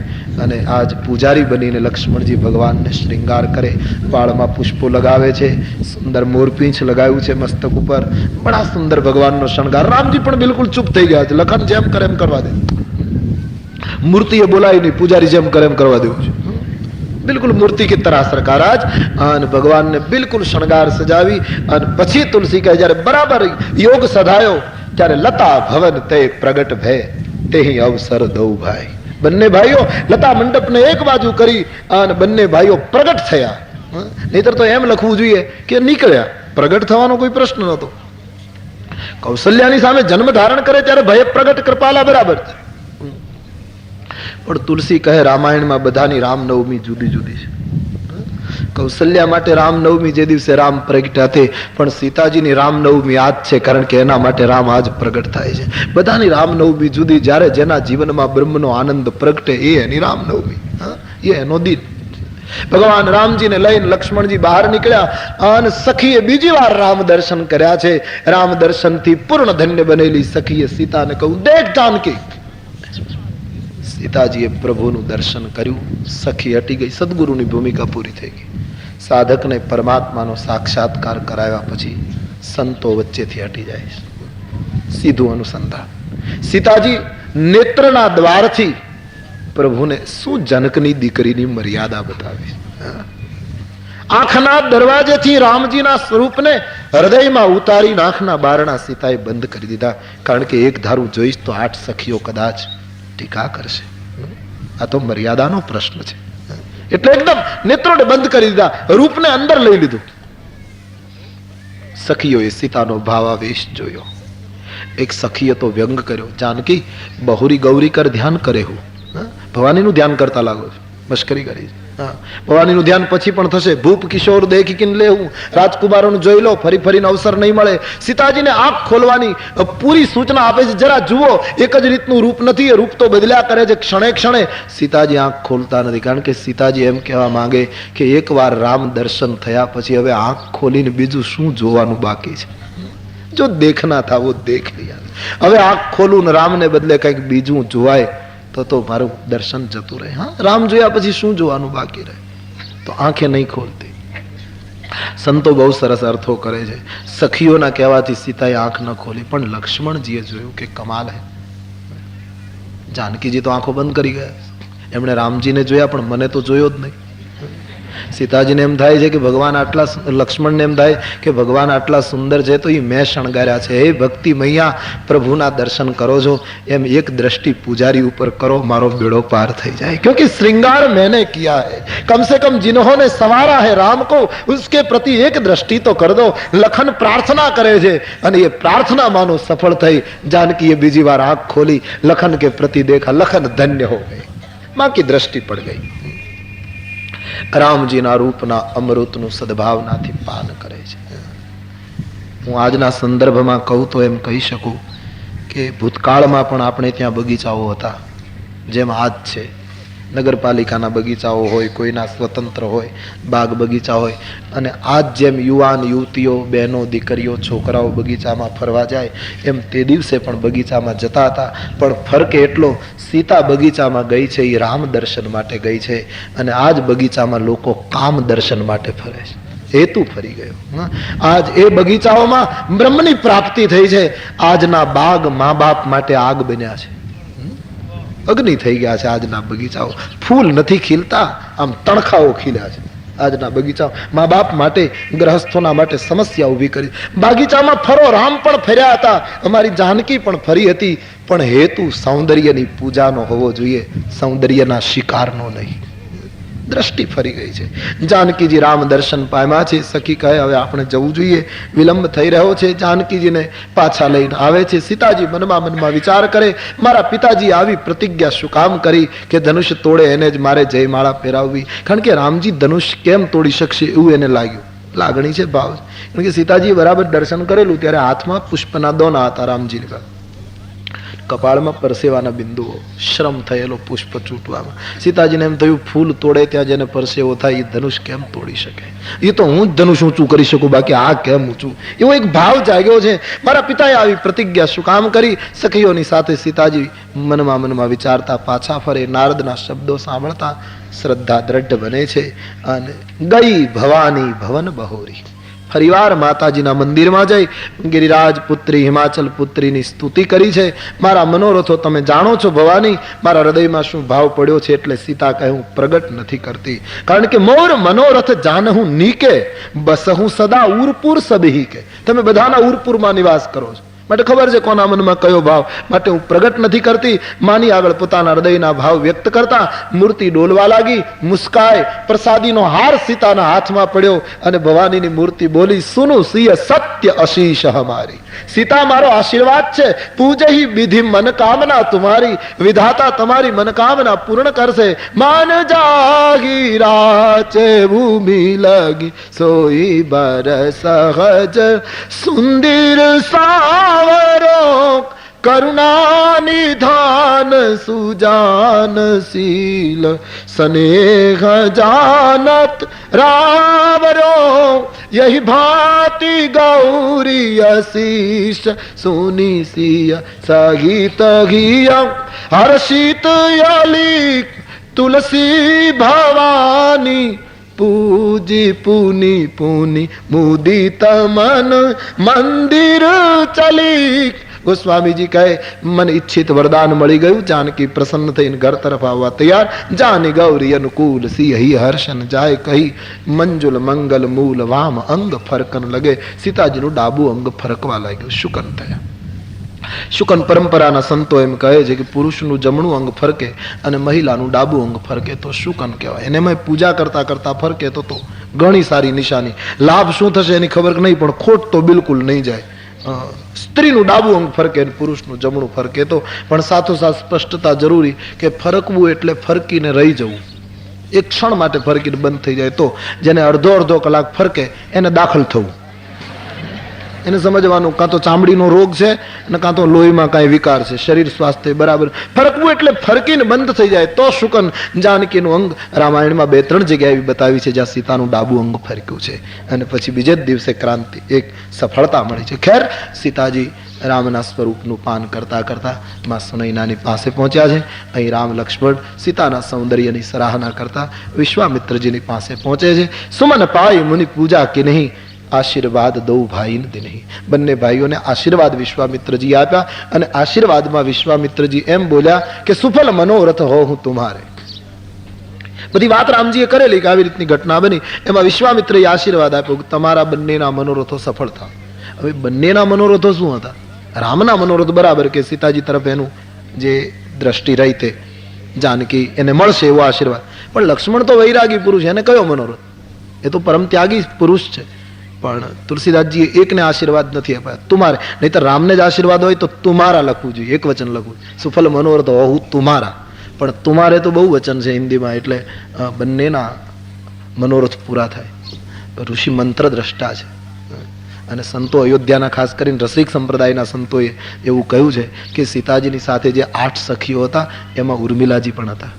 અને આજ પૂજારી બનીને લક્ષ્મણજી ભગવાનને શ્રૃંગાર કરે. વાળમાં પુષ્પો લગાવે છે, સુંદર મોરપીંછ લગાવ્યું છે મસ્તક ઉપર, બડા સુંદર ભગવાનનો શણગાર. રામજી પણ બિલકુલ ચૂપ થઈ ગયા છે. લખન જેમ કરે એમ કરવા દે, મૂર્તિએ બોલાવી નહીં, પૂજારી જેમ કરે એમ કરવા દેવું છે. બિલકુલ મૂર્તિ की तरह सरकार आज અને ભગવાનને બિલકુલ શણગાર સજાવી. અને પછી તુલસી કહે જ્યારે બરાબર યોગ સધાયો ત્યારે લતા ભવન તે પ્રગટ ભય તે અવસર દઉ ભાઈ. બંને ભાઈઓ લતા મંડપને એક બાજુ કરી અને બંને ભાઈઓ પ્રગટ થયા. નહીતર તો એમ લખવું જોઈએ કે નીકળ્યા. પ્રગટ થવાનો કોઈ પ્રશ્ન નહોતો. કૌશલ્યાની સામે જન્મ ધારણ કરે ત્યારે ભય પ્રગટ કૃપાલા બરાબર છે. પણ તુલસી કહે રામાયણમાં બધાની રામનવમી જુદી જુદી છે. કૌશલ્યા માટે રામનવમી જે દિવસે રામ પ્રગટ્યા તે, પણ સીતાજીની રામનવમી આજ છે, કારણ કે એના માટે રામ આજ પ્રગટ થાય છે. બધાની રામનવમી જુદી. જ્યારે જેના જીવનમાં બ્રહ્મનો આનંદ પ્રગટે એ એની રામનવમી, એ એનો દિન. ભગવાન રામજીને લઈને લક્ષ્મણજી બહાર નીકળ્યા અને સખીએ બીજી વાર રામ દર્શન કર્યા છે. રામ દર્શનથી પૂર્ણ ધન્ય બનેલી સખીએ સીતાને કહ્યું, દેખ જાનકી. સીતાજીએ પ્રભુનું દર્શન કર્યું. સખી હટી ગઈ. સદગુરુની ભૂમિકા પૂરી થઈ ગઈ. સાધકને પરમાત્માનો સાક્ષાત્કાર કરાવ્યા પછી સંતો વચ્ચેથી હટી જાય છે. સીધું અનુસંધાન. સીતાજી નેત્રના દ્વારથી પ્રભુને શું જનકની દીકરીની મર્યાદા બતાવી. આંખના દરવાજેથી રામજીના સ્વરૂપને હૃદયમાં ઉતારી આંખના બારણા સીતાએ બંધ કરી દીધા, કારણ કે એક ધારું જોઈશ તો 8 સખીઓ કદાચ ટીકા કરશે. આ તો મર્યાદાનો પ્રશ્ન છે. એટલે એકદમ નેત્રોને બંધ કરી દીધા, રૂપને અંદર લઈ લીધું. સખીઓએ સીતાનો ભાવાવેશ જોયો. એક સખીએ તો વ્યંગ કર્યો, જાનકી બહુરી ગૌરી કર ધ્યાન કરે હું. ભવાનીનું ધ્યાન કરતા લાગો છો, મશ્કરી કરી. ભવાનીનું ધ્યાન પછી પણ થશે. ભૂપ કિશોર દેખી કિન લે હું. રાજકુમારોનું જોઈ લો, ફરી ફરીને અવસર નહીં મળે. સીતાજીને આંખ ખોલવાની પૂરી સૂચના આપે છે. જરા જુઓ, એક જ રીતનું રૂપ નથી, એ રૂપ તો બદલ્યા કરે છે ક્ષણે ક્ષણે. સીતાજી આંખ ખોલતા નથી, કારણ કે સીતાજી એમ કહેવા માંગે કે એકવાર રામ દર્શન થયા પછી હવે આંખ ખોલીને બીજું શું જોવાનું બાકી છે. જો દેખના થા વો દેખ લિયા. હવે આંખ ખોલું ને રામને બદલે કંઈક બીજું જોવાય તો મારું દર્શન જતું રહે. હા, રામ જોયા પછી શું જોવાનું બાકી રહે? તો આંખે નહીં ખોલતી. સંતો બહુ સરસ અર્થો કરે છે. સખીઓના કહેવાથી સીતાએ આંખ ન ખોલી, પણ લક્ષ્મણજીએ જોયું કે કમાલ હે. જાનકીજી તો આંખો બંધ કરી ગયા. એમણે રામજીને જોયા પણ મને તો જોયો જ નહીં. સીતાજીને એમ થાય છે કે ભગવાન આટલા, લક્ષ્મણને એમ થાય કે ભગવાન આટલા સુંદર છે તો એ મેં શણગાર્યા છે. હે ભક્તિ મૈયા, પ્રભુના દર્શન કરો છો એમ એક દ્રષ્ટિ પૂજારી ઉપર કરો, મારો બેડો પાર થઈ જાય. ક્યોંકि શ્रृंगार मैंने किया है, कम से कम जिन्होंने संवारा है राम को, उसके प्रति एक दृष्टि तो कर दो. લખન પ્રાર્થના કરે છે અને એ પ્રાર્થના માનો સફળ થઈ. જાનકીએ બીજી વાર આંખ ખોલી, લખન કે પ્રતિ દેખા, લખન ધન્ય હો ગઈ, માं की દ્રષ્ટિ પડ ગઈ. રામજીના રૂપના અમૃતનું સદભાવનાથી પાન કરે છે. હું આજના સંદર્ભમાં કહું તો એમ કહી શકું કે ભૂતકાળમાં પણ આપણે ત્યાં બગીચાઓ હતા, જેમ આજ છે. નગરપાલિકાના બગીચાઓ હોય, કોઈના સ્વતંત્ર હોય, બાગ બગીચા હોય, અને આજ જેમ યુવાન યુવતીઓ, બહેનો, દીકરીઓ, છોકરાઓ બગીચામાં ફરવા જાય એમ તે દિવસે પણ બગીચામાં જતા હતા. પણ ફરક એટલો, સીતા બગીચામાં ગઈ છે એ રામ દર્શન માટે ગઈ છે, અને આજ બગીચામાં લોકો કામ દર્શન માટે ફરે છે. હેતુ ફરી ગયો. આજ એ બગીચાઓમાં બ્રહ્મની પ્રાપ્તિ થઈ છે. આજના બાગ મા બાપ માટે આગ બન્યા છે, અગ્નિ થઈ ગયા છે. આજના બગીચાઓ ફૂલ નથી ખીલતા, આમ તણખાઓ ખીલ્યા છે. આજના બગીચાઓ મા બાપ માટે, ગ્રહસ્થોના માટે સમસ્યા ઊભી કરી. બગીચામાં ફરો, રામ પણ ફર્યા હતા, અમારી જાનકી પણ ફરી હતી, પણ હેતુ સૌંદર્યની પૂજાનો હોવો જોઈએ, સૌંદર્યના શિકારનો નહીં. દ્રષ્ટિ ફરી ગઈ છે. જાનકીજી રામ દર્શન પામ્યા છે. સખી કહે હવે આપણે જવું જોઈએ, વિલંબ થઈ રહ્યો છે. જાનકીજીને પાછા લઈને આવે છે. સીતાજી મનમાં વિચાર કરે, મારા પિતાજી આવી પ્રતિજ્ઞા શું કામ કરી કે ધનુષ તોડે એને જ મારે જયમાળા પહેરાવવી? કારણ કે રામજી ધનુષ કેમ તોડી શકશે એવું એને લાગ્યું. લાગણી છે, ભાવ છે. કારણ કે સીતાજીએ બરાબર દર્શન કરેલું ત્યારે હાથમાં પુષ્પના દોના હતા રામજીની પાસે, કપાળમાં પરસેવાના બિંદુઓ, શ્રમ થયેલો પુષ્પ ચૂંટવામાં. સીતાજીને એમ થયું ફૂલ તોડે ત્યાં જેને પરસેવો થાય એ ધનુષ કેમ તોડી શકે? એ તો હું જ ધનુષ ઊંચું કરી શકું, બાકી આ કેમ ઊંચું? એવો એક ભાવ જાગ્યો છે. મારા પિતાએ આવી પ્રતિજ્ઞા શું કામ કરી? સખીઓની સાથે સીતાજી મનમાં વિચારતા પાછા ફરે. નારદના શબ્દો સાંભળતા શ્રદ્ધા દ્રઢ બને છે. અને ગઈ ભવાની ભવન બહોરી, ફરીવાર માતાજીના મંદિરમાં જઈ ગિરિરાજ પુત્રી, હિમાચલ પુત્રીની સ્તુતિ કરી છે. મારા મનોરથો તમે જાણો છો ભવાની, મારા હૃદયમાં શું ભાવ પડ્યો છે એટલે સીતા કહે હું પ્રગટ નથી કરતી. કારણ કે મોર મનોરથ જાનહું નીકે, બસ હું સદા ઉરપુર સબહી કે. તમે બધાના ઉરપુરમાં નિવાસ કરો છો, માટે ખબર છે કોના મનમાં કયો ભાવ, માટે હું પ્રગટ નથી કરતી. માની આગળ પોતાના હૃદયના ભાવ વ્યક્ત કરતા મૂર્તિ ડોલવા લાગી, મુસ્કાય. પ્રસાદીનો હાર સીતાના હાથમાં પડ્યો અને ભવાનીની મૂર્તિ બોલી, સુનું સિંહ સત્ય અશીષ હમારી. સીતા મારો આશીર્વાદ છે, પૂજહી વિધિ મનકામના તુમારી. વિધાતા તમારી મનકામના પૂર્ણ કરશે. માન જાગી રાચે ભૂમિ લગી, સોઈ બર સહજ સુંદર સાવરો, કરુણા નિધાન સુજાનશીલ, સ્નેહ જાનત રાવરો. यही भांति गौरी अशीष, सुनी सिया सहित घिया, हर्षित यली तुलसी भवानी, पूजी पुनि पुनि मुदित मन मंदिर चली. ગોસ્વામીજી કહે મને ઈચ્છિત વરદાન મળી ગયું. જાનકી પ્રસન્ન થઈને ઘર તરફ આવવા તૈયાર. જાની ગૌરી અનુકૂલ સિંહ હર્ષન જાય કહી, મંજુલ મંગલ મૂલ વામ અંગ ફરકન લગે. સીતાજીનું ડાબુ અંગ ફરકવા લાગ્યું, શુકન થયા. શુકન પરંપરાના સંતો એમ કહે છે કે પુરુષનું જમણું અંગ ફરકે અને મહિલાનું ડાબુ અંગ ફરકે તો શુકન કહેવાય. એને મેં પૂજા કરતા કરતા ફરકે તો ઘણી સારી નિશાની. લાભ શું થશે એની ખબર નહીં, પણ ખોટ તો બિલકુલ નહીં જાય. સ્ત્રીનું ડાબુ અંગ ફરકે, પુરુષનું જમણું ફરકે તો પણ સાથોસાથ સ્પષ્ટતા જરૂરી કે ફરકવું એટલે ફરકીને રહી જવું. એક ક્ષણ માટે ફરકીને બંધ થઈ જાય તો, જેને અડધો કલાક ફરકે એને દાખલ થવું. એને સમજવાનું કાં તો ચામડીનો રોગ છે અને કાં તો લોહીમાં કાંઈ વિકાર છે, શરીર સ્વાસ્થ્ય બરાબર. ફરકવું એટલે ફરકીને બંધ થઈ જાય તો શુકન. જાનકીનું અંગ રામાયણમાં 2-3 જગ્યાએ એવી બતાવી છે જ્યાં સીતાનું ડાબુ અંગ ફરક્યું છે. અને પછી બીજે જ દિવસે ક્રાંતિ, એક સફળતા મળી છે. ખેર, સીતાજી રામના સ્વરૂપનું પાન કરતા કરતા માં સુનૈનાની પાસે પહોંચ્યા છે. અહીં રામ લક્ષ્મણ સીતાના સૌંદર્યની સરાહના કરતા વિશ્વામિત્રજીની પાસે પહોંચે છે. સુમન પાઈ મુનિ પૂજા કે નહીં, આશીર્વાદ દો ભાઈને દિનહી. બંને ભાઈઓને આશીર્વાદ વિશ્વામિત્રજી આપ્યા અને આશીર્વાદમાં વિશ્વામિત્રજી એમ બોલ્યા કે સુફલ મનોરથ હો હું તુમ્હારે. બધી વાત રામજીએ કરેલી કે આવી રીતની ઘટના બની, એમાં વિશ્વામિત્રએ આશીર્વાદ આપ્યો કે તમારા બંનેના મનોરથો સફળ થાય. હવે બંનેના મનોરથો શું હતા? રામના મનોરથ બરાબર કે સીતાજી તરફ એનું જે દ્રષ્ટિ રહી તે જાનકી એને મળશે એવો આશીર્વાદ. પણ લક્ષ્મણ તો વૈરાગી પુરુષ, એને કયો મનોરથ? એ તો પરમ ત્યાગી પુરુષ છે. પણ તુલસીદાસજીએ એકને આશીર્વાદ નથી આપ્યા, તુમારે. નહીતર રામને જ આશીર્વાદ હોય તો તુમારા લખવું જોઈએ, એક વચન લખવું. સુફલ મનોરથ હોવું તુમારા, પણ તુમારે તો બહુ વચન છે હિન્દીમાં, એટલે બંનેના મનોરથ પૂરા થાય. ઋષિ મંત્ર દ્રષ્ટા છે અને સંતો અયોધ્યાના ખાસ કરીને રસિક સંપ્રદાયના સંતોએ એવું કહ્યું છે કે સીતાજીની સાથે જે 8 સખીઓ હતા એમાં ઉર્મિલાજી પણ હતા.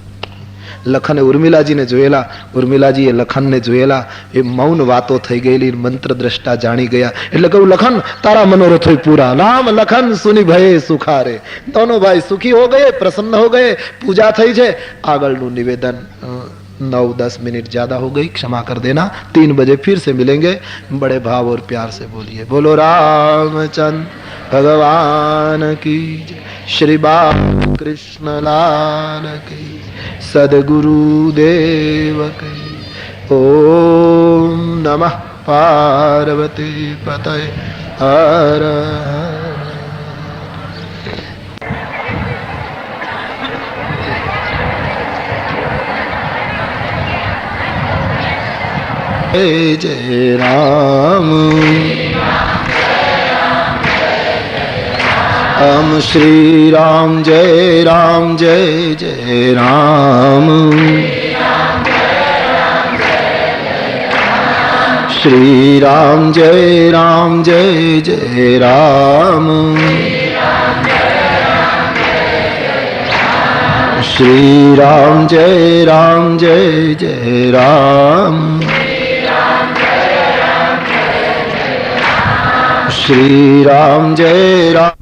લખને ઉર્મિલાજીને જોયેલા, ઉર્મિલાજીએ લખનને જોયેલા, એ મૌન વાતો થઈ ગયેલી, મંત્ર દ્રષ્ટા જાણી ગયા. એટલે કહ્યું લખન તારા મનોરથ હોય પૂરા. રામ લખન સુની ભયે સુખારે. दोनों भाई सुखी हो गए, प्रसन्न हो गए, पूजा થઈ છે. આગળનું નિવેદન 9-10 मिनट ज्यादा हो गई, क्षमा कर देना. 3 बजे फिर से मिलेंगे. बड़े भाव और प्यार से बोलिए बोलो रामचंद्र भगवान की जय. श्री बाल कृष्ण लाल की, सदगुरुदेव की. ओम नमः पार्वती पतये हर जय जय राम. हम श्री राम जय जय राम. श्री राम जय जय राम. श्री राम जय जय राम. श्री राम जय राम.